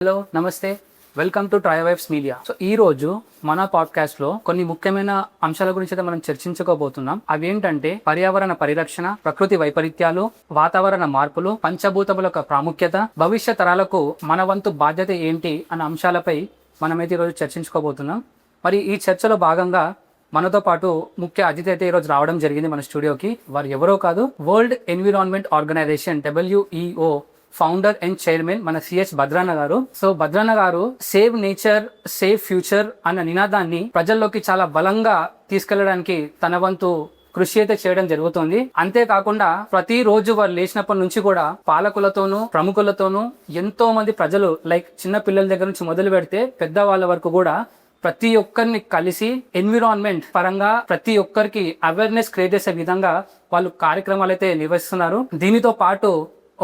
Hello నమస్తే, welcome to ట్రయోవైబ్స్ media. So ఈ రోజు మన పాడ్కాస్ట్ లో కొన్ని ముఖ్యమైన అంశాల గురించి అయితే మనం చర్చించుకోబోతున్నాం. అవి ఏంటంటే పర్యావరణ పరిరక్షణ, ప్రకృతి వైపరీత్యాలు, వాతావరణ మార్పులు, పంచభూతముల యొక్క ప్రాముఖ్యత, భవిష్య తరాలకు మన వంతు బాధ్యత ఏంటి అన్న అంశాలపై మనమైతే ఈరోజు చర్చించుకోబోతున్నాం. మరి ఈ చర్చలో భాగంగా మనతో పాటు ముఖ్య అతిథి అయితే ఈరోజు రావడం జరిగింది మన స్టూడియోకి. వారు ఎవరో కాదు, world environment organization WEO founder and chairman మన సిహెచ్ భద్రన్న గారు. సో భద్రన్న గారు సేవ్ నేచర్ సేవ్ ఫ్యూచర్ అన్న నినాదాన్ని ప్రజల్లోకి చాలా బలంగా తీసుకెళ్లడానికి తన వంతు కృషి అయితే చేయడం జరుగుతుంది. అంతేకాకుండా ప్రతి రోజు వారు లేచినప్పటి నుంచి కూడా పాలకులతోనూ ప్రముఖులతోనూ ఎంతో మంది ప్రజలు, లైక్ చిన్న పిల్లల దగ్గర నుంచి మొదలు పెడితే పెద్దవాళ్ళ వరకు కూడా ప్రతి ఒక్కరిని కలిసి ఎన్విరాన్మెంట్ పరంగా ప్రతి ఒక్కరికి అవేర్నెస్ క్రియేట్ చేసే విధంగా వాళ్ళు కార్యక్రమాలు అయితే నిర్వహిస్తున్నారు. దీనితో పాటు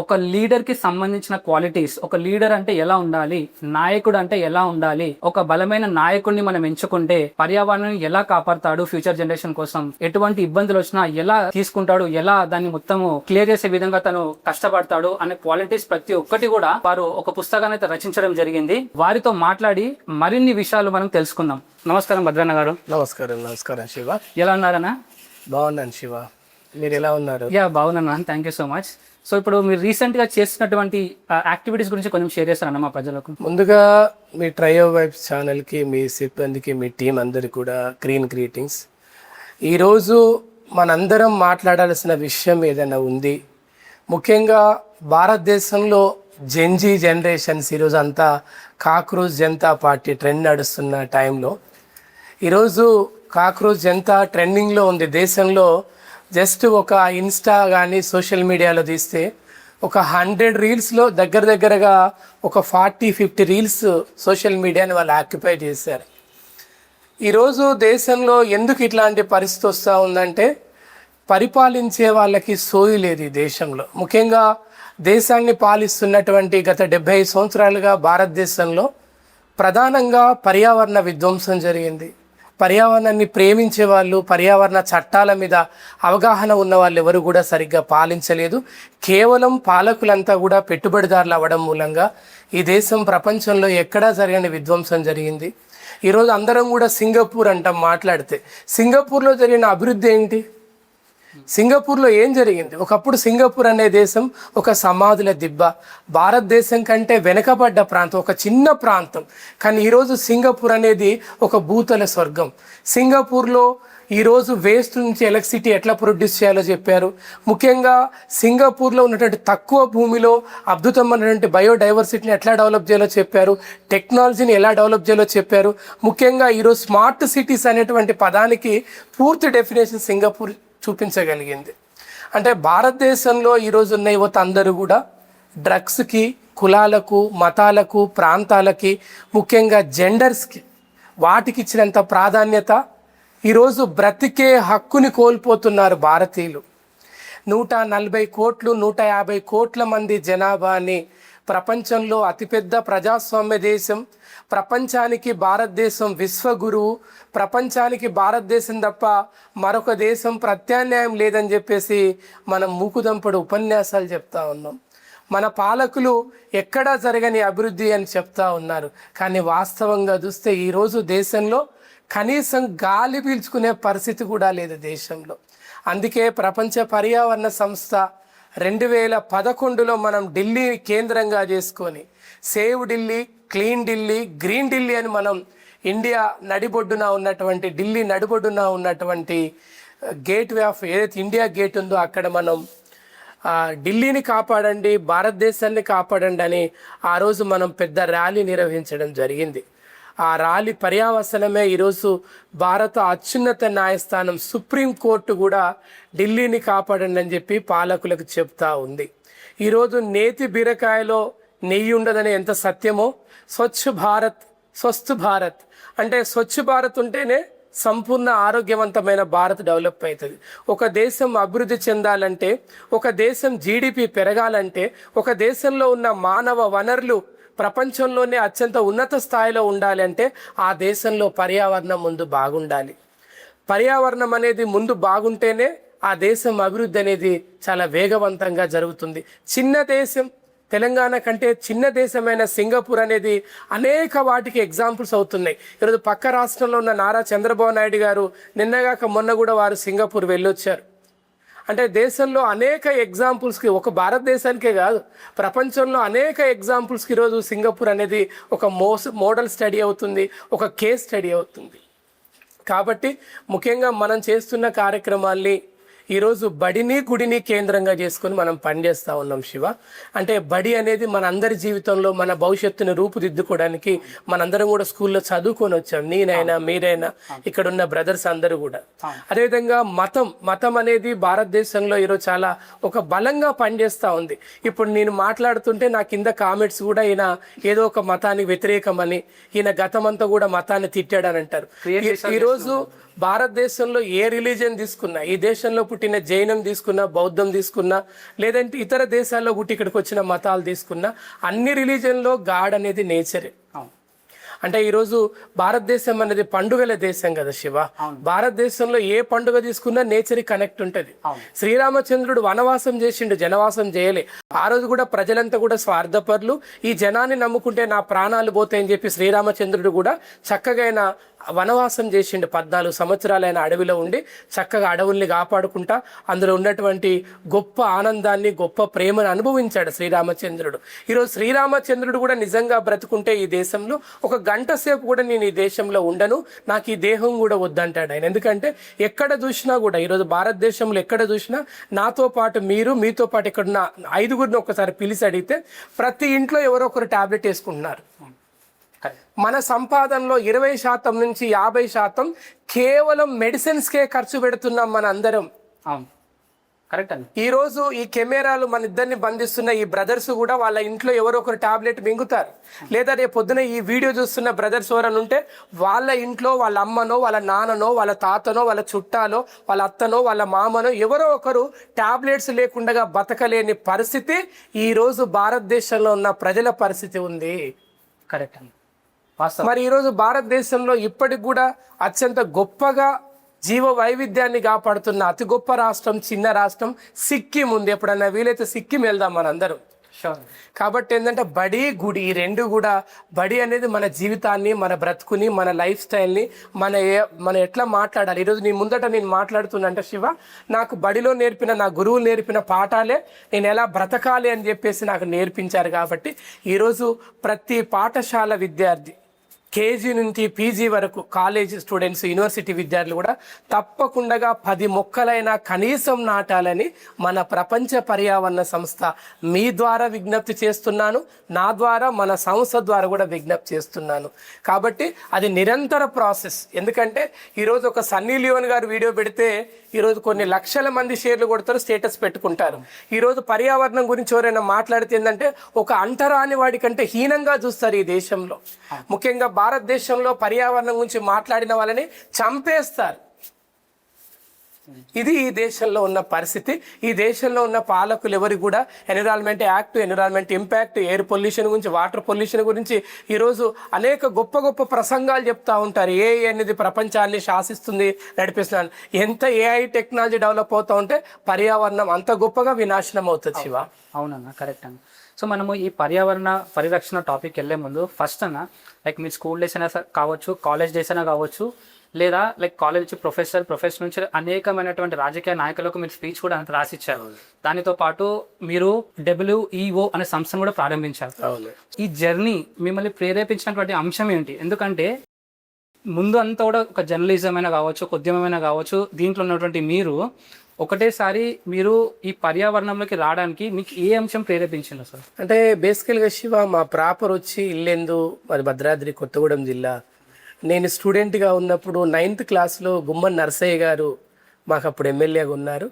ఒక లీడర్ కి సంబంధించిన క్వాలిటీస్, ఒక లీడర్ అంటే ఎలా ఉండాలి, నాయకుడు అంటే ఎలా ఉండాలి, ఒక బలమైన నాయకుడిని మనం ఎంచుకుంటే పర్యావరణాన్ని ఎలా కాపాడతాడు, ఫ్యూచర్ జనరేషన్ కోసం ఎటువంటి ఇబ్బందులు వచ్చినా ఎలా తీసుకుంటాడు, ఎలా దాన్ని మొత్తము క్లియర్ చేసే విధంగా తను కష్టపడతాడు అనే క్వాలిటీస్ ప్రతి ఒక్కటి కూడా వారు ఒక పుస్తకాన్ని అయితే రచించడం జరిగింది. వారితో మాట్లాడి మరిన్ని విషయాలు మనం తెలుసుకుందాం. నమస్కారం భద్రన్న గారు. నమస్కారం శివ. ఎలా ఉన్నారన్నా? బాగున్నాను శివ, మీరు ఎలా ఉన్నారు? బాగున్నాను, thank you so much. So ఇప్పుడు మీరు రీసెంట్ గా చేస్తున్నటువంటి యాక్టివిటీస్ గురించి కొంచెం షేర్ చేస్తారన్న మా ప్రజలకు. ముందుగా మీ ట్రయోవైబ్స్ ఛానల్ కి, మీ సిబ్బందికి, మీ టీం అందరికి కూడా గ్రీటింగ్స్. ఈరోజు మనందరం మాట్లాడాల్సిన విషయం ఏదైనా ఉంది, ముఖ్యంగా భారతదేశంలో జెన్జీ జనరేషన్స్ ఈరోజు అంతా కాక్రోచ్ జనతా పార్టీ ట్రెండ్ నడుస్తున్న టైంలో ఈరోజు కాక్రోచ్ జనతా ట్రెండింగ్లో ఉంది దేశంలో. జస్ట్ ఒక ఇన్స్టా కానీ సోషల్ మీడియాలో తీస్తే ఒక 100 రీల్స్లో దగ్గరగా ఒక 40-50 రీల్స్ సోషల్ మీడియాని వాళ్ళు ఆక్యుపై చేశారు. ఈరోజు దేశంలో ఎందుకు ఇట్లాంటి పరిస్థితి వస్తూ ఉందంటే పరిపాలించే వాళ్ళకి సోయి లేదు ఈ దేశంలో. ముఖ్యంగా దేశాన్ని పాలిస్తున్నటువంటి గత 75 సంవత్సరాలుగా భారతదేశంలో ప్రధానంగా పర్యావరణ విధ్వంసం జరిగింది. పర్యావరణాన్ని ప్రేమించే వాళ్ళు, పర్యావరణ చట్టాల మీద అవగాహన ఉన్న వాళ్ళు ఎవరు కూడా సరిగ్గా పాలించలేదు. కేవలం పాలకులంతా కూడా పెట్టుబడిదారులు అవ్వడం మూలంగా ఈ దేశం ప్రపంచంలో ఎక్కడా జరగని విధ్వంసం జరిగింది. ఈరోజు అందరం కూడా సింగపూర్ అంటాం మాట్లాడితే. సింగపూర్లో జరిగిన అభివృద్ధి ఏంటి? సింగపూర్లో ఏం జరిగింది? ఒకప్పుడు సింగపూర్ అనే దేశం ఒక సమాధుల దిబ్బ, భారతదేశం కంటే వెనుకబడ్డ ప్రాంతం, ఒక చిన్న ప్రాంతం. కానీ ఈరోజు సింగపూర్ అనేది ఒక భూతల స్వర్గం. సింగపూర్లో ఈరోజు వేస్ట్ నుంచి ఎలక్ట్రిసిటీ ఎట్లా ప్రొడ్యూస్ చేయాలో చెప్పారు. ముఖ్యంగా సింగపూర్లో ఉన్నటువంటి తక్కువ భూమిలో అద్భుతమైనటువంటి బయోడైవర్సిటీని ఎట్లా డెవలప్ చేయాలో చెప్పారు, టెక్నాలజీని ఎలా డెవలప్ చేయాలో చెప్పారు. ముఖ్యంగా ఈరోజు స్మార్ట్ సిటీస్ అనేటువంటి పదానికి పూర్తి డెఫినేషన్ సింగపూర్ చూపించగలిగింది. అంటే భారతదేశంలో ఈరోజు ఉన్న యువత అందరూ కూడా డ్రగ్స్కి, కులాలకు, మతాలకు, ప్రాంతాలకి, ముఖ్యంగా జెండర్స్కి వాటికి ఇచ్చినంత ప్రాధాన్యత ఈరోజు బ్రతికే హక్కుని కోల్పోతున్నారు భారతీయులు. 140 కోట్లు 150 కోట్ల మంది జనాభాని ప్రపంచంలో అతిపెద్ద ప్రజాస్వామ్య దేశం, ప్రపంచానికి భారతదేశం విశ్వగురువు, ప్రపంచానికి భారతదేశం తప్ప మరొక దేశం ప్రత్యామ్నాయం లేదని చెప్పేసి మనం మూకుదంపడు ఉపన్యాసాలు చెప్తా ఉన్నాం. మన పాలకులు ఎక్కడా జరగని అభివృద్ధి అని చెప్తా ఉన్నారు. కానీ వాస్తవంగా చూస్తే ఈరోజు దేశంలో కనీసం గాలి పీల్చుకునే పరిస్థితి కూడా లేదు దేశంలో. అందుకే ప్రపంచ పర్యావరణ సంస్థ 2011లో మనం ఢిల్లీ కేంద్రంగా చేసుకొని save Delhi, clean Delhi, green Delhi అని మనం ఇండియా నడిబొడ్డున ఉన్నటువంటి, ఢిల్లీ నడిబొడ్డున ఉన్నటువంటి గేట్ వే ఆఫ్ ఏదైతే ఇండియా గేట్ ఉందో అక్కడ మనం ఢిల్లీని కాపాడండి, భారతదేశాన్ని కాపాడండి అని ఆ రోజు మనం పెద్ద ర్యాలీ నిర్వహించడం జరిగింది. ఆ ర్యాలీ పర్యావసనమే ఈరోజు భారత అత్యున్నత న్యాయస్థానం సుప్రీంకోర్టు కూడా ఢిల్లీని కాపాడండి అని చెప్పి పాలకులకు చెప్తా ఉంది. ఈరోజు నేతి బీరకాయలో నెయ్యి ఉండదని ఎంత సత్యమో స్వచ్ఛ భారత్, స్వస్థ భారత్ అంటే స్వచ్ఛ భారత్ ఉంటేనే సంపూర్ణ ఆరోగ్యవంతమైన భారత్ డెవలప్ అవుతుంది. ఒక దేశం అభివృద్ధి చెందాలంటే, ఒక దేశం జీడిపి పెరగాలంటే, ఒక దేశంలో ఉన్న మానవ వనరులు ప్రపంచంలోనే అత్యంత ఉన్నత స్థాయిలో ఉండాలి అంటే ఆ దేశంలో పర్యావరణం ముందు బాగుండాలి. పర్యావరణం అనేది ముందు బాగుంటేనే ఆ దేశం అభివృద్ధి అనేది చాలా వేగవంతంగా జరుగుతుంది. చిన్న దేశం తెలంగాణ కంటే చిన్న దేశమైన సింగపూర్ అనేది అనేక వాటికి ఎగ్జాంపుల్స్ అవుతున్నాయి. ఈరోజు పక్క రాష్ట్రంలో ఉన్న నారా చంద్రబాబు నాయుడు గారు నిన్నగాక మొన్న కూడా వారు సింగపూర్ వెళ్ళొచ్చారు. అంటే దేశంలో అనేక ఎగ్జాంపుల్స్కి, ఒక భారతదేశానికే కాదు ప్రపంచంలో అనేక ఎగ్జాంపుల్స్కి ఈరోజు సింగపూర్ అనేది ఒక మోడల్ స్టడీ అవుతుంది, ఒక కేస్ స్టడీ అవుతుంది. కాబట్టి ముఖ్యంగా మనం చేస్తున్న కార్యక్రమాల్ని ఈరోజు బడిని గుడిని కేంద్రంగా చేసుకొని మనం పనిచేస్తూ ఉన్నాం శివ. అంటే బడి అనేది మన అందరి జీవితంలో మన భవిష్యత్తుని రూపుదిద్దుకోవడానికి మనందరం కూడా స్కూల్లో చదువుకొని వచ్చాం. నేనైనా మీరైనా ఇక్కడ ఉన్న బ్రదర్స్ అందరూ కూడా. అదేవిధంగా మతం అనేది భారతదేశంలో ఈరోజు చాలా ఒక బలంగా పనిచేస్తూ ఉంది. ఇప్పుడు నేను మాట్లాడుతుంటే నా కింద కామెంట్స్ కూడా ఈయన ఏదో ఒక మతానికి వ్యతిరేకమని, ఈయన గతమంతా కూడా మతాన్ని తిట్టాడని అంటారు. ఈరోజు భారతదేశంలో ఏ రిలీజియన్ తీసుకున్నా, ఈ దేశంలో పుట్టిన జైనం తీసుకున్నా, బౌద్ధం తీసుకున్నా, లేదంటే ఇతర దేశాల్లో పుట్టి ఇక్కడికి వచ్చిన మతాలు తీసుకున్నా, అన్ని రిలీజియన్లో గాడ్ అనేది నేచరే. అంటే ఈరోజు భారతదేశం అనేది పండుగల దేశం కదా శివ. భారతదేశంలో ఏ పండుగ తీసుకున్నా నేచర్ కనెక్ట్ ఉంటుంది. శ్రీరామచంద్రుడు వనవాసం చేసిండు, జనవాసం చేయలే. ఆ రోజు కూడా ప్రజలంతా కూడా స్వార్థపరులు, ఈ జనాన్ని నమ్ముకుంటే నా ప్రాణాలు పోతాయని చెప్పి శ్రీరామచంద్రుడు కూడా చక్కగా వనవాసం చేసిండు. 14 సంవత్సరాలు ఆయన అడవిలో ఉండి చక్కగా అడవుల్ని కాపాడుకుంటా అందులో ఉన్నటువంటి గొప్ప ఆనందాన్ని, గొప్ప ప్రేమను అనుభవించాడు శ్రీరామచంద్రుడు. ఈరోజు శ్రీరామచంద్రుడు కూడా నిజంగా బ్రతుకుంటే ఈ దేశంలో ఒక గంట సేపు కూడా నేను ఈ దేశంలో ఉండను, నాకు ఈ దేహం కూడా వద్దంటాడు ఆయన. ఎందుకంటే ఎక్కడ చూసినా కూడా ఈరోజు భారతదేశంలో ఎక్కడ చూసినా నాతో పాటు మీతో పాటు ఎక్కడున్న 5గురిని ఒక్కసారి పిలిచి అడిగితే ప్రతి ఇంట్లో ఎవరో ఒకరు టాబ్లెట్ వేసుకుంటున్నారు. మన సంపాదనలో 20% నుంచి 50% కేవలం మెడిసిన్స్కే ఖర్చు పెడుతున్నాం మన అందరం. కరెక్ట్ అండి. ఈరోజు ఈ కెమెరాలు మన ఇద్దరిని బంధిస్తున్న ఈ బ్రదర్స్ కూడా వాళ్ళ ఇంట్లో ఎవరో ఒకరు టాబ్లెట్ మింగుతారు. లేదా రేపు పొద్దున ఈ వీడియో చూస్తున్న బ్రదర్స్ ఎవరైనా ఉంటే వాళ్ళ ఇంట్లో వాళ్ళ అమ్మనో, వాళ్ళ నాన్ననో, వాళ్ళ తాతనో, వాళ్ళ చుట్టాలో, వాళ్ళ అత్తనో, వాళ్ళ మామనో ఎవరో ఒకరు టాబ్లెట్స్ లేకుండా బతకలేని పరిస్థితి ఈరోజు భారతదేశంలో ఉన్న ప్రజల పరిస్థితి ఉంది. కరెక్ట్ అండి. మరి ఈరోజు భారతదేశంలో ఇప్పటికి కూడా అత్యంత గొప్పగా జీవ వైవిధ్యాన్ని కాపాడుతున్న అతి గొప్ప రాష్ట్రం, చిన్న రాష్ట్రం సిక్కిం ఉంది. ఎప్పుడన్నా వీలైతే సిక్కిం వెళ్దాం మనందరం. కాబట్టి ఏంటంటే బడి గుడి ఈ రెండు కూడా, బడి అనేది మన జీవితాన్ని, మన బ్రతుకుని, మన లైఫ్ స్టైల్ని, మన ఎట్లా మాట్లాడాలి. ఈరోజు నీ ముందట నేను మాట్లాడుతున్నంటే శివ, నాకు బడిలో నేర్పిన, నా గురువులు నేర్పిన పాఠాలే నేను ఎలా బ్రతకాలి అని చెప్పేసి నాకు నేర్పించారు. కాబట్టి ఈరోజు ప్రతి పాఠశాల విద్యార్థి కేజీ నుంచి పీజీ వరకు కాలేజ్ స్టూడెంట్స్, యూనివర్సిటీ విద్యార్థులు కూడా తప్పకుండా 10 మొక్కలైనా కనీసం నాటాలని మన ప్రపంచ పర్యావరణ సంస్థ మీ ద్వారా విజ్ఞప్తి చేస్తున్నాను. నా ద్వారా మన సంస్థ ద్వారా కూడా విజ్ఞప్తి చేస్తున్నాను. కాబట్టి అది నిరంతర ప్రాసెస్. ఎందుకంటే ఈరోజు ఒక సన్నీ లియోన్ గారు వీడియో పెడితే ఈరోజు కొన్ని లక్షల మంది షేర్లు కొడతారు, స్టేటస్ పెట్టుకుంటారు. ఈరోజు పర్యావరణం గురించి ఎవరైనా మాట్లాడితే ఏంటంటే ఒక అంటరాని వాడి కంటే హీనంగా చూస్తారు ఈ దేశంలో. ముఖ్యంగా భారతదేశంలో పర్యావరణం గురించి మాట్లాడిన వాళ్ళని చంపేస్తారు. ఇది ఈ దేశంలో ఉన్న పరిస్థితి. ఈ దేశంలో ఉన్న పాలకులు ఎవరికి కూడా environment act, environment impact, air pollution గురించి, వాటర్ పొల్యూషన్ గురించి ఈరోజు అనేక గొప్ప గొప్ప ప్రసంగాలు చెప్తూ ఉంటారు. ఏఐ అనేది ప్రపంచాన్ని శాసిస్తుంది, నడిపిస్తున్నాను. ఎంత ఏఐ టెక్నాలజీ డెవలప్ అవుతూ ఉంటే పర్యావరణం అంత గొప్పగా వినాశనం అవుతుంది శివ. అవునన్నా, కరెక్ట్ అన్న. సో మనము ఈ పర్యావరణ పరిరక్షణ టాపిక్ వెళ్ళే ముందు ఫస్ట్ అన్న లైక్ మీ స్కూల్ డేస్ అయినా కావచ్చు, కాలేజ్ డేస్ అయినా కావచ్చు, లేదా లైక్ కాలేజ్ నుంచి ప్రొఫెసర్ నుంచి అనేకమైనటువంటి రాజకీయ నాయకులకు మీరు స్పీచ్ కూడా అంత రాసిచ్చారు. దానితో పాటు మీరు WEO అనే సంస్థను కూడా ప్రారంభించారు. ఈ జర్నీ మిమ్మల్ని ప్రేరేపించినటువంటి అంశం ఏంటి? ఎందుకంటే ముందు అంతా కూడా ఒక జర్నలిజం అయినా కావచ్చు, ఒక ఉద్యమమైనా కావచ్చు, దీంట్లో ఉన్నటువంటి మీరు ఒకటేసారి మీరు ఈ పర్యావరణంలోకి రావడానికి మీకు ఏ అంశం ప్రేరేపించింది సార్? అంటే బేసికల్గా శివ, మా ప్రాపర్ వచ్చి ఇల్లెందు, మరి భద్రాద్రి కొత్తగూడెం జిల్లా. నేను స్టూడెంట్గా ఉన్నప్పుడు 9th క్లాస్లో గుమ్మన్ నర్సయ్య గారు మాకు అప్పుడు ఎమ్మెల్యేగా ఉన్నారు.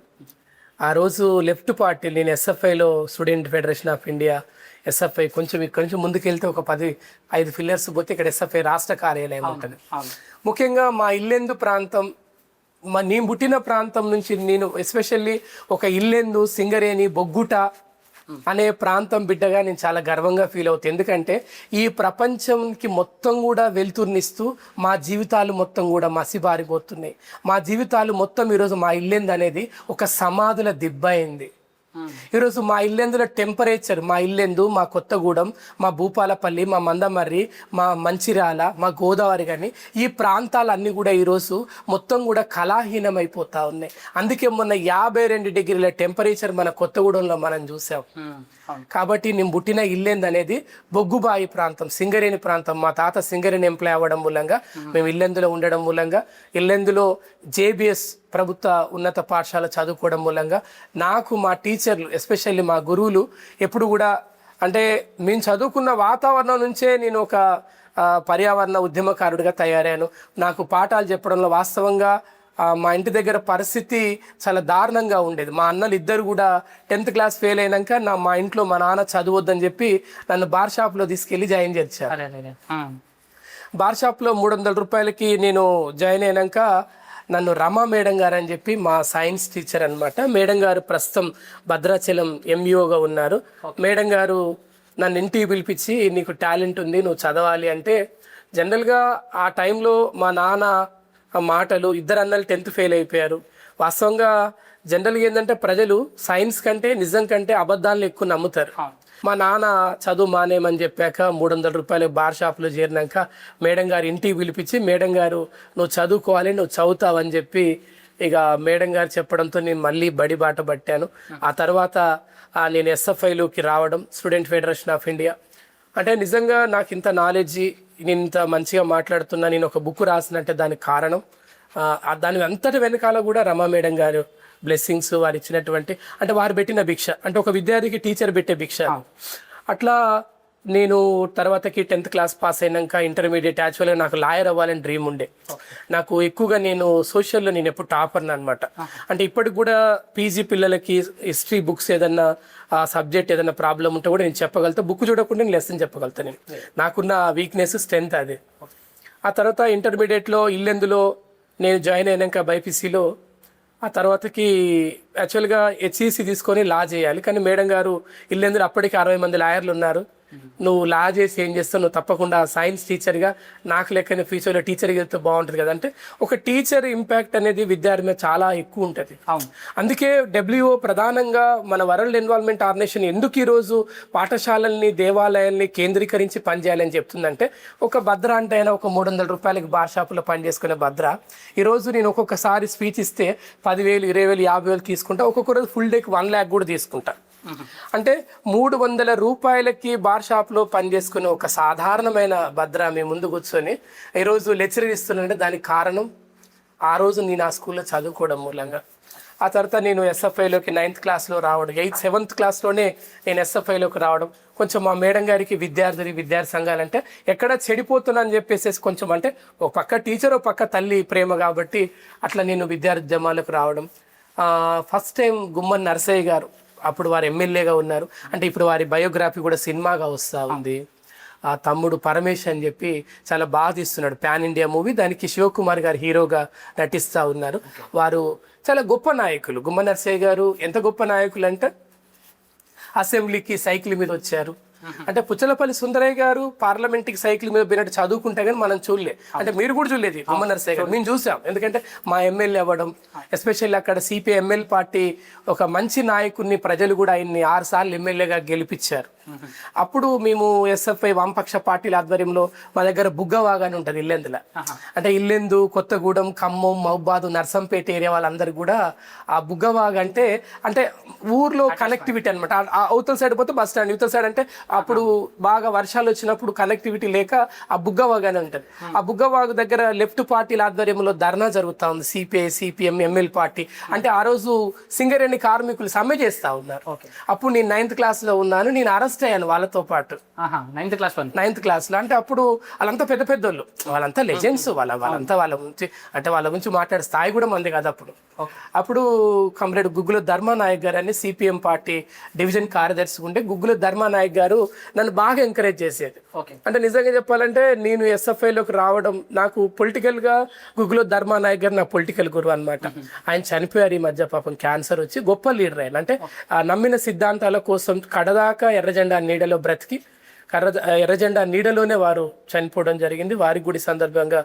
ఆ రోజు లెఫ్ట్ పార్టీ, నేను SFIలో student federation of India, SFI కొంచెం ముందుకెళ్తే ఒక 5 పిల్లర్స్ పోతే ఇక్కడ SFI రాష్ట్ర కార్యాలయం ఉంటుంది. ముఖ్యంగా మా ఇల్లెందు ప్రాంతం, నేను పుట్టిన ప్రాంతం నుంచి నేను ఎస్పెషల్లీ ఒక ఇల్లెందు, సింగరేణి, బొగ్గుట అనే ప్రాంతం బిడ్డగా నేను చాలా గర్వంగా ఫీల్ అవుతాను. ఎందుకంటే ఈ ప్రపంచంకి మొత్తం కూడా వెలుతురునిస్తూ మా జీవితాలు మొత్తం కూడా మసిబారిపోతున్నాయి. మా జీవితాలు మొత్తం ఈరోజు మా ఇల్లెందు అనేది ఒక సమాధుల దిబ్బ అయింది. ఈరోజు మా ఇల్లెందులో టెంపరేచర్, మా ఇల్లెందు, మా కొత్తగూడెం, మా భూపాలపల్లి, మా మందమర్రి, మా మంచిర్యాల, మా గోదావరి కానీ ఈ ప్రాంతాలన్నీ కూడా ఈరోజు మొత్తం కూడా కళాహీనమైపోతా ఉన్నాయి. అందుకే మొన్న 52 డిగ్రీల టెంపరేచర్ మన కొత్తగూడెంలో మనం చూసాం. కాబట్టి నేను పుట్టిన ఇల్లెందు అనేది బొగ్గుబాయి ప్రాంతం, సింగరేణి ప్రాంతం. మా తాత సింగరేణి ఎంప్లాయ్ అవ్వడం మూలంగా మేము ఇల్లెందులో ఉండడం మూలంగా, ఇల్లెందులో జేబిఎస్ ప్రభుత్వ ఉన్నత పాఠశాల చదువుకోవడం మూలంగా నాకు మా టీచర్లు, ఎస్పెషల్లీ మా గురువులు ఎప్పుడు కూడా అంటే మేము చదువుకున్న వాతావరణం నుంచే నేను ఒక పర్యావరణ ఉద్యమకారుడిగా తయారాను. నాకు పాఠాలు చెప్పడంలో వాస్తవంగా మా ఇంటి దగ్గర పరిస్థితి చాలా దారుణంగా ఉండేది. మా అన్నలు ఇద్దరు కూడా 10th క్లాస్ ఫెయిల్ అయినాక మా ఇంట్లో మా నాన్న చదవద్దని చెప్పి నన్ను బార్ షాప్లో తీసుకెళ్ళి జాయిన్ చేర్చారు. బార్ షాప్లో 300 రూపాయలకి నేను జాయిన్ అయినాక నన్ను రమా మేడం గారు అని చెప్పి మా సైన్స్ టీచర్ అనమాట. మేడం గారు ప్రస్తుతం భద్రాచలం ఎంఈఓగా ఉన్నారు. మేడం గారు నన్ను ఇంటికి పిలిపించి నీకు టాలెంట్ ఉంది, నువ్వు చదవాలి అంటే, జనరల్గా ఆ టైంలో మా నాన్న మాటలు, ఇద్దరు అన్నలు 10th ఫెయిల్ అయిపోయారు. వాస్తవంగా జనరల్గా ఏంటంటే ప్రజలు సైన్స్ కంటే నిజం కంటే అబద్ధాలను ఎక్కువ నమ్ముతారు. మా నాన్న చదువు మానేమని చెప్పాక 300 రూపాయలు బార్ షాప్లో చేరినాక మేడం గారు ఇంటికి పిలిపించి, మేడం గారు నువ్వు చదువుకోవాలి, నువ్వు చదువుతావని చెప్పి ఇక మేడం గారు చెప్పడంతో నేను మళ్ళీ బడి బాట పట్టాను. ఆ తర్వాత నేను ఎస్ఎఫ్ఐలోకి రావడం, స్టూడెంట్ ఫెడరేషన్ ఆఫ్ ఇండియా. అంటే నిజంగా నాకు ఇంత నాలెడ్జి, నేను ఇంత మంచిగా మాట్లాడుతున్నా, నేను ఒక బుక్ రాసినట్టే దానికి కారణం దాని అంతటి వెనకాల కూడా రమా మేడం గారు బ్లెస్సింగ్స్, వారు ఇచ్చినటువంటి, అంటే వారు పెట్టిన భిక్ష, అంటే ఒక విద్యార్థికి టీచర్ పెట్టే భిక్ష. అట్లా నేను తర్వాతకి 10th క్లాస్ పాస్ అయినాక ఇంటర్మీడియట్, యాక్చువల్గా నాకు లాయర్ అవ్వాలని డ్రీమ్ ఉండే. నాకు ఎక్కువగా నేను సోషల్లో నేను ఎప్పుడు టాపర్ని అనమాట. అంటే ఇప్పటికి కూడా పీజీ పిల్లలకి హిస్టరీ బుక్స్ ఏదన్నా ఆ సబ్జెక్ట్ ఏదైనా ప్రాబ్లం ఉంటే కూడా నేను చెప్పగలుగుతా. బుక్ చూడకుండా నేను లెసన్ చెప్పగలుగుతాను. నేను నాకున్న వీక్నెస్, స్ట్రెంత్ అది. ఆ తర్వాత ఇంటర్మీడియట్లో ఇల్లెందులో నేను జాయిన్ అయినాక బైపీసీలో, ఆ తర్వాతకి యాక్చువల్గా హెచ్ఈసి తీసుకొని లా చేయాలి. కానీ మేడం గారు ఇల్లెందులో అప్పటికి 60 మంది లాయర్లు ఉన్నారు, నువ్వు లా చేసి ఏం చేస్తావు, నువ్వు తప్పకుండా సైన్స్ టీచర్గా నాకు లెక్కన ఫ్యూచర్లో టీచర్గా వెళ్తే బాగుంటుంది కదా. అంటే ఒక టీచర్ ఇంపాక్ట్ అనేది విద్యార్థి మీద చాలా ఎక్కువ ఉంటుంది. అందుకే డబ్ల్యూఓ ప్రధానంగా మన వరల్డ్ ఎన్విరాన్మెంట్ ఆర్గనైజేషన్ ఎందుకు ఈరోజు పాఠశాలల్ని, దేవాలయాల్ని కేంద్రీకరించి పనిచేయాలని చెప్తుందంటే, ఒక భద్ర అంటే అయినా ఒక 300 రూపాయలకి బార్ షాపులో పని చేసుకునే భద్ర ఈరోజు నేను ఒక్కొక్కసారి స్పీచ్ ఇస్తే 10,000, 20,000, 50,000 తీసుకుంటా. ఒక్కొక్క రోజు ఫుల్ డేకి 1 lakh కూడా తీసుకుంటా. అంటే 300 రూపాయలకి బార్ షాప్లో పనిచేసుకునే ఒక సాధారణమైన భద్ర మీ ముందు కూర్చొని ఈరోజు లెక్చర్ ఇస్తున్నానంటే దానికి కారణం ఆ రోజు నేను ఆ స్కూల్లో చదువుకోవడం మూలంగా. ఆ తర్వాత నేను ఎస్ఎఫ్ఐలోకి 9th క్లాస్లో రావడం, 7th క్లాస్లోనే నేను ఎస్ఎఫ్ఐలోకి రావడం. కొంచెం మా మేడం గారికి విద్యార్థి సంఘాలంటే ఎక్కడ చెడిపోతున్నా అని చెప్పేసి కొంచెం, అంటే ఒక పక్క టీచర్, ఒక పక్క తల్లి ప్రేమ కాబట్టి అట్లా నేను విద్యార్థి జమాలకు రావడం. ఫస్ట్ టైం గుమ్మన్ నరసయ్య గారు, అప్పుడు వారు ఎమ్మెల్యేగా ఉన్నారు, అంటే ఇప్పుడు వారి బయోగ్రఫీ కూడా సినిమాగా వస్తూ ఉంది. ఆ తమ్ముడు పరమేశ్ అని చెప్పి చాలా బాగా తీస్తున్నాడు, పాన్ ఇండియా మూవీ. దానికి శివకుమార్ గారు హీరోగా నటిస్తూ ఉన్నారు. వారు చాలా గొప్ప నాయకులు. గుమ్మ నరసయ్య గారు ఎంత గొప్ప నాయకులు అంటే అసెంబ్లీకి సైకిల్ మీద వచ్చారు. అంటే పుచ్చలపల్లి సుందరయ్య గారు పార్లమెంట్కి సైకిల్ మీద పోయినట్టు చదువుకుంటే కానీ మనం చూడలే. అంటే మీరు కూడా చూడలేదు గుమ్మ నరసయ్య గారు, మేము చూసాం. ఎందుకంటే మా ఎమ్మెల్యే అవ్వడం, ఎస్పెషల్లీ అక్కడ సిపిఐ ఎమ్మెల్యే పార్టీ ఒక మంచి నాయకుడిని ప్రజలు కూడా ఆయన్ని 6 సార్లు ఎమ్మెల్యేగా గెలిపించారు. అప్పుడు మేము ఎస్ఎఫ్ఐ వామపక్ష పార్టీల ఆధ్వర్యంలో మా దగ్గర బుగ్గవాగా అని ఉంటుంది ఇల్లెందుల. అంటే ఇల్లెందు, కొత్తగూడెం, ఖమ్మం, మహబాద్, నర్సంపేట ఏరియా వాళ్ళందరూ కూడా ఆ బుగ్గవాగ అంటే ఊర్లో కనెక్టివిటీ అనమాట. అవతల సైడ్ పోతే బస్ స్టాండ్, యువతల సైడ్ అంటే అప్పుడు బాగా వర్షాలు వచ్చినప్పుడు కనెక్టివిటీ లేక ఆ బుగ్గవాగ్ అని ఉంటుంది. ఆ బుగ్గవాగ్ దగ్గర లెఫ్ట్ పార్టీల ఆధ్వర్యంలో ధర్నా జరుగుతూ ఉంది, సిపిఐ, సిపిఎం, ఎంఎల్ పార్టీ. అంటే ఆ రోజు సింగరేణి కార్మికులు సమ్మె చేస్తూ ఉన్నారు. అప్పుడు నేను 9th క్లాస్లో ఉన్నాను, నేను అరెస్ట్ అయ్యాను వాళ్ళతో పాటు. 9th క్లాస్లో. అంటే అప్పుడు వాళ్ళంతా పెద్ద పెద్దోళ్ళు, వాళ్ళంతా లెజెండ్స్, వాళ్ళంతా వాళ్ళ గురించి మాట్లాడే స్థాయి కూడా మంది కాదు అప్పుడు. అప్పుడు కమ్రేడ్ గుగ్గుల ధర్మానాయక్ గారు అని సిపిఎం పార్టీ డివిజన్ కార్యదర్శి ఉండే గుగ్గుల ధర్మానాయక్ గారు నన్ను బాగా ఎంకరేజ్ చేసేది. అంటే నిజంగా చెప్పాలంటే నేను ఎస్ఎఫ్ఐలోకి రావడం, నాకు పొలిటికల్గా గుగ్గుల ధర్మానాయక్ గారు నా పొలిటికల్ గురువు అనమాట. ఆయన చనిపోయారు ఈ మధ్య, పాపం క్యాన్సర్ వచ్చి. గొప్ప లీడర్ ఆయన. అంటే నమ్మిన సిద్ధాంతాల కోసం కడదాకా ఎర్రజెండా నీడలో బ్రతికి ఎర్రజెండా నీడలోనే వారు చనిపోవడం జరిగింది. వారికి కూడా ఈ సందర్భంగా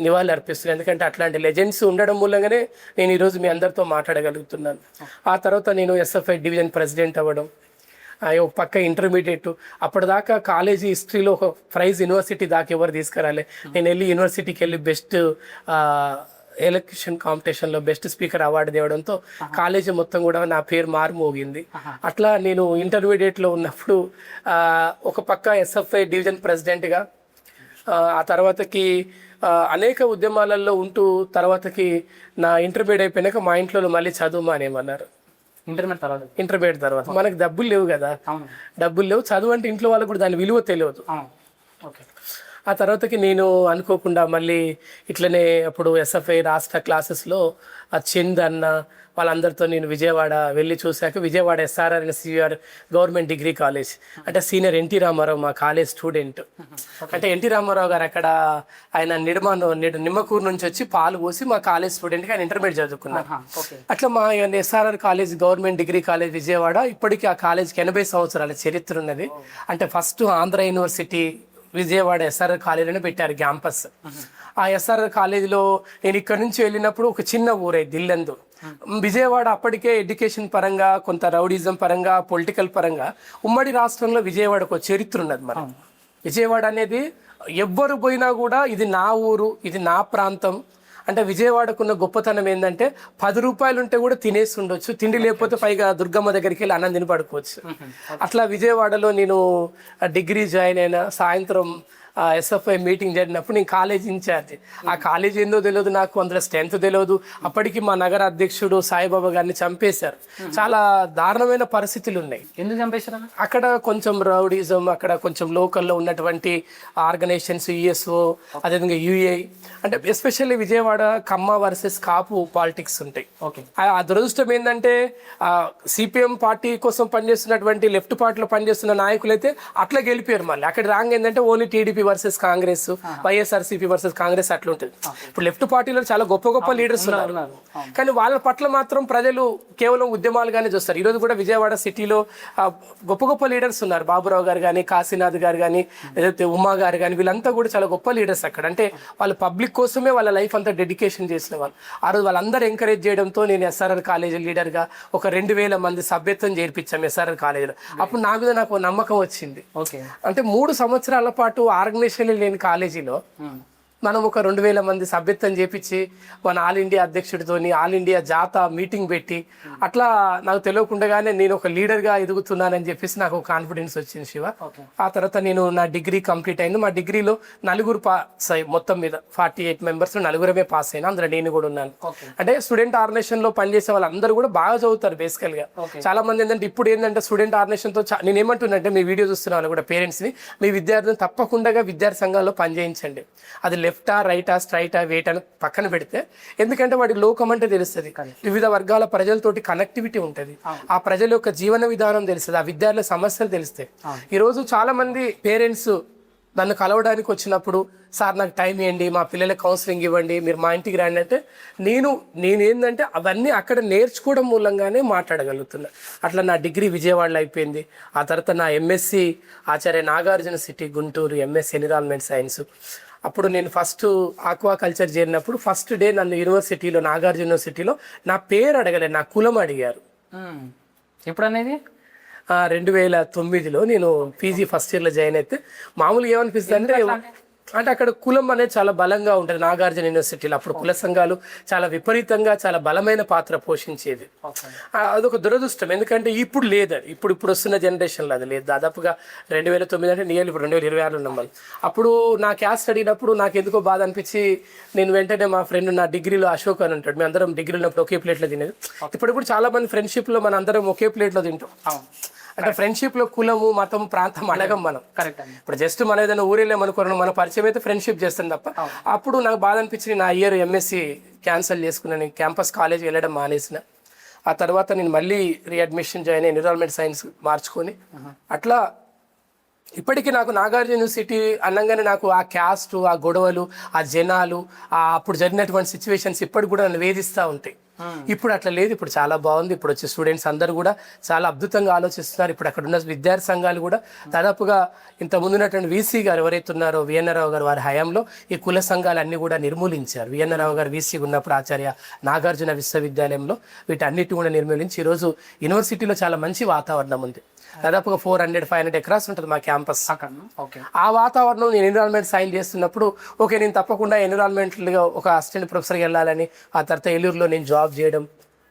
నివాళులు అర్పిస్తున్నాను. ఎందుకంటే అట్లాంటి లెజెండ్స్ ఉండడం మూలంగానే నేను ఈరోజు మీ అందరితో మాట్లాడగలుగుతున్నాను. ఆ తర్వాత నేను ఎస్ఎఫ్ఐ డివిజన్ ప్రెసిడెంట్ అవ్వడం, ఒక పక్క ఇంటర్మీడియట్, అప్పటిదాకా కాలేజీ హిస్టరీలో ఒక ప్రైజ్ యూనివర్సిటీ దాకా ఎవరు తీసుకురాలే. నేను వెళ్ళి యూనివర్సిటీకి వెళ్ళి బెస్ట్ ఎలక్షన్ కాంపిటీషన్లో బెస్ట్ స్పీకర్ అవార్డు తేవడంతో కాలేజీ మొత్తం కూడా నా పేరు మారుమోగింది. అట్లా నేను ఇంటర్మీడియట్లో ఉన్నప్పుడు ఒక పక్క ఎస్ఎఫ్ఐ డివిజన్ ప్రెసిడెంట్గా, ఆ తర్వాతకి అనేక ఉద్యమాలలో ఉంటూ తర్వాతకి నా ఇంటర్మీడియట్ అయిపోయినాక మా ఇంట్లో మళ్ళీ చదువు మానేమన్నారు. ఇంటర్మీడియట్ తర్వాత మనకు డబ్బులు లేవు కదా, డబ్బులు లేవు, చదువు అంటే ఇంట్లో వాళ్ళకు కూడా దాని విలువ తెలియదు. ఆ తర్వాతకి నేను అనుకోకుండా మళ్ళీ ఇట్లనే అప్పుడు ఎస్ఎఫ్ఐ రాష్ట్ర క్లాసెస్లో ఆ చంద్ అన్న వాళ్ళందరితో నేను విజయవాడ వెళ్ళి చూశాక, Vijayawada SRR and CVR government degree college అంటే సీనియర్ ఎన్టీ రామారావు మా కాలేజ్ స్టూడెంట్. అంటే ఎన్టీ రామారావు గారు అక్కడ ఆయన నిమ్మకూరు నుంచి వచ్చి పాలు పోసి మా కాలేజ్ స్టూడెంట్గా ఆయన ఇంటర్మీడియట్ చదువుకున్నారు. అట్లా మా SRR college government degree college Vijayawada, ఇప్పటికీ ఆ కాలేజ్కి 80 సంవత్సరాల చరిత్ర ఉన్నది. అంటే first Andhra university Vijayawada SRR కాలేజీలోనే పెట్టారు క్యాంపస్. ఆ ఎస్ఆర్ఆర్ కాలేజీలో నేను ఇక్కడ నుంచి వెళ్ళినప్పుడు ఒక చిన్న ఊరే దిల్లందు. విజయవాడ అప్పటికే ఎడ్యుకేషన్ పరంగా, కొంత రౌడిజం పరంగా, పొలిటికల్ పరంగా ఉమ్మడి రాష్ట్రంలో విజయవాడకు ఒక చరిత్ర ఉన్నది. మరి విజయవాడ అనేది ఎవ్వరు పోయినా కూడా ఇది నా ఊరు, ఇది నా ప్రాంతం. అంటే విజయవాడకున్న గొప్పతనం ఏంటంటే 10 రూపాయలు ఉంటే కూడా తినేసి ఉండొచ్చు, తిండి లేకపోతే పైగా దుర్గమ్మ దగ్గరికి వెళ్ళి అన్నం తిని పడుకోవచ్చు. అట్లా విజయవాడలో నేను డిగ్రీ జాయిన్ అయిన సాయంత్రం ఎస్ఎఫ్ఐ మీటింగ్ జరిగినప్పుడు నేను కాలేజ్ ఇన్ఛార్జ్. ఆ కాలేజ్ ఏందో తెలియదు నాకు, అందులో స్ట్రెంత్ తెలియదు. అప్పటికి మా నగర అధ్యక్షుడు సాయిబాబా గారిని చంపేశారు. చాలా దారుణమైన పరిస్థితులు ఉన్నాయి. ఎందుకు చంపేశారు? అక్కడ కొంచెం రౌడిజం, అక్కడ కొంచెం లోకల్లో ఉన్నటువంటి ఆర్గనైజేషన్స్, యుఎస్ఓ, అదేవిధంగా యుఏ, అంటే ఎస్పెషల్లీ విజయవాడ కమ్మ వర్సెస్ కాపు పాలిటిక్స్ ఉంటాయి. ఆ దురదృష్టం ఏంటంటే సిపిఎం పార్టీ కోసం పనిచేస్తున్నటువంటి లెఫ్ట్ పార్టీలో పనిచేస్తున్న నాయకులైతే అట్లా గెలిపారు. మళ్ళీ అక్కడ రాంగ్ ఏంటంటే only TDP versus Congress, YSRCP versus Congress అట్లా ఉంటుంది. ఇప్పుడు లెఫ్ట్ పార్టీలో చాలా గొప్ప గొప్ప లీడర్స్ ఉన్నారు, కానీ వాళ్ళ పట్ల మాత్రం ప్రజలు కేవలం ఉద్యమాలుగానే చూస్తారు. ఈరోజు కూడా విజయవాడ సిటీలో గొప్ప గొప్ప లీడర్స్ ఉన్నారు. బాబురావు గారు కానీ, కాశీనాథ్ గారు కానీ, ఏదైతే ఉమా గారు కానీ, వీళ్ళంతా కూడా చాలా గొప్ప లీడర్స్ అక్కడ. అంటే వాళ్ళు పబ్లిక్ కోసమే వాళ్ళ లైఫ్ అంతా డెడికేషన్ చేసిన వాళ్ళు. ఆ రోజు వాళ్ళందరూ ఎంకరేజ్ చేయడంతో నేను ఎస్ఆర్ఆర్ కాలేజీ లీడర్గా ఒక 2000 మంది సభ్యత్వం చేర్పించాం ఎస్ఆర్ఆర్ కాలేజీలో. అప్పుడు నా మీద నాకు నమ్మకం వచ్చింది. అంటే 3 సంవత్సరాల పాటు ఆర్గనైజేషన్ లేని కాలేజీలో మనం ఒక 2000 మంది సభ్యత్వం చేపించి మన ఆల్ ఇండియా అధ్యక్షుడితోని ఆల్ ఇండియా జాతా మీటింగ్ పెట్టి అట్లా నాకు తెలియకుండానే నేను ఒక లీడర్గా ఎదుగుతున్నానని చెప్పేసి నాకు కాన్ఫిడెన్స్ వచ్చింది శివ. ఆ తర్వాత నేను నా డిగ్రీ కంప్లీట్ అయింది. మా డిగ్రీలో 4 పాస్ అయ్యి, మొత్తం మీద 48 మెంబర్స్ 4 పాస్ అయినా, అందులో నేను కూడా ఉన్నాను. అంటే స్టూడెంట్ ఆర్గనైజేషన్లో పనిచేసే వాళ్ళందరూ కూడా బాగా చదువుతారు బేసికల్గా. చాలా మంది ఏంటంటే ఇప్పుడు ఏంటంటే స్టూడెంట్ ఆర్గనైజేషన్తో నేను ఏమంటున్నానంటే మీ వీడియో చూస్తున్న వాళ్ళు కూడా పేరెంట్స్ని, మీ విద్యార్థులను తప్పకుండా విద్యార్థి సంఘాల్లో పనిచేయించండి. అది లెఫ్టా, రైటా, స్ట్రైటా, వెయిట్ అని పక్కన పెడితే, ఎందుకంటే వాడికి లోకం అంటే తెలుస్తుంది, వివిధ వర్గాల ప్రజలతోటి కనెక్టివిటీ ఉంటుంది, ఆ ప్రజల యొక్క జీవన విధానం తెలుస్తుంది, ఆ విద్యార్థుల సమస్యలు తెలుస్తాయి. ఈరోజు చాలా మంది పేరెంట్స్ నన్ను కలవడానికి వచ్చినప్పుడు, సార్ నాకు టైం ఇవ్వండి, మా పిల్లలకి కౌన్సిలింగ్ ఇవ్వండి, మీరు మా ఇంటికి రండి అంటే నేనేందంటే అవన్నీ అక్కడ నేర్చుకోవడం మూలంగానే మాట్లాడగలుగుతున్నా. అట్లా నా డిగ్రీ విజయవాడలో అయిపోయింది. ఆ తర్వాత నా MSc Acharya Nagarjuna city Guntur, MSc environment science. అప్పుడు నేను ఫస్ట్ ఆక్వాకల్చర్ చేరినప్పుడు ఫస్ట్ డే నన్ను యూనివర్సిటీలో, నాగార్జున యూనివర్సిటీలో నా పేరు అడగలేదు, నా కులం అడిగారు. ఇప్పుడు అనేది 2009లో నేను పీజీ ఫస్ట్ ఇయర్లో జాయిన్ అయితే మామూలుగా ఏమనిపిస్తుంది అంటే అక్కడ కులం అనేది చాలా బలంగా ఉంటుంది నాగార్జున యూనివర్సిటీలో. అప్పుడు కుల సంఘాలు చాలా విపరీతంగా, చాలా బలమైన పాత్ర పోషించేది. అదొక దురదృష్టం, ఎందుకంటే ఇప్పుడు లేదు అది. ఇప్పుడు వస్తున్న జనరేషన్లో అది లేదు. దాదాపుగా 2009 అంటే నియర్లీ ఇప్పుడు 2026 ఉన్నాం మనం. అప్పుడు నా క్యాస్ట్ అడిగినప్పుడు నాకు ఎందుకో బాధ అనిపించి నేను వెంటనే మా ఫ్రెండ్, నా డిగ్రీలో అశోక్ అని ఉంటాడు, మేము అందరం డిగ్రీలో ఉన్నప్పుడు ఒకే ప్లేట్లో తినేది. ఇప్పుడు కూడా చాలా మంది ఫ్రెండ్షిప్లో మన అందరం ఒకే ప్లేట్లో తింటాం. అంటే ఫ్రెండ్షిప్ లో కులము, మతం, ప్రాంతం అడగం మనం. కరెక్ట్. ఇప్పుడు జస్ట్ మనం ఏదైనా ఊరెళ్ళామనుకోవడం, మన పరిచయం అయితే ఫ్రెండ్షిప్ చేస్తాం తప్ప. అప్పుడు నాకు బాధ అనిపించింది, నా ఇయర్ ఎంఎస్సి క్యాన్సిల్ చేసుకున్నాను, క్యాంపస్ కాలేజ్ వెళ్ళడం మానేసిన. ఆ తర్వాత నేను మళ్ళీ రీఅడ్మిషన్ జాయిన్ అయ్యి ఎన్విరాన్మెంట్ సైన్స్ మార్చుకొని అట్లా ఇప్పటికీ నాకు నాగార్జున యూనివర్సిటీ అనగానే నాకు ఆ క్యాస్ట్, ఆ గొడవలు, ఆ జనాలు, అప్పుడు జరిగినటువంటి సిచ్యువేషన్స్ ఇప్పటికి కూడా నన్ను వేధిస్తూ ఉంటాయి. ఇప్పుడు అట్లా లేదు. ఇప్పుడు చాలా బాగుంది. ఇప్పుడు వచ్చే స్టూడెంట్స్ అందరూ కూడా చాలా అద్భుతంగా ఆలోచిస్తున్నారు. ఇప్పుడు అక్కడ ఉన్న విద్యార్థి సంఘాలు కూడా దాదాపుగా ఇంత ముందున్నటువంటి వీసీ గారు ఎవరైతే ఉన్నారో విఎన్ రావు గారు వారి హయాంలో ఈ కుల సంఘాలన్నీ కూడా నిర్మూలించారు. విఎన్ రావు గారు వీసీ ఉన్నప్పుడు ఆచార్య నాగార్జున విశ్వవిద్యాలయంలో వీటన్నిటి కూడా నిర్మూలించి ఈరోజు యూనివర్సిటీలో చాలా మంచి వాతావరణం ఉంది. దాదాపుగా 400-500 ఎకరాస్ ఉంటుంది మా క్యాంపస్. ఆ వాతావరణం నేను ఎన్విరాన్మెంట్ సైన్ చేస్తున్నప్పుడు ఓకే నేను తప్పకుండా ఎన్విరాన్మెంట్గా ఒక అసిస్టెంట్ ప్రొఫెసర్గా వెళ్ళాలని, ఆ తర్వాత ఏలూరులో నేను జాబ్ చేయడం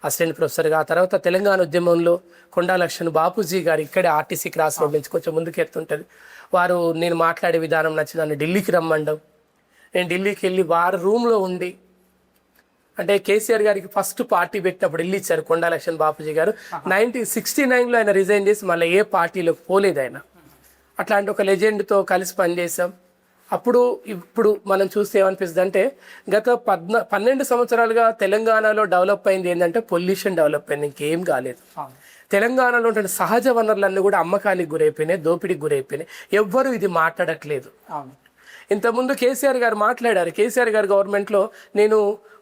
అసిస్టెంట్ ప్రొఫెసర్గా, ఆ తర్వాత తెలంగాణ ఉద్యమంలో కొండా లక్ష్మణ్ బాపూజీ గారు ఇక్కడే ఆర్టీసీ క్రాస్ రోడ్ నుంచి కొంచెం ముందుకు ఎత్తుంటుంది. వారు నేను మాట్లాడే విధానం నచ్చి నన్ను ఢిల్లీకి రమ్మండం, నేను ఢిల్లీకి వెళ్ళి వారి రూమ్లో ఉండి, అంటే కేసీఆర్ గారికి ఫస్ట్ పార్టీ పెట్టినప్పుడు ఇల్లు ఇచ్చారు కొండా లక్ష్మణ్ బాపూజీ గారు. 1969లో ఆయన రిజైన్ చేసి మళ్ళీ ఏ పార్టీలోకి పోలేదు ఆయన. అట్లాంటి ఒక లెజెండ్తో కలిసి పనిచేసాం. ఇప్పుడు మనం చూస్తే ఏమనిపిస్తుంది అంటే గత 12 సంవత్సరాలుగా తెలంగాణలో డెవలప్ అయింది ఏంటంటే పొల్యూషన్ డెవలప్ అయింది, ఇంకేం కాలేదు. తెలంగాణలో ఉంటున్న సహజ వనరులన్నీ కూడా అమ్మకానికి గురైపోయినాయి, దోపిడీకి గురైపోయినాయి. ఎవ్వరూ ఇది మాట్లాడట్లేదు. ఇంతకుముందు కేసీఆర్ గారు మాట్లాడారు. కేసీఆర్ గారు గవర్నమెంట్లో నేను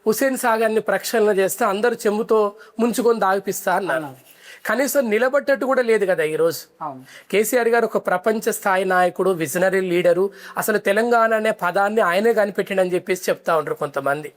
హుస్సేన్ సాగర్ని ప్రక్షాళన చేస్తే అందరూ చెంబుతో ముంచుకొని దాగిపిస్తా అన్నారు. కనీసం నిలబడ్డట్టు కూడా లేదు కదా ఈరోజు. కేసీఆర్ గారు ఒక ప్రపంచ స్థాయి నాయకుడు, విజనరీ లీడరు. అసలు తెలంగాణ అనే పదాన్ని ఆయనే కనిపెట్టిండని చెప్పేసి చెప్తా ఉంటారు కొంతమంది.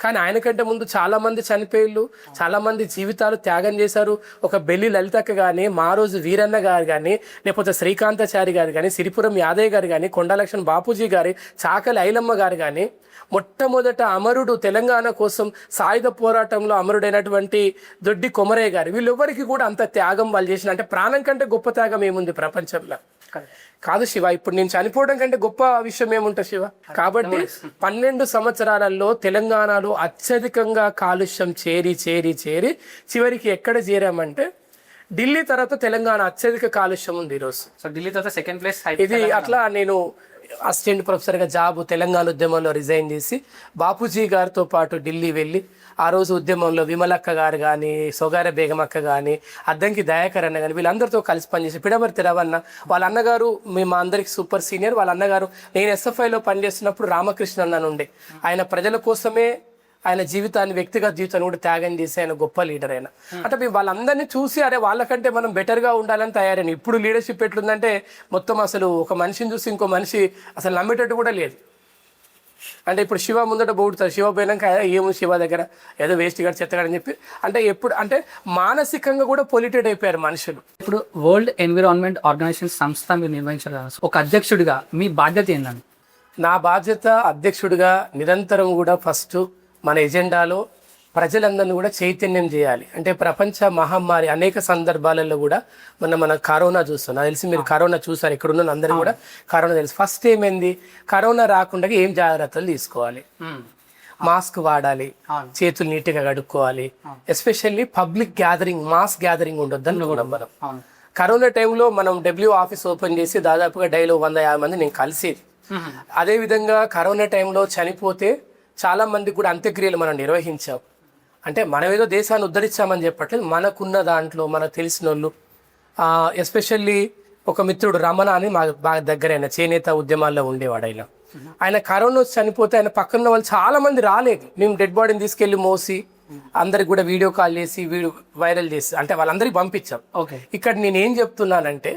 కానీ ఆయన కంటే ముందు చాలామంది చనిపోయిళ్ళు, చాలామంది జీవితాలు త్యాగం చేశారు. ఒక బెల్లి లలితక్క కానీ, మారోజు వీరన్న గారు కానీ, లేకపోతే శ్రీకాంతాచారి గారు కానీ, సిరిపురం యాదయ్య గారు కానీ, కొండలక్ష్మణ్ బాపూజీ గారి, చాకలి ఐలమ్మ గారు కానీ, మొట్టమొదట అమరుడు తెలంగాణ కోసం సాయుధ పోరాటంలో అమరుడైనటువంటి దొడ్డి కొమరయ్య గారు, వీళ్ళెవ్వరికి కూడా అంత త్యాగం వాళ్ళు చేసిన, అంటే ప్రాణం కంటే గొప్ప త్యాగం ఏముంది ప్రపంచంలో? కాదు శివ, ఇప్పుడు నేను చనిపోవడం కంటే గొప్ప విషయం ఏముంటుంది శివ? కాబట్టి 12 సంవత్సరాలలో తెలంగాణలో అత్యధికంగా కాలుష్యం చేరి చివరికి ఎక్కడ చేరామంటే ఢిల్లీ తర్వాత తెలంగాణ అత్యధిక కాలుష్యం ఉంది ఈరోజు. సో ఢిల్లీ తర్వాత సెకండ్ ప్లేస్ ఇది. అట్లా నేను అసిస్టెంట్ ప్రొఫెసర్గా జాబు తెలంగాణ ఉద్యమంలో రిజైన్ చేసి బాపూజీ గారితో పాటు ఢిల్లీ వెళ్ళి ఆ రోజు ఉద్యమంలో విమలక్క గారు కానీ, సోగార బేగం అక్క కానీ, అద్దంకి దయాకర్ అన్న కానీ వీళ్ళందరితో కలిసి పనిచేసి పిడమర్తి రవన్న వాళ్ళ అన్నగారు మా అందరికి సూపర్ సీనియర్. వాళ్ళ అన్నగారు నేను ఎస్ఎఫ్ఐలో పనిచేస్తున్నప్పుడు రామకృష్ణ అన్న ఉండే, ఆయన ప్రజల కోసమే ఆయన జీవితాన్ని, వ్యక్తిగత జీవితాన్ని కూడా త్యాగం చేసి ఆయన గొప్ప లీడర్ అయినా. అంటే మేము వాళ్ళందరినీ చూసి అరే వాళ్ళకంటే మనం బెటర్గా ఉండాలని తయారైన. ఇప్పుడు లీడర్షిప్ ఎట్లుందంటే మొత్తం అసలు ఒక మనిషిని చూసి ఇంకో మనిషి అసలు నమ్మేటట్టు కూడా లేదు. అంటే ఇప్పుడు శివ ముందట పోగుతారు, శివ పోయినాక ఏమో శివ దగ్గర ఏదో వేస్ట్ గారు చెత్తగాడని చెప్పి అంటే మానసికంగా కూడా పొల్యూటెడ్ అయిపోయారు మనుషులు. ఇప్పుడు వరల్డ్ ఎన్విరాన్మెంట్ ఆర్గనైజేషన్ సంస్థ మీరు నిర్వహించారు, ఒక అధ్యక్షుడిగా మీ బాధ్యత ఏంటండి? నా బాధ్యత అధ్యక్షుడిగా నిరంతరం కూడా ఫస్ట్ మన ఎజెండాలో ప్రజలందరినీ కూడా చైతన్యం చేయాలి. అంటే ప్రపంచ మహమ్మారి అనేక సందర్భాలలో కూడా మన కరోనా చూస్తాం. నాకు తెలిసి మీరు కరోనా చూసారు, ఇక్కడ ఉన్న అందరూ కూడా కరోనా తెలుసు. ఫస్ట్ ఏమైంది, కరోనా రాకుండా ఏం జాగ్రత్తలు తీసుకోవాలి? మాస్క్ వాడాలి, చేతులు నీట్గా కడుక్కోవాలి, especially public gathering, mass gathering ఉండొద్దు అనుకున్నాం మనం. కరోనా టైంలో మనం డబ్ల్యూ ఆఫీస్ ఓపెన్ చేసి దాదాపుగా డైలీ 150 మంది నేను కలిసేది. అదేవిధంగా కరోనా టైంలో చనిపోతే చాలా మంది కూడా అంత్యక్రియలు మనం నిర్వహించాం. అంటే మనం ఏదో దేశాన్ని ఉద్ధరించామని చెప్పట్లేదు, మనకున్న దాంట్లో మనకు తెలిసిన వాళ్ళు, ఎస్పెషల్లీ ఒక మిత్రుడు రమణ అని బాగా దగ్గరైన చేనేత ఉద్యమాల్లో ఉండేవాడు. ఆయన కరోనా వచ్చి చనిపోతే ఆయన పక్కన వాళ్ళు చాలా మంది రాలేదు. మేము డెడ్ బాడీని తీసుకెళ్లి మోసి అందరికి కూడా వీడియో కాల్ చేసి వైరల్ చేసి అంటే వాళ్ళందరికీ పంపించాం. ఇక్కడ నేను ఏం చెప్తున్నానంటే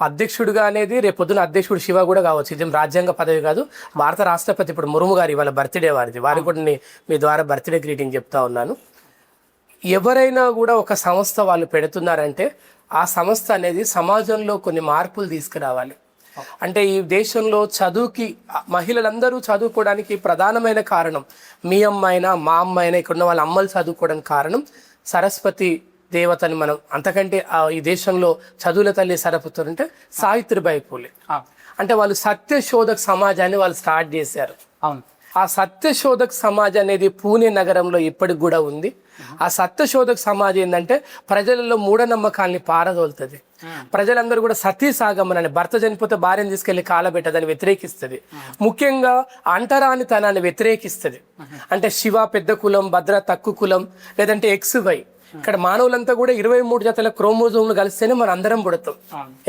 అధ్యక్షుడిగా అనేది రేపు పొద్దున అధ్యక్షుడు శివ కూడా కావచ్చు, ఇది రాజ్యాంగ పదవి కాదు. భారత రాష్ట్రపతి ఇప్పుడు ముర్ము గారు ఇవాళ బర్త్డే వారిది, వారికి కూడా మీ ద్వారా బర్త్డే గ్రీటింగ్ చెప్తా ఉన్నాను. ఎవరైనా కూడా ఒక సంస్థ వాళ్ళు పెడుతున్నారంటే ఆ సంస్థ అనేది సమాజంలో కొన్ని మార్పులు తీసుకురావాలి. అంటే ఈ దేశంలో చదువుకి మహిళలందరూ చదువుకోవడానికి ప్రధానమైన కారణం మీ అమ్మ అయినా మా అమ్మ అయినా ఇక్కడ ఉన్న వాళ్ళ అమ్మలు చదువుకోవడానికి కారణం సరస్వతి దేవతని మనం అంతకంటే ఈ దేశంలో చదువుల తల్లి సరస్వతి అంటే సావిత్రిబాయి పూలే. అంటే వాళ్ళు సత్యశోధక సమాజాన్ని వాళ్ళు స్టార్ట్ చేశారు. అవును, ఆ సత్యశోధక సమాజ్ అనేది పూణే నగరంలో ఇప్పటికి కూడా ఉంది. ఆ సత్యశోధక సమాజ్ ఏంటంటే ప్రజలలో మూఢనమ్మకాల్ని పారదోలుతుంది. ప్రజలందరూ కూడా సతీ సాగమనని, భర్త చనిపోతే భార్యను తీసుకెళ్లి కాలబెట్టదని వ్యతిరేకిస్తుంది. ముఖ్యంగా అంటరానితనాన్ని వ్యతిరేకిస్తుంది. అంటే శివ పెద్ద కులం, భద్ర తక్కువ కులం, లేదంటే XY ఇక్కడ మానవులంతా కూడా 23 జతల క్రోమోజోమ్లు కలిస్తేనే మనం అందరం పుడతాం.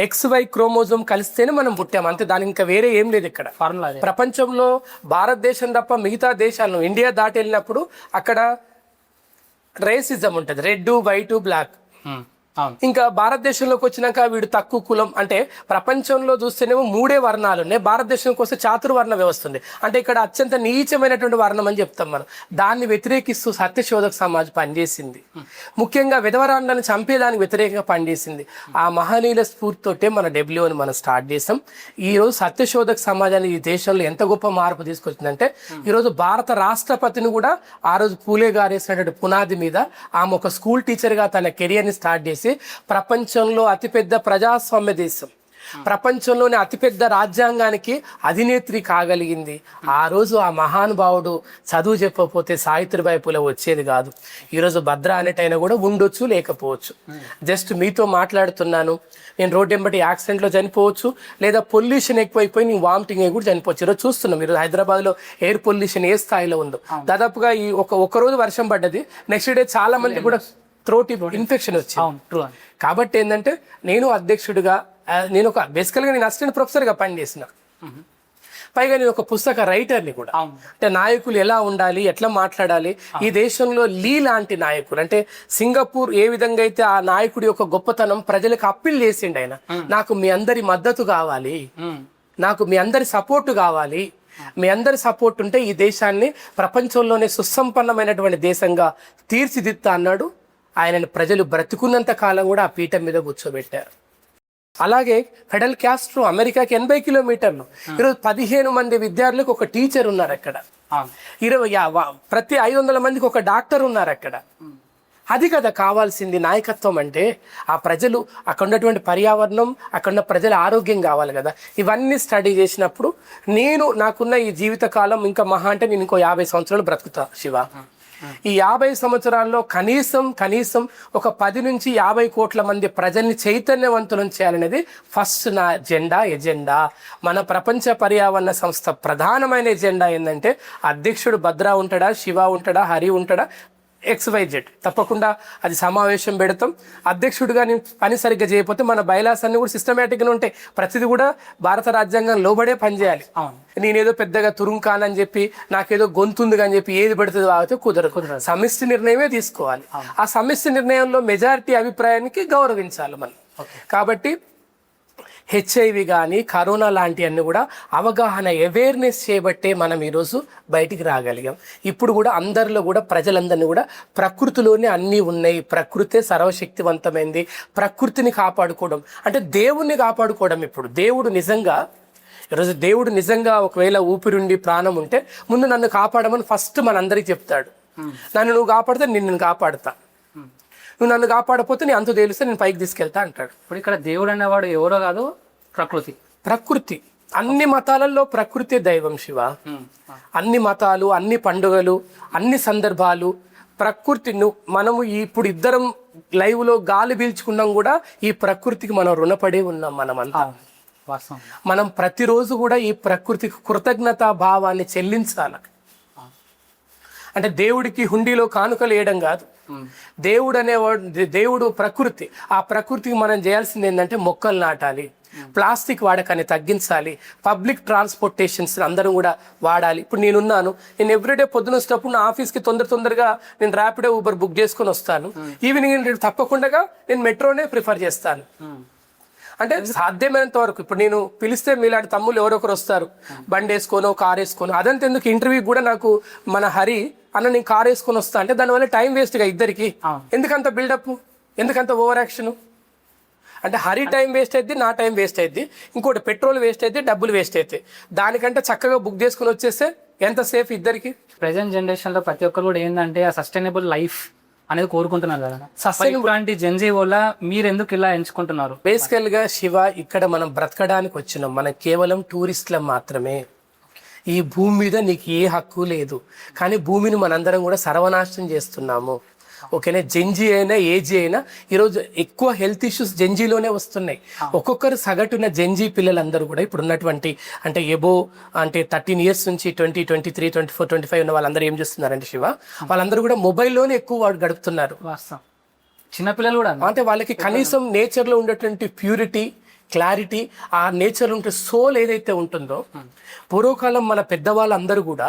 XY క్రోమోజోమ్ కలిస్తేనే మనం పుట్టాం, అంతే. దానికి ఇంకా వేరే ఏం లేదు ఇక్కడ. ఫార్ములా ప్రపంచంలో భారతదేశం తప్ప మిగతా దేశాలను ఇండియా దాటి వెళ్ళినప్పుడు అక్కడ రేసిజం ఉంటుంది, రెడ్ వైట్ బ్లాక్. ఇంకా భారతదేశంలోకి వచ్చినాక వీడు తక్కువ కులం అంటే ప్రపంచంలో చూస్తేనేమో 3 వర్ణాలు ఉన్నాయి, భారతదేశంకి వస్తే చాతుర్వర్ణ వ్యవస్థ ఉంది. అంటే ఇక్కడ అత్యంత నీచమైనటువంటి వర్ణం అని చెప్తాం మనం. దాన్ని వ్యతిరేకిస్తూ సత్యశోధక సమాజ్ పనిచేసింది. ముఖ్యంగా విధవరాండ్లను చంపేదానికి వ్యతిరేకంగా పనిచేసింది. ఆ మహనీయుల స్ఫూర్తితోటే మన డబ్ల్యూని మనం స్టార్ట్ చేసాం. ఈరోజు సత్యశోధక సమాజాన్ని ఈ దేశంలో ఎంత గొప్ప మార్పు తీసుకొచ్చిందంటే ఈరోజు భారత రాష్ట్రపతిని కూడా ఆ రోజు పూలే గారు వేసినటువంటి పునాది మీద ఆమె ఒక స్కూల్ టీచర్గా తన కెరియర్ని స్టార్ట్ చేసి ప్రపంచంలో అతిపెద్ద ప్రజాస్వామ్య దేశం, ప్రపంచంలోని అతిపెద్ద రాజ్యాంగానికి అధినేత్రి కాగలిగింది. ఆ రోజు ఆ మహానుభావుడు చదువు చెప్పకపోతే సావిత్రిబాయి పూలే వచ్చేది కాదు. ఈరోజు భద్ర అనేటైనా కూడా ఉండొచ్చు, లేకపోవచ్చు. జస్ట్ మీతో మాట్లాడుతున్నాను, నేను రోడ్డు వెంబడి యాక్సిడెంట్లో చనిపోవచ్చు, లేదా పొల్యూషన్ ఎక్కువైపోయి నేను వామిటింగ్ అయ్యి కూడా చనిపోవచ్చు. ఈరోజు చూస్తున్నాం, ఈరోజు హైదరాబాద్లో ఎయిర్ పొల్యూషన్ ఏ స్థాయిలో ఉందో. దాదాపుగా ఈ ఒక్కరోజు వర్షం పడ్డది, నెక్స్ట్ డే చాలా మంది కూడా థ్రోట్ ఇన్ఫెక్షన్ వచ్చింది. కాబట్టి ఏంటంటే నేను అధ్యక్షుడిగా, నేను ఒక బేసికల్గా నేను అసిస్టెంట్ ప్రొఫెసర్గా పనిచేసిన, పైగా నేను ఒక పుస్తక రైటర్ని కూడా. అంటే నాయకులు ఎలా ఉండాలి, ఎట్లా మాట్లాడాలి, ఈ దేశంలో లీ లాంటి నాయకులు, అంటే సింగపూర్ ఏ విధంగా అయితే ఆ నాయకుడి యొక్క గొప్పతనం ప్రజలకు అప్పీల్ చేసిండు ఆయన, నాకు మీ అందరి మద్దతు కావాలి, నాకు మీ అందరి సపోర్టు కావాలి, మీ అందరి సపోర్ట్ ఉంటే ఈ దేశాన్ని ప్రపంచంలోనే సుసంపన్నమైనటువంటి దేశంగా తీర్చిదిద్దా అన్నాడు. ఆయనను ప్రజలు బ్రతుకున్నంత కాలం కూడా ఆ పీఠం మీద కూర్చోబెట్టారు. అలాగే ఫెడల్ క్యాస్ట్రో అమెరికాకి 80 కిలోమీటర్లు, ఈరోజు 15 మంది విద్యార్థులకు ఒక టీచర్ ఉన్నారు అక్కడ. 20 ప్రతి 500 మందికి ఒక డాక్టర్ ఉన్నారు అక్కడ. అది కదా కావాల్సింది నాయకత్వం అంటే. ఆ ప్రజలు, అక్కడ ఉన్నటువంటి పర్యావరణం, అక్కడ ఉన్న ప్రజల ఆరోగ్యం కావాలి కదా. ఇవన్నీ స్టడీ చేసినప్పుడు నాకున్న ఈ జీవితకాలం ఇంకా మహా అంటే నేను ఇంకో 50 సంవత్సరాలు బ్రతుకుతా శివ. ఈ 50 సంవత్సరాల్లో కనీసం ఒక 10 నుంచి 50 కోట్ల మంది ప్రజల్ని చైతన్యవంతులను చేయాలనేది ఫస్ట్ నా ఎజెండా. మన ప్రపంచ పర్యావరణ సంస్థ ప్రధానమైన ఎజెండా ఏంటంటే అధ్యక్షుడు భద్రా ఉంటాడా, శివ ఉంటాడా, హరి ఉంటాడా, XYZ తప్పకుండా అది సమావేశం పెడతాం. అధ్యక్షుడిగా నేను పని సరిగ్గా చేయకపోతే మన బైలాస్ అన్ని కూడా సిస్టమేటిక్గా ఉంటాయి. ప్రతిదీ కూడా భారత రాజ్యాంగం లోబడే పనిచేయాలి. నేనేదో పెద్దగా తురుంకానని చెప్పి నాకేదో గొంతుంది అని చెప్పి ఏది పెడుతుంది కాబట్టి కుదరదు. సమిష్టి నిర్ణయమే తీసుకోవాలి. ఆ సమిష్టి నిర్ణయంలో మెజారిటీ అభిప్రాయానికి గౌరవించాలి మనం. కాబట్టి HIV కానీ కరోనా లాంటివన్నీ కూడా అవగాహన, అవేర్నెస్ చేయబట్టే మనం ఈరోజు బయటికి రాగలిగాం. ఇప్పుడు కూడా అందరిలో కూడా ప్రజలందరినీ కూడా ప్రకృతిలోనే అన్నీ ఉన్నాయి, ప్రకృతే సర్వశక్తివంతమైంది, ప్రకృతిని కాపాడుకోవడం అంటే దేవుణ్ణి కాపాడుకోవడం. ఇప్పుడు దేవుడు నిజంగా ఒకవేళ ఊపిరుండి ప్రాణం ఉంటే ముందు నన్ను కాపాడమని ఫస్ట్ మనందరికీ చెప్తాడు. నన్ను నువ్వు కాపాడితే నిన్ను కాపాడుతా, నువ్వు నన్ను కాపాడపోతే నీ అంతు తేలిస్తే నేను పైకి తీసుకెళ్తా అంటాడు. ఇప్పుడు ఇక్కడ దేవుడు అనేవాడు ఎవరో కాదు, ప్రకృతి. అన్ని మతాలలో ప్రకృతి దైవం శివ. అన్ని మతాలు, అన్ని పండుగలు, అన్ని సందర్భాలు ప్రకృతి. మనము ఇప్పుడు ఇద్దరం లైవ్ లో గాలి పీల్చుకున్నాం కూడా ఈ ప్రకృతికి మనం రుణపడే ఉన్నాం. మనమంతా మనం ప్రతిరోజు కూడా ఈ ప్రకృతికి కృతజ్ఞతా భావాన్ని చెల్లించాలి. అంటే దేవుడికి హుండీలో కానుకలు వేయడం కాదు. దేవుడు ప్రకృతి. ఆ ప్రకృతికి మనం చేయాల్సింది ఏంటంటే మొక్కలు నాటాలి, ప్లాస్టిక్ వాడకాన్ని తగ్గించాలి, పబ్లిక్ ట్రాన్స్పోర్టేషన్స్ అందరూ కూడా వాడాలి. ఇప్పుడు నేను ఎవ్రీడే పొద్దున వచ్చేటప్పుడు నా ఆఫీస్కి తొందరగా నేను ర్యాపిడో ఊబర్ బుక్ చేసుకొని వస్తాను. ఈవినింగ్ తప్పకుండా నేను మెట్రోనే ప్రిఫర్ చేస్తాను. అంటే సాధ్యమైనంత వరకు ఇప్పుడు నేను పిలిస్తే మీలాంటి తమ్ముళ్ళు ఎవరొకరు వస్తారు, బండి వేసుకోనో కార్ వేసుకోనో. అదంతా ఎందుకు, ఇంటర్వ్యూకి కూడా నాకు మన హరి అన్న నేను కార్ వేసుకొని వస్తా అంటే దానివల్ల టైం వేస్ట్గా ఇద్దరికి. ఎందుకంత బిల్డప్, ఎందుకంత ఓవర్ యాక్షన్? అంటే హరి టైం వేస్ట్ అయింది, నా టైం వేస్ట్ అయింది, ఇంకోటి పెట్రోల్ వేస్ట్ అయితే, డబ్బులు వేస్ట్ అవుతాయి. దానికంటే చక్కగా బుక్ చేసుకుని వచ్చేస్తే ఎంత సేఫ్ ఇద్దరికి. ప్రెసెంట్ జనరేషన్లో ప్రతి ఒక్కరు కూడా ఏంటంటే ఆ సస్టైనబుల్ లైఫ్ అనేది కోరుకుంటున్నారు కదా. ఇలాంటి జెన్జీ వల్ల మీరు ఎందుకు ఇలా ఎంచుకుంటున్నారు? బేసికల్ గా శివ, ఇక్కడ మనం బ్రతకడానికి వచ్చినాం, మనం కేవలం టూరిస్టులం మాత్రమే. ఈ భూమి మీద నీకు ఏ హక్కు లేదు, కానీ భూమిని మనందరం కూడా సర్వనాశనం చేస్తున్నాము. ఓకేనా, జెన్జీ అయినా ఏజీ అయినా ఈరోజు ఎక్కువ హెల్త్ ఇష్యూస్ జెన్జీలోనే వస్తున్నాయి. ఒక్కొక్కరు సగటున జెన్జీ పిల్లలందరూ కూడా ఇప్పుడు ఉన్నటువంటి అంటే 13 years నుంచి 20, 23, 24, 25 ఉన్న వాళ్ళందరూ ఏం చేస్తున్నారంటే శివ, వాళ్ళందరూ కూడా మొబైల్లోనే ఎక్కువ గడుపుతున్నారు. చిన్నపిల్లలు కూడా అంటే వాళ్ళకి కనీసం నేచర్లో ఉండేటువంటి ప్యూరిటీ, క్లారిటీ, ఆ నేచర్ ఉంటే సోల్ ఏదైతే ఉంటుందో, పూర్వకాలం మన పెద్దవాళ్ళందరూ కూడా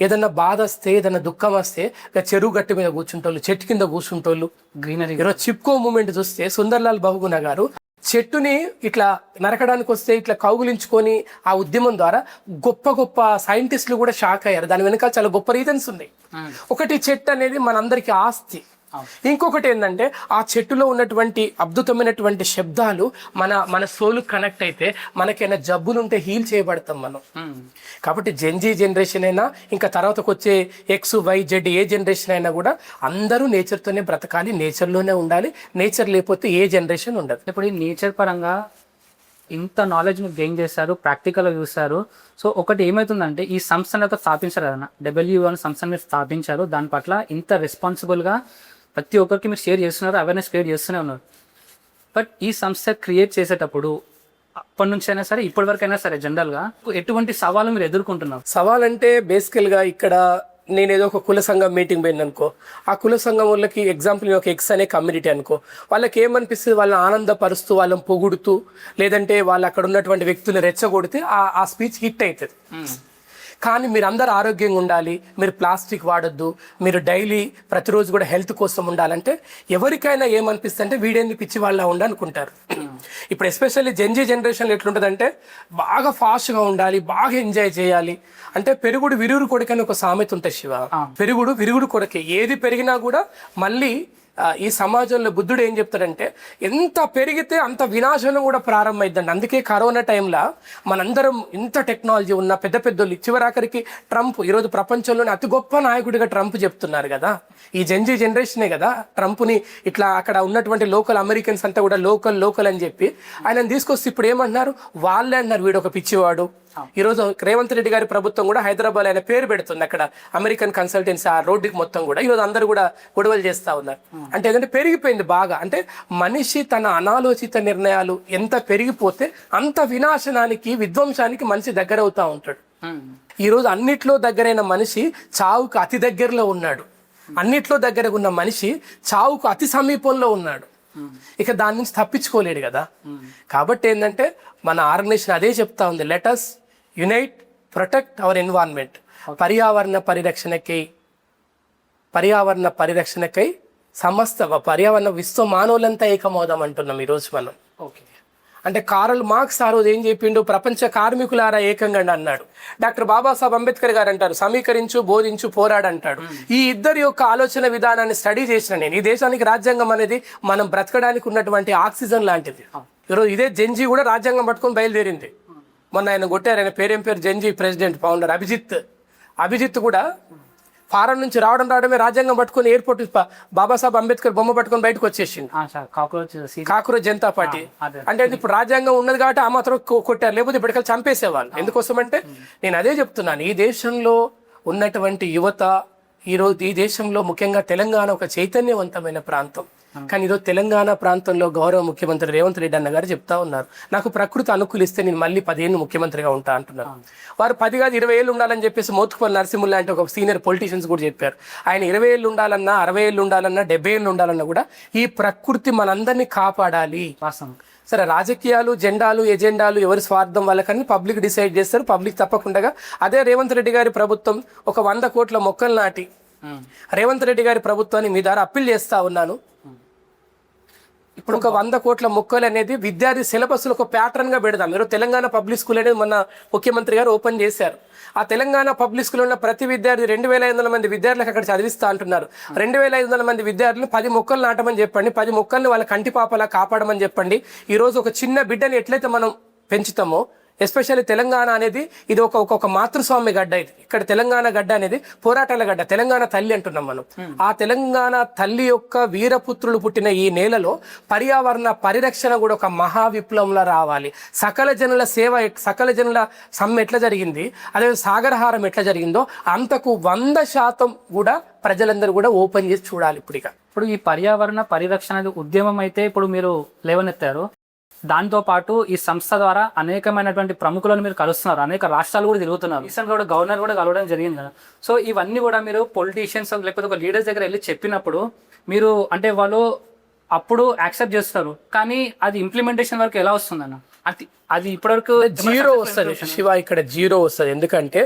ఏదన్నా బాధ వస్తే, ఏదన్నా దుఃఖం వస్తే ఇక చెరువు గట్టి మీద కూర్చుంటోళ్ళు, చెట్టు కింద కూర్చుంటోళ్ళు. గ్రీనరీ. ఈరోజు చిప్కో మూమెంట్ చూస్తే సుందర్లాల్ బహుగుణ గారు చెట్టుని ఇట్లా నరకడానికి వస్తే ఇట్లా కౌగులించుకొని ఆ ఉద్యమం ద్వారా గొప్ప గొప్ప సైంటిస్టులు కూడా షాక్ అయ్యారు. దాని వెనకాల చాలా గొప్ప రీజన్స్ ఉన్నాయి. ఒకటి, చెట్టు అనేది మనందరికీ ఆస్తి. ఇంకొకటి ఏంటంటే ఆ చెట్టులో ఉన్నటువంటి అద్భుతమైనటువంటి శబ్దాలు మన సోలు కనెక్ట్ అయితే మనకైనా జబ్బులు ఉంటే హీల్ చేయబడతాం మనం. కాబట్టి జెన్జీ జనరేషన్ అయినా ఇంకా తర్వాతకు వచ్చే ఎక్స్, వై, జెడ్ ఏ జనరేషన్ అయినా కూడా అందరూ నేచర్తోనే బ్రతకాలి, నేచర్లోనే ఉండాలి. నేచర్ లేకపోతే ఏ జనరేషన్ ఉండదు. ఇప్పుడు ఈ నేచర్ పరంగా ఇంత నాలెడ్జ్ మీరు గెయిన్ చేశారు, ప్రాక్టికల్గా చూస్తారు. సో ఒకటి ఏమవుతుందంటే ఈ సంస్థను స్థాపించారు కదా, WO అనే సంస్థను మీరు స్థాపించారు. దాని పట్ల ఇంత రెస్పాన్సిబుల్గా ప్రతి ఒక్కరికి మీరు షేర్ చేస్తున్నారు, అవేర్నెస్ క్రియేట్ చేస్తూనే ఉన్నారు. బట్ ఈ సంస్థ క్రియేట్ చేసేటప్పుడు అప్పటి నుంచి అయినా సరే ఇప్పటి వరకు అయినా సరే జనరల్గా ఎటువంటి సవాలు మీరు ఎదుర్కొంటున్నారు? సవాల్ అంటే బేసికల్గా ఇక్కడ నేను ఏదో ఒక కుల సంఘం మీటింగ్ పోయింది అనుకో, ఆ కుల సంఘం వాళ్ళకి ఎగ్జాంపుల్ ఒక ఎక్స్ అనే కమ్యూనిటీ అనుకో, వాళ్ళకి ఏమనిపిస్తుంది, వాళ్ళని ఆనందపరుస్తూ, వాళ్ళని పొగుడుతూ, లేదంటే వాళ్ళు అక్కడ ఉన్నటువంటి వ్యక్తులు రెచ్చగొడితే ఆ స్పీచ్ హిట్ అవుతుంది. కానీ మీరు అందరు ఆరోగ్యంగా ఉండాలి, మీరు ప్లాస్టిక్ వాడొద్దు, మీరు డైలీ ప్రతిరోజు కూడా హెల్త్ కోసం ఉండాలంటే ఎవరికైనా ఏమనిపిస్తుంది అంటే వీడేంది పిచ్చి వాళ్ళ ఉండాలనుకుంటారు. ఇప్పుడు ఎస్పెషల్లీ జెన్జీ జనరేషన్ ఎట్లుంటుందంటే బాగా ఫాస్ట్గా ఉండాలి, బాగా ఎంజాయ్ చేయాలి. అంటే పెరుగుడు విరుగుడు కొడుకని ఒక సామెత ఉంటుంది శివ. పెరుగుడు విరుగుడు కొడుకే. ఏది పెరిగినా కూడా మళ్ళీ ఈ సమాజంలో బుద్ధుడు ఏం చెప్తాడంటే ఎంత పెరిగితే అంత వినాశనం కూడా ప్రారంభమైందండి. అందుకే కరోనా టైంలో మనందరం ఇంత టెక్నాలజీ ఉన్న పెద్ద పెద్దోళ్ళు చివరాఖరికి ట్రంప్ ఈరోజు ప్రపంచంలోనే అతి గొప్ప నాయకుడిగా ట్రంప్ చెప్తున్నారు కదా. ఈ జెన్జీ జనరేషనే కదా ట్రంప్ని ఇట్లా అక్కడ ఉన్నటువంటి లోకల్ అమెరికన్స్ అంతా కూడా లోకల్ అని చెప్పి ఆయన తీసుకొస్తే ఇప్పుడు ఏమంటున్నారు, వాళ్ళే అంటున్నారు వీడు ఒక పిచ్చివాడు. ఈరోజు రేవంత్ రెడ్డి గారి ప్రభుత్వం కూడా హైదరాబాద్ ఆయన పేరు పెడుతుంది అక్కడ అమెరికన్ కన్సల్టెన్సీ ఆ రోడ్డుకి మొత్తం కూడా. ఈరోజు అందరూ కూడా గొడవలు చేస్తూ ఉన్నారు. అంటే ఏంటంటే పెరిగిపోయింది బాగా. అంటే మనిషి తన అనాలోచిత నిర్ణయాలు ఎంత పెరిగిపోతే అంత వినాశనానికి, విధ్వంసానికి మనిషి దగ్గర అవుతా ఉంటాడు. ఈరోజు అన్నిట్లో దగ్గరైన మనిషి చావుకు అతి దగ్గరలో ఉన్నాడు. అన్నిట్లో దగ్గర ఉన్న మనిషి చావుకు అతి సమీపంలో ఉన్నాడు. ఇక దాని నుంచి తప్పించుకోలేడు కదా. కాబట్టి ఏంటంటే మన ఆర్గనైజేషన్ అదే చెప్తా ఉంది, let us unite, protect our environment. పర్యావరణ పరిరక్షణకై సమస్త పర్యావరణ విశ్వ మానవులంతా ఏకమవుదాం అంటున్నాం ఈరోజు మనం. ఓకే. అంటే కారల్ మార్క్స్ ఆ రోజు ఏం చెప్పిండు, ప్రపంచ కార్మికులారా ఏకంగా అన్నాడు. డాక్టర్ బాబాసాహెబ్ అంబేద్కర్ గారు అంటారు సమీకరించు, బోధించు, పోరాడు అంటాడు. ఈ ఇద్దరి యొక్క ఆలోచన విధానాన్ని స్టడీ చేసిన నేను. ఈ దేశానికి రాజ్యాంగం అనేది మనం బ్రతకడానికి ఉన్నటువంటి ఆక్సిజన్ లాంటిది. ఈరోజు ఇదే జెన్జీ కూడా రాజ్యాంగం పట్టుకొని బయలుదేరింది. మొన్న ఆయన కొట్టారు, ఆయన పేరేం పేరు, జెన్జీ ప్రెసిడెంట్ ఫౌండర్ అభిజిత్ కూడా ఫారెన్ నుంచి రావడమే రాజ్యాంగం పట్టుకొని ఎయిర్పోర్ట్ బాబాసాహెబ్ అంబేద్కర్ బొమ్మ పట్టుకొని బయటకు వచ్చేసింది. Cockroach Janata party. అంటే ఇప్పుడు రాజ్యాంగం ఉన్నది కాబట్టి ఆ మాత్రం కొట్టారు, లేకపోతే ఇప్పటికల్లా చంపేసేవాళ్ళు. ఎందుకోసం అంటే నేను అదే చెప్తున్నాను, ఈ దేశంలో ఉన్నటువంటి యువత ఈరోజు ఈ దేశంలో ముఖ్యంగా తెలంగాణ ఒక చైతన్యవంతమైన ప్రాంతం. కానీ ఈరోజు తెలంగాణ ప్రాంతంలో గౌరవ ముఖ్యమంత్రి రేవంత్ రెడ్డి అన్న గారు చెప్తా ఉన్నారు, నాకు ప్రకృతి అనుకూలిస్తే నేను మళ్ళీ 10 ఏళ్ళు ముఖ్యమంత్రిగా ఉంటా అంటున్నారు. వారు 10 కాదు 20 ఏళ్ళు ఉండాలని చెప్పేసి మోత్కుపల్లి నరసింహులు లాంటి ఒక సీనియర్ పొలిటీషియన్స్ కూడా చెప్పారు. ఆయన 20 ఏళ్ళు ఉండాలన్నా, 60 ఏళ్ళు ఉండాలన్నా, 70 ఏళ్ళు ఉండాలన్నా కూడా ఈ ప్రకృతి మనందరినీ కాపాడాలి. సరే, రాజకీయాలు, ఎజెండాలు ఎవరి స్వార్థం వాళ్ళకని పబ్లిక్ డిసైడ్ చేస్తారు. పబ్లిక్ తప్పకుండా అదే రేవంత్ రెడ్డి గారి ప్రభుత్వం ఒక 100 కోట్ల మొక్కలు నాటి రేవంత్ రెడ్డి గారి ప్రభుత్వాన్ని మీ ద్వారా అప్పీల్ చేస్తా ఉన్నాను. ఇప్పుడు ఒక 100 కోట్ల మొక్కలు అనేది విద్యార్థి సిలబస్లో ఒక ప్యాటర్న్ గా పెడదాం. మీరు తెలంగాణ పబ్లిక్ స్కూల్ అనేది మొన్న ముఖ్యమంత్రి గారు ఓపెన్ చేశారు. ఆ తెలంగాణ పబ్లిక్ స్కూల్ ఉన్న ప్రతి విద్యార్థి 2500 మంది విద్యార్థులకు అక్కడ చదివిస్తా అంటున్నారు. 2500 మంది విద్యార్థులు 10 మొక్కలు నాటమని చెప్పండి, 10 మొక్కల్ని వాళ్ళ కంటి పాపలా కాపాడమని చెప్పండి. ఈరోజు ఒక చిన్న బిడ్డని ఎట్లయితే మనం పెంచుతామో, ఎస్పెషల్లీ తెలంగాణ అనేది ఇది ఒక మాతృస్వామ్య గడ్డ. ఇది ఇక్కడ తెలంగాణ గడ్డ అనేది పోరాటాల గడ్డ, తెలంగాణ తల్లి అంటున్నాం మనం. ఆ తెలంగాణ తల్లి యొక్క వీరపుత్రులు పుట్టిన ఈ నేలలో పర్యావరణ పరిరక్షణ కూడా ఒక మహా విప్లవంలో రావాలి. సకల జనుల సేవ, సకల జనుల సమ్మె ఎట్లా జరిగింది, అదే సాగరహారం ఎట్లా జరిగిందో అంతకు 100% కూడా ప్రజలందరూ కూడా ఓపెన్ చేసి చూడాలి. ఇప్పుడు ఈ పర్యావరణ పరిరక్షణ ఉద్యమం అయితే ఇప్పుడు మీరు లేవనెత్తారు. దాంతో పాటు ఈ సంస్థ ద్వారా అనేకమైనటువంటి ప్రముఖులను మీరు కలుస్తున్నారు, అనేక రాష్ట్రాలు కూడా తిరుగుతున్నారు. రీసెంట్ కూడా గవర్నర్ కూడా కలవడం జరిగింది కదా. సో ఇవన్నీ కూడా మీరు పొలిటీషియన్స్ లేకపోతే ఒక లీడర్స్ దగ్గర వెళ్ళి చెప్పినప్పుడు మీరు అంటే వాళ్ళు అప్పుడు యాక్సెప్ట్ చేస్తారు, కానీ అది ఇంప్లిమెంటేషన్ వరకు ఎలా వస్తుందన్న? అది ఇప్పటివరకు జీరో వస్తుంది శివ, ఇక్కడ జీరో వస్తుంది. ఎందుకంటే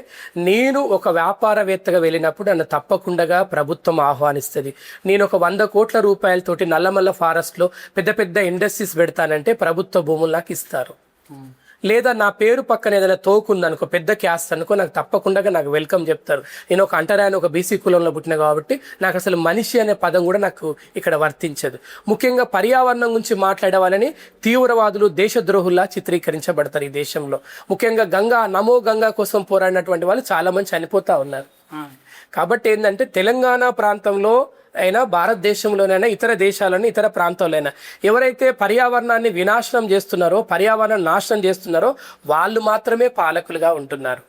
నేను ఒక వ్యాపారవేత్తగా వెళ్ళినప్పుడు నన్ను తప్పకుండా ప్రభుత్వం ఆహ్వానిస్తుంది. నేను ఒక 100 కోట్ల రూపాయలతోటి నల్లమల్ల ఫారెస్ట్లో పెద్ద పెద్ద ఇండస్ట్రీస్ పెడతానంటే ప్రభుత్వ భూములు నాకు ఇస్తారు. లేదా నా పేరు పక్కన ఏదైనా తోకుందనుకో, పెద్ద క్యాస్ట్ అనుకో, నాకు తప్పకుండా నాకు వెల్కమ్ చెప్తారు. నేను ఒక అంటరాని ఒక బీసీ కులంలో పుట్టిన కాబట్టి నాకు అసలు మనిషి అనే పదం కూడా నాకు ఇక్కడ వర్తించదు. ముఖ్యంగా పర్యావరణం గురించి మాట్లాడే వాళ్ళని తీవ్రవాదులు, దేశద్రోహుల్లా చిత్రీకరించబడతారు ఈ దేశంలో. ముఖ్యంగా నమో గంగా కోసం పోరాడినటువంటి వాళ్ళు చాలా మంది చనిపోతా ఉన్నారు. కాబట్టి ఏంటంటే తెలంగాణ ప్రాంతంలో అయినా భారతదేశంలోనైనా ఇతర దేశాలను ఇతర ప్రాంతాలైనా ఎవరైతే పర్యావరణాన్ని వినాశనం చేస్తున్నారో, పర్యావరణం నాశనం చేస్తున్నారో వాళ్ళు మాత్రమే పాలకులుగా ఉంటున్నారు.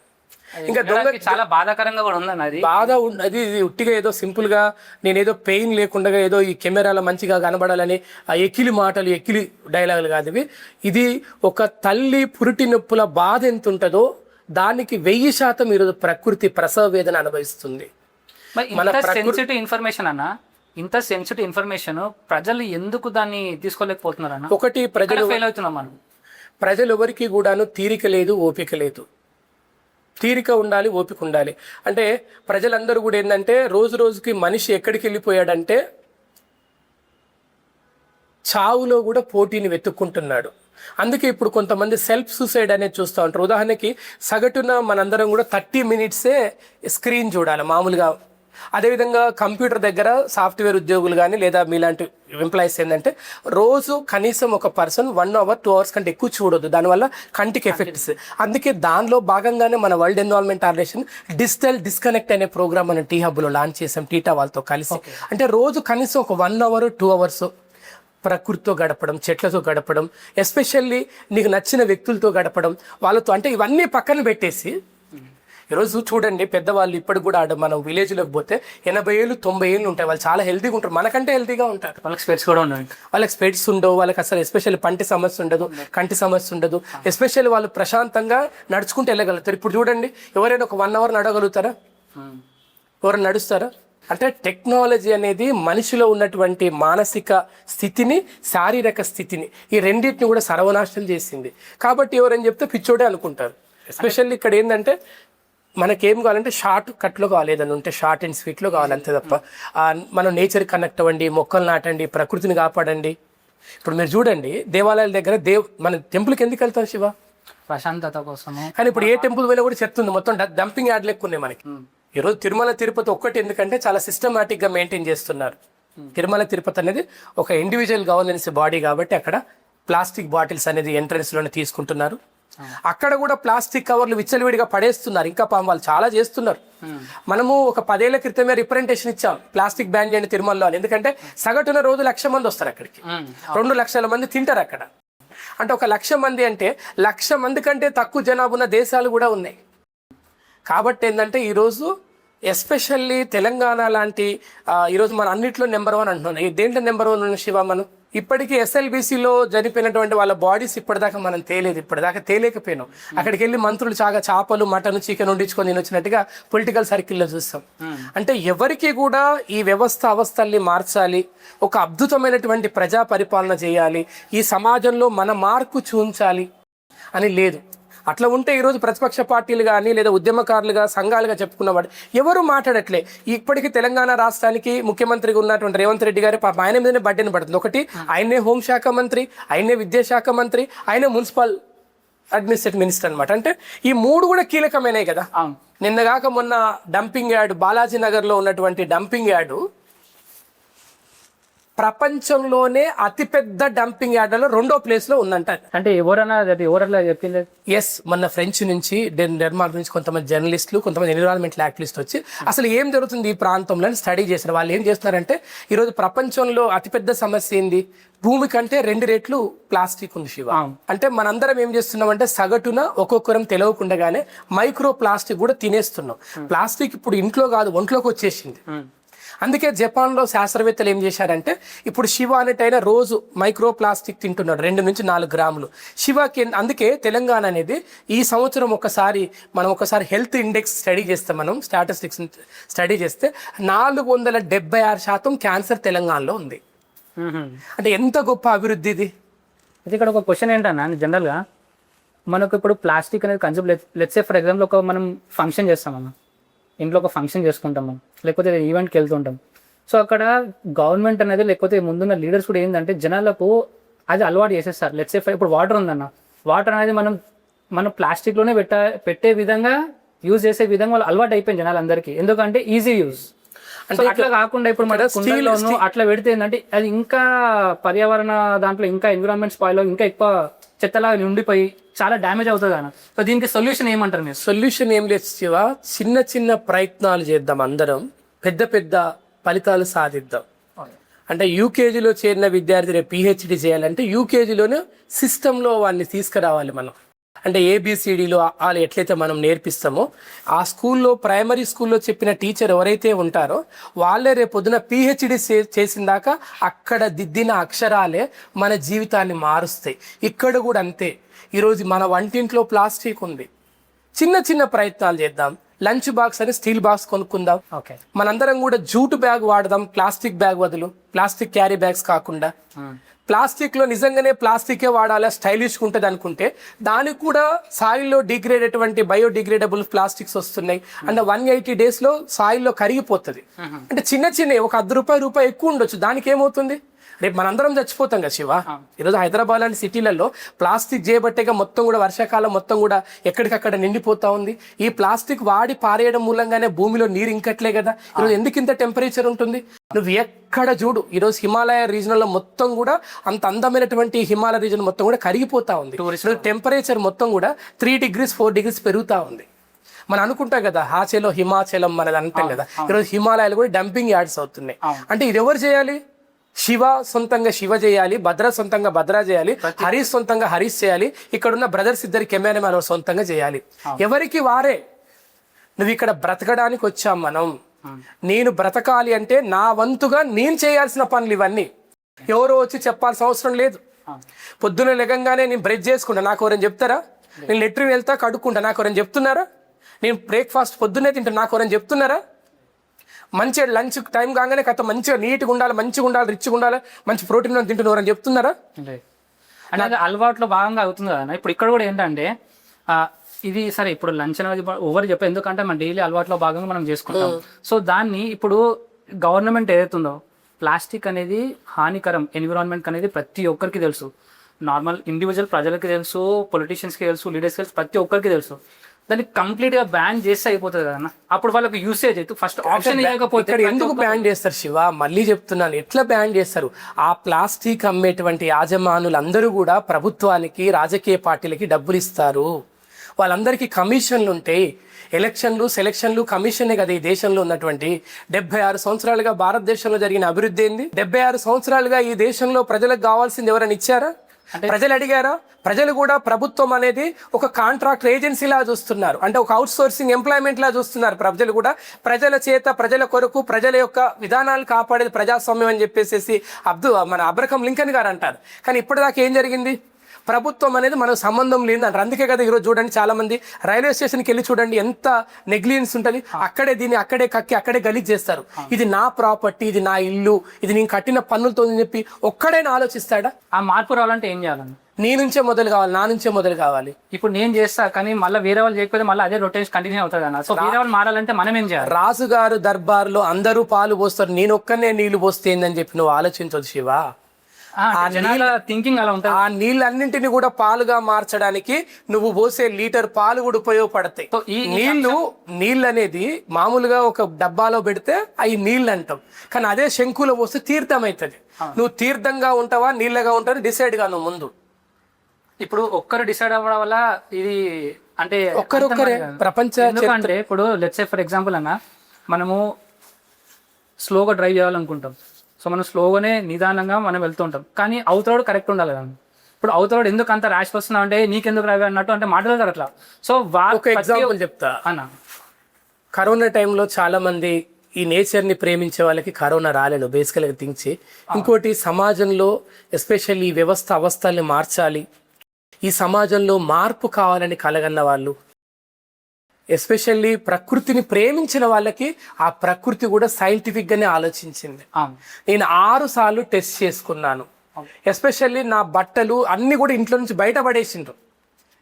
ఇంకా దొంగ చాలా బాధాకరంగా కూడా ఉందన్న. అది బాధ అది ఉట్టిగా ఏదో సింపుల్ గా నేనేదో పెయిన్ లేకుండా ఏదో ఈ కెమెరాలో మంచిగా కనబడాలని ఆ ఎకిలి మాటలు, ఎకిలి డైలాగులు కాదు ఇవి. ఇది ఒక తల్లి పురిటి నొప్పుల బాధ ఎంత ఉంటుందో దానికి 1000% ఈరోజు ప్రకృతి ప్రసవ వేదన అనుభవిస్తుంది. సెన్సిటివ్ ఇన్ఫర్మేషన్ అన్న, ఇంత సెన్సిటివ్ ఇన్ఫర్మేషన్ ప్రజలు ఎందుకు దాన్ని తీసుకోలేకపోతున్నారు అన్న? ఒకటి ప్రజలు ఫెయిల్ అవుతున్నాం మనం. ప్రజలు ఎవరికి కూడాను తీరిక లేదు, ఓపిక లేదు. తీరిక ఉండాలి, ఓపిక ఉండాలి. అంటే ప్రజలందరూ కూడా ఏంటంటే రోజు రోజుకి మనిషి ఎక్కడికి వెళ్ళిపోయాడంటే చావులో కూడా పోటీని వెతుక్కుంటున్నాడు. అందుకే ఇప్పుడు కొంతమంది సెల్ఫ్ సూసైడ్ అనేది చూస్తూ ఉంటారు. ఉదాహరణకి సగటున మనందరం కూడా 30 మినిట్సే స్క్రీన్ చూడాలి మామూలుగా. అదేవిధంగా కంప్యూటర్ దగ్గర సాఫ్ట్వేర్ ఉద్యోగులు కానీ లేదా మీలాంటి ఎంప్లాయీస్ ఏంటంటే రోజు కనీసం ఒక పర్సన్ 1 అవర్ 2 అవర్స్ కంటే ఎక్కువ చూడొద్దు, దానివల్ల కంటికి ఎఫెక్ట్స్. అందుకే దానిలో భాగంగానే మన world environment organization digital disconnect అనే ప్రోగ్రామ్ మనం టీ హబ్లో లాంచ్ చేసాం టీటా వాళ్ళతో కలిసి. అంటే రోజు కనీసం ఒక 1 అవర్ 2 అవర్స్ ప్రకృతితో గడపడం, చెట్లతో గడపడం, ఎస్పెషల్లీ నీకు నచ్చిన వ్యక్తులతో గడపడం వాళ్ళతో. అంటే ఇవన్నీ పక్కన పెట్టేసి ఈరోజు చూడండి పెద్దవాళ్ళు ఇప్పటికి కూడా మనం విలేజ్లోకి పోతే 80 ఏళ్ళు 90 ఏళ్ళు ఉంటాయి. వాళ్ళు చాలా హెల్తీగా ఉంటారు, మనకంటే హెల్తీగా ఉంటారు. వాళ్ళకి స్పెట్స్ కూడా ఉండవు, వాళ్ళకి స్పెట్స్ ఉండవు, వాళ్ళకి అసలు ఎస్పెషల్లీ పంటి సమస్య ఉండదు, కంటి సమస్య ఉండదు. ఎస్పెషల్లీ వాళ్ళు ప్రశాంతంగా నడుచుకుంటూ వెళ్ళగలుగుతారు. ఇప్పుడు చూడండి ఎవరైనా ఒక 1 అవర్ నడవగలుగుతారా? ఎవరైనా నడుస్తారా? అంటే టెక్నాలజీ అనేది మనిషిలో ఉన్నటువంటి మానసిక స్థితిని, శారీరక స్థితిని, ఈ రెండింటిని కూడా సర్వనాశనం చేసింది. కాబట్టి ఎవరని చెప్తే పిచ్చోడే అనుకుంటారు. ఎస్పెషల్లీ ఇక్కడ ఏంటంటే మనకేం కావాలంటే షార్ట్ కట్లో కావాలి, ఏదైనా ఉంటే షార్ట్ అండ్ స్వీట్లో కావాలి, అంతే తప్ప మనం నేచర్ కనెక్ట్ అవ్వండి, మొక్కలు నాటండి, ప్రకృతిని కాపాడండి. ఇప్పుడు మీరు చూడండి దేవాలయాల దగ్గర మన టెంపుల్కి ఎందుకు వెళ్తాం శివ? ప్రశాంతత కోసము. కానీ ఇప్పుడు ఏ టెంపుల్ పోయినా కూడా చెప్తుంది, మొత్తం డంపింగ్ యార్డ్లు ఎక్కువ ఉన్నాయి మనకి. ఈరోజు తిరుమల తిరుపతి ఒక్కటి ఎందుకంటే చాలా సిస్టమేటిక్గా మెయింటైన్ చేస్తున్నారు. తిరుమల తిరుపతి అనేది ఒక ఇండివిజువల్ గవర్నెన్స్ బాడీ కాబట్టి అక్కడ ప్లాస్టిక్ బాటిల్స్ అనేది ఎంట్రన్స్లోనే తీసుకుంటున్నారు. అక్కడ కూడా ప్లాస్టిక్ కవర్లు విచ్చలవిడిగా పడేస్తున్నారు. ఇంకా వాళ్ళు చాలా చేస్తున్నారు. మనము ఒక 10 ఏళ్ల క్రితమే రిప్రజెంటేషన్ ఇచ్చాం ప్లాస్టిక్ బ్యాన్ చేయండి తిరుమలలో అని. ఎందుకంటే సగటున రోజు 1,00,000 మంది వస్తారు అక్కడికి, 2 లక్షల మంది తింటారు అక్కడ. అంటే 1,00,000 మంది అంటే 1,00,000 మంది కంటే తక్కువ జనాభా ఉన్న దేశాలు కూడా ఉన్నాయి. కాబట్టి ఏంటంటే ఈరోజు ఎస్పెషల్లీ తెలంగాణ లాంటి ఈరోజు మన అన్నింటిలో నెంబర్ 1 అంటున్నాం. దేంట్లో నెంబర్ 1 ఉన్న శివ? మనం ఇప్పటికీ SLBCలో చనిపోయినటువంటి వాళ్ళ బాడీస్ ఇప్పటిదాకా మనం ఇప్పటిదాకా తేలేకపోయినాం. అక్కడికి వెళ్ళి మంత్రులు చేపలు, మటన్, చికెన్ వండించుకొని వచ్చినట్టుగా పొలిటికల్ సర్కిల్లో చూస్తాం. అంటే ఎవరికి కూడా ఈ అవస్థల్ని మార్చాలి, ఒక అద్భుతమైనటువంటి ప్రజా పరిపాలన చేయాలి, ఈ సమాజంలో మన మార్కు చూంచాలి అని లేదు. అట్లా ఉంటే ఈరోజు ప్రతిపక్ష పార్టీలు కానీ లేదా ఉద్యమకారులుగా సంఘాలుగా చెప్పుకున్నవాడు ఎవరు మాట్లాడట్లే. ఇప్పటికీ తెలంగాణ రాష్ట్రానికి ముఖ్యమంత్రిగా ఉన్నటువంటి రేవంత్ రెడ్డి గారి ఆయన మీదనే బడ్డెని పడుతుంది. ఒకటి ఆయనే హోంశాఖ మంత్రి, ఆయనే విద్యాశాఖ మంత్రి, ఆయనే మున్సిపల్ అడ్మినిస్ట్రేటివ్ మినిస్టర్ అనమాట. అంటే ఈ 3 కూడా కీలకమైనవి కదా. నిన్నగాక మొన్న డంపింగ్ యార్డ్, బాలాజీ నగర్లో ఉన్నటువంటి డంపింగ్ యార్డు ప్రపంచంలోనే అతిపెద్ద డంపింగ్ యార్డ్లలో 2వ ప్లేస్లో ఉందంట. అంటే ఎవరన్నా చెప్పింది? ఎస్, మొన్న ఫ్రెంచ్ నుంచి, డెన్మార్క్ నుంచి కొంతమంది జర్నలిస్టులు, కొంతమంది ఎన్విరాన్మెంటల్ యాక్టివిస్టులు వచ్చి అసలు ఏం జరుగుతుంది ఈ ప్రాంతంలో స్టడీ చేశారు. వాళ్ళు ఏం చేస్తున్నారంటే ఈరోజు ప్రపంచంలో అతిపెద్ద సమస్య ఏంది? భూమి కంటే 2 రెట్లు ప్లాస్టిక్ ఉంది శివ. అంటే మనందరం ఏం చేస్తున్నామంటే సగటున ఒక్కొక్కరం తెలియకుండానే మైక్రో ప్లాస్టిక్ కూడా తినేస్తున్నాం. ప్లాస్టిక్ ఇప్పుడు ఇంట్లో కాదు ఒంట్లోకి వచ్చేసింది. అందుకే జపాన్లో శాస్త్రవేత్తలు ఏం చేశారంటే ఇప్పుడు శివ అనేటైనా రోజు మైక్రో ప్లాస్టిక్ తింటున్నాడు 2 నుంచి 4 గ్రాములు శివకి. అందుకే తెలంగాణ అనేది ఈ సంవత్సరం ఒకసారి హెల్త్ ఇండెక్స్ స్టడీ చేస్తే, మనం స్టాటిస్టిక్స్ స్టడీ చేస్తే 476% క్యాన్సర్ తెలంగాణలో ఉంది. అంటే ఎంత గొప్ప అభివృద్ధి ఇది. అయితే ఇక్కడ ఒక క్వశ్చన్ ఏంటన్నా, జనరల్గా మనకు ఇప్పుడు ప్లాస్టిక్ అనేది concept, let's say for example ఒక మనం ఫంక్షన్ చేస్తామన్నా, ఇంట్లో ఒక ఫంక్షన్ చేసుకుంటాము, లేకపోతే ఈవెంట్కి వెళ్తుంటాం. సో అక్కడ గవర్నమెంట్ అనేది లేకపోతే ముందున్న లీడర్స్ కూడా ఏంటంటే జనాలకు అది అలవాటు చేసేస్తారు. లెట్స్ సే ఇప్పుడు వాటర్ ఉందన్న, వాటర్ అనేది మనం ప్లాస్టిక్లోనే పెట్టే విధంగా యూజ్ చేసే విధంగా వాళ్ళు అలవాటు అయిపోయింది జనాలందరికీ, ఎందుకంటే ఈజీ యూజ్. అంటే అట్లా కాకుండా ఇప్పుడు మన కుండలోను అట్లా పెడితే ఏంటంటే అది ఇంకా పర్యావరణ దాంట్లో ఇంకా ఎన్విరాన్మెంట్ స్పాయిల్ ఇంకా ఎక్కువ చెత్తలా ఉండిపోయి చాలా డ్యామేజ్ అవుతుంది అన్న. సో దీనికి సొల్యూషన్ ఏమంటారు మీరు? సొల్యూషన్ ఏం లేదు శివ, చిన్న చిన్న ప్రయత్నాలు చేద్దాం, అందరం పెద్ద పెద్ద ఫలితాలు సాధిద్దాం. అంటే యూకేజీలో చేరిన విద్యార్థి రేపు పిహెచ్డి చేయాలంటే యూకేజీలోనే సిస్టంలో వాళ్ళని తీసుకురావాలి మనం. అంటే ఏబిసిడిలో వాళ్ళు ఎట్లయితే మనం నేర్పిస్తామో ఆ స్కూల్లో, ప్రైమరీ స్కూల్లో చెప్పిన టీచర్ ఎవరైతే ఉంటారో వాళ్ళే రేపు పొద్దున పిహెచ్డి చేసిన దాకా అక్కడ దిద్దిన అక్షరాలే మన జీవితాన్ని మారుస్తాయి. ఇక్కడ కూడా అంతే. ఈరోజు మన వంటింట్లో ప్లాస్టిక్ ఉంది, చిన్న చిన్న ప్రయత్నాలు చేద్దాం. లంచ్ బాక్స్ అని స్టీల్ బాక్స్ కొనుక్కుందాం. ఓకే, మనందరం కూడా జూట్ బ్యాగ్ వాడదాం, ప్లాస్టిక్ బ్యాగ్ బదులు. ప్లాస్టిక్ క్యారీ బ్యాగ్స్ కాకుండా ప్లాస్టిక్లో నిజంగానే ప్లాస్టికే వాడాలా, స్టైలిష్గా ఉంటుంది అనుకుంటే దానికి కూడా సాయిల్లో డిగ్రేడ్ అటువంటి బయోడిగ్రేడబుల్ ప్లాస్టిక్స్ వస్తున్నాయి. అంటే 180 daysలో సాయిల్లో కరిగిపోతుంది. అంటే చిన్న చిన్న ఒక ₹10 ఎక్కువ ఉండొచ్చు, దానికి ఏమవుతుంది? రేపు మనందరం చచ్చిపోతాం కదా శివ. ఈరోజు హైదరాబాద్ లాంటి సిటీలలో ప్లాస్టిక్ చేయబట్టేగా మొత్తం కూడా వర్షాకాలం మొత్తం కూడా ఎక్కడికక్కడ నిండిపోతా ఉంది. ఈ ప్లాస్టిక్ వాడి పారేయడం మూలంగానే భూమిలో నీరు ఇంకట్లే కదా. ఈరోజు ఎందుకు ఇంత టెంపరేచర్ ఉంటుంది? నువ్వు ఎక్కడ చూడు, ఈరోజు హిమాలయ రీజన్లో మొత్తం కూడా అంత అందమైనటువంటి హిమాలయ రీజన్ మొత్తం కూడా కరిగిపోతా ఉంది. ఈరోజు టెంపరేచర్ మొత్తం కూడా 3 degrees 4 degrees పెరుగుతూ ఉంది. మనం అనుకుంటాం కదా హాచేలో హిమాచలం మనది అంటాం కదా. ఈరోజు హిమాలయాలు కూడా డంపింగ్ యార్డ్స్ అవుతున్నాయి. అంటే ఇది ఎవరు చేయాలి? శివ సొంతంగా శివ చేయాలి, భద్ర సొంతంగా భద్ర చేయాలి, హరీష్ సొంతంగా హరీష్ చేయాలి, ఇక్కడున్న బ్రదర్స్ ఇద్దరు కెమెరామెన్ సొంతంగా చేయాలి. ఎవరికి వారే. నువ్వు ఇక్కడ బ్రతకడానికి వచ్చాం మనం. నేను బ్రతకాలి అంటే నా వంతుగా నేను చేయాల్సిన పనులు ఇవన్నీ. ఎవరో వచ్చి చెప్పాల్సిన అవసరం లేదు. పొద్దున లెగంగానే నేను బ్రష్ చేసుకుంటా, నాకు ఎవరైనా చెప్తారా? నేను లెట్రిన్ వెళ్తా కడుక్కుంటా, నాకు ఎవరైనా చెప్తున్నారా? నేను బ్రేక్ఫాస్ట్ పొద్దున్నే తింటా, నాకు ఎవరైనా చెప్తున్నారా? మంచిగా లంచ్ టైం కాగానే కథ మంచిగా నీట్గా ఉండాలి, మంచిగా ఉండాలి, రిచ్గా ఉండాలి, మంచి ప్రోటీన్ తింటున్నారు అని చెప్తున్నారా? అంటే అది అలవాట్లో భాగంగా అవుతుంది కదా. ఇప్పుడు ఇక్కడ కూడా ఏంటంటే ఇది సరే, ఇప్పుడు లంచ్ అనేది ఓవర్ చెప్పారు, ఎందుకంటే మన డైలీ అలవాట్లో భాగంగా మనం చేసుకుంటాం. సో దాన్ని ఇప్పుడు గవర్నమెంట్ ఏదైతుందో ప్లాస్టిక్ అనేది హానికరం ఎన్విరాన్మెంట్ అనేది ప్రతి ఒక్కరికి తెలుసు. నార్మల్ ఇండివిజువల్ ప్రజలకి తెలుసు, పొలిటీషియన్స్కి తెలుసు, లీడర్స్కి తెలుసు, ప్రతి ఒక్కరికి తెలుసు. దాన్ని కంప్లీట్ గా బ్యాన్ చేస్తే అయిపోతుంది కదా. అప్పుడు వాళ్ళకి యూసేజ్ అయితే ఫస్ట్ ఆప్షన్ ఇవ్వకపోతే ఎందుకు బ్యాన్ చేస్తారు శివ? మళ్ళీ చెప్తున్నాను, ఎట్లా బ్యాన్ చేస్తారు? ఆ ప్లాస్టిక్ అమ్మేటువంటి యాజమానులందరూ కూడా ప్రభుత్వానికి, రాజకీయ పార్టీలకి డబ్బులు ఇస్తారు. వాళ్ళందరికీ కమిషన్లు ఉంటాయి. ఎలక్షన్లు, సెలక్షన్లు, కమిషనే కదా ఈ దేశంలో ఉన్నటువంటి. 76 సంవత్సరాలుగా భారతదేశంలో జరిగిన అభివృద్ధి ఏంది? 76 సంవత్సరాలుగా ఈ దేశంలో ప్రజలకు కావాల్సింది ఎవరైనా ఇచ్చారా? ప్రజలు అడిగారా? ప్రజలు కూడా ప్రభుత్వం అనేది ఒక కాంట్రాక్ట్ ఏజెన్సీ లా చూస్తున్నారు. అంటే ఒక అవుట్ సోర్సింగ్ ఎంప్లాయ్మెంట్ లా చూస్తున్నారు. ప్రజలు కూడా ప్రజల చేత, ప్రజల కొరకు, ప్రజల యొక్క విధానాలు కాపాడేది ప్రజాస్వామ్యం అని చెప్పేసి మన అబ్రహం లింకన్ గారు అంటారు. కానీ ఇప్పటిదాకా ఏం జరిగింది? ప్రభుత్వం అనేది మనకు సంబంధం లేదు అంటారు. అందుకే కదా ఈరోజు చూడండి చాలా మంది రైల్వే స్టేషన్కి వెళ్ళి చూడండి ఎంత నెగ్లిజెన్స్ ఉంటుంది. అక్కడే దీన్ని అక్కడే కక్కి అక్కడే గలీజ్ చేస్తారు. ఇది నా ప్రాపర్టీ, ఇది నా ఇల్లు, ఇది నేను కట్టిన పన్నులతో అని చెప్పి ఒక్కడైనా ఆలోచిస్తాడా? ఆ మార్పు రావాలంటే ఏం చేయాలని? నీ నుంచే మొదలు కావాలి, నా నుంచే మొదలు కావాలి. ఇప్పుడు నేను చేస్తా, కానీ మళ్ళీ వేరే వాళ్ళు చేయకపోతే మళ్ళీ అదే రొటేషన్ కంటిన్యూ అవుతుంది అన్న. సో వేరే వాళ్ళు మారాలంటే మనం ఏం చేయాలి? రాజుగారు దర్బార్లో అందరూ పాలు పోస్తారు, నేను ఒక్కనే నీళ్లు పోస్తే ఏందని చెప్పి నువ్వు ఆలోచించదు శివ. థింకింగ్ అలా ఉంటుంది. ఆ నీళ్ళన్నింటినీ కూడా పాలుగా మార్చడానికి నువ్వు పోసే లీటర్ పాలు కూడా ఉపయోగపడతాయి. నీళ్ళు అనేది మామూలుగా ఒక డబ్బాలో పెడితే అవి నీళ్ళు అంటాం, కానీ అదే శంకులో పోస్తే తీర్థం అవుతుంది. నువ్వు తీర్థంగా ఉంటావా నీళ్ళగా ఉంటావు డిసైడ్ గా నువ్వు ముందు. ఇప్పుడు ఒక్కరు డిసైడ్ అవ్వడం వల్ల ఇది అంటే ఒక్కరొక్కరే ప్రపంచ. ఎందుకంటే ఇప్పుడు లెట్స్ సే ఫర్ ఎగ్జాంపుల్ అన్న, మనము స్లోగా డ్రైవ్ చేయాలనుకుంటాం. సో మనం స్లోగానే నిదానంగా మనం వెళ్తుంటాం, కానీ అవతలోడు కరెక్ట్ ఉండాలి కదా. ఇప్పుడు అవతలోడు ఎందుకు అంత ర్యాష్ వస్తున్నావు అంటే నీకెందుకు రావి అన్నట్టు అంటే మాట్లాడతారు అట్లా. సో ఒక ఎగ్జాంపుల్ చెప్తా అన్న. కరోనా టైంలో చాలా మంది ఈ నేచర్ని ప్రేమించే వాళ్ళకి కరోనా రాలేదు బేసికల్గా థింక్స్. ఇంకోటి సమాజంలో ఎస్పెషల్లీ ఈ వ్యవస్థ అవస్థల్ని మార్చాలి, ఈ సమాజంలో మార్పు కావాలని కలగన్న వాళ్ళు ఎస్పెషల్లీ ప్రకృతిని ప్రేమించిన వాళ్ళకి ఆ ప్రకృతి కూడా సైంటిఫిక్గానే ఆలోచించింది. అవును. నేను 6 సార్లు టెస్ట్ చేసుకున్నాను. ఎస్పెషల్లీ నా బట్టలు అన్ని కూడా ఇంట్లో నుంచి బయట పడేసిండ్రు.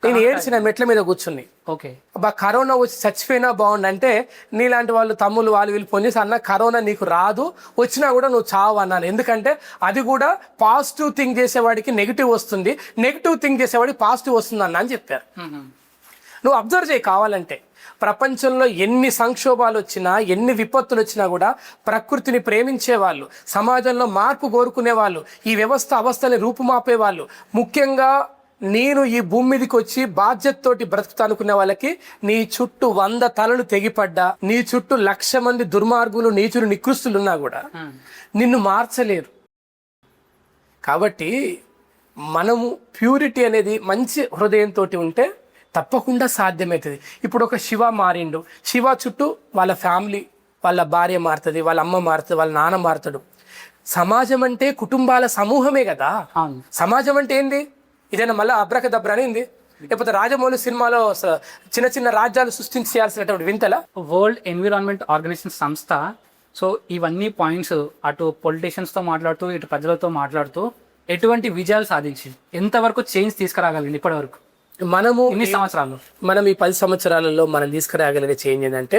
నేను ఏడ్చిన మెట్ల మీద కూర్చుని, ఓకే అబ్బా కరోనా వచ్చి చచ్చిపోయినా బాగుండంటే నీలాంటి వాళ్ళు తమ్ముళ్ళు వాళ్ళు వీళ్ళు ఫోన్ చేసి, అన్న కరోనా నీకు రాదు, వచ్చినా కూడా నువ్వు చావు అన్నాను. ఎందుకంటే అది కూడా పాజిటివ్ థింక్ చేసేవాడికి నెగిటివ్ వస్తుంది, నెగిటివ్ థింక్ చేసేవాడికి పాజిటివ్ వస్తుంది అన్న అని చెప్పారు. నువ్వు అబ్జర్వ్ చేయి కావాలంటే, ప్రపంచంలో ఎన్ని సంక్షోభాలు వచ్చినా ఎన్ని విపత్తులు వచ్చినా కూడా ప్రకృతిని ప్రేమించే వాళ్ళు, సమాజంలో మార్పు కోరుకునే వాళ్ళు, ఈ వ్యవస్థ అవస్థని రూపుమాపే వాళ్ళు, ముఖ్యంగా నేను ఈ భూమి మీదకి వచ్చి బాధ్యతతోటి బ్రతుకుతా అనుకునే వాళ్ళకి నీ చుట్టూ 100 తలలు తెగిపడ్డా, నీ చుట్టూ 1,00,000 మంది దుర్మార్గులు నీచులు నికృస్తులు ఉన్నా కూడా నిన్ను మార్చలేరు. కాబట్టి మనము ప్యూరిటీ అనేది మంచి హృదయంతో ఉంటే తప్పకుండా సాధ్యమవుతుంది. ఇప్పుడు ఒక శివ మారిండు, శివ చుట్టూ వాళ్ళ ఫ్యామిలీ, వాళ్ళ భార్య మారుతుంది, వాళ్ళ అమ్మ మారుతుంది, వాళ్ళ నాన్న మారుతాడు. సమాజం అంటే కుటుంబాల సమూహమే కదా. సమాజం అంటే ఏంది? ఇదైనా మళ్ళీ అబ్రకదబ్ర అనేది, లేకపోతే రాజమౌళి సినిమాలో చిన్న చిన్న రాజ్యాలు సృష్టించాల్సినటువంటి వింతల. వరల్డ్ ఎన్విరాన్మెంట్ ఆర్గనైజేషన్ సంస్థ సో ఇవన్నీ పాయింట్స్ అటు పొలిటీషియన్స్తో మాట్లాడుతూ ఇటు ప్రజలతో మాట్లాడుతూ ఎటువంటి విజయాలు సాధించింది, ఎంతవరకు చేంజ్ తీసుకురాగలిగింది ఇప్పటి వరకు మనము ఇన్ని సంవత్సరాలు? మనం ఈ 10 సంవత్సరాలలో మనం తీసుకురాగలిగే చేంజ్ ఏంటంటే,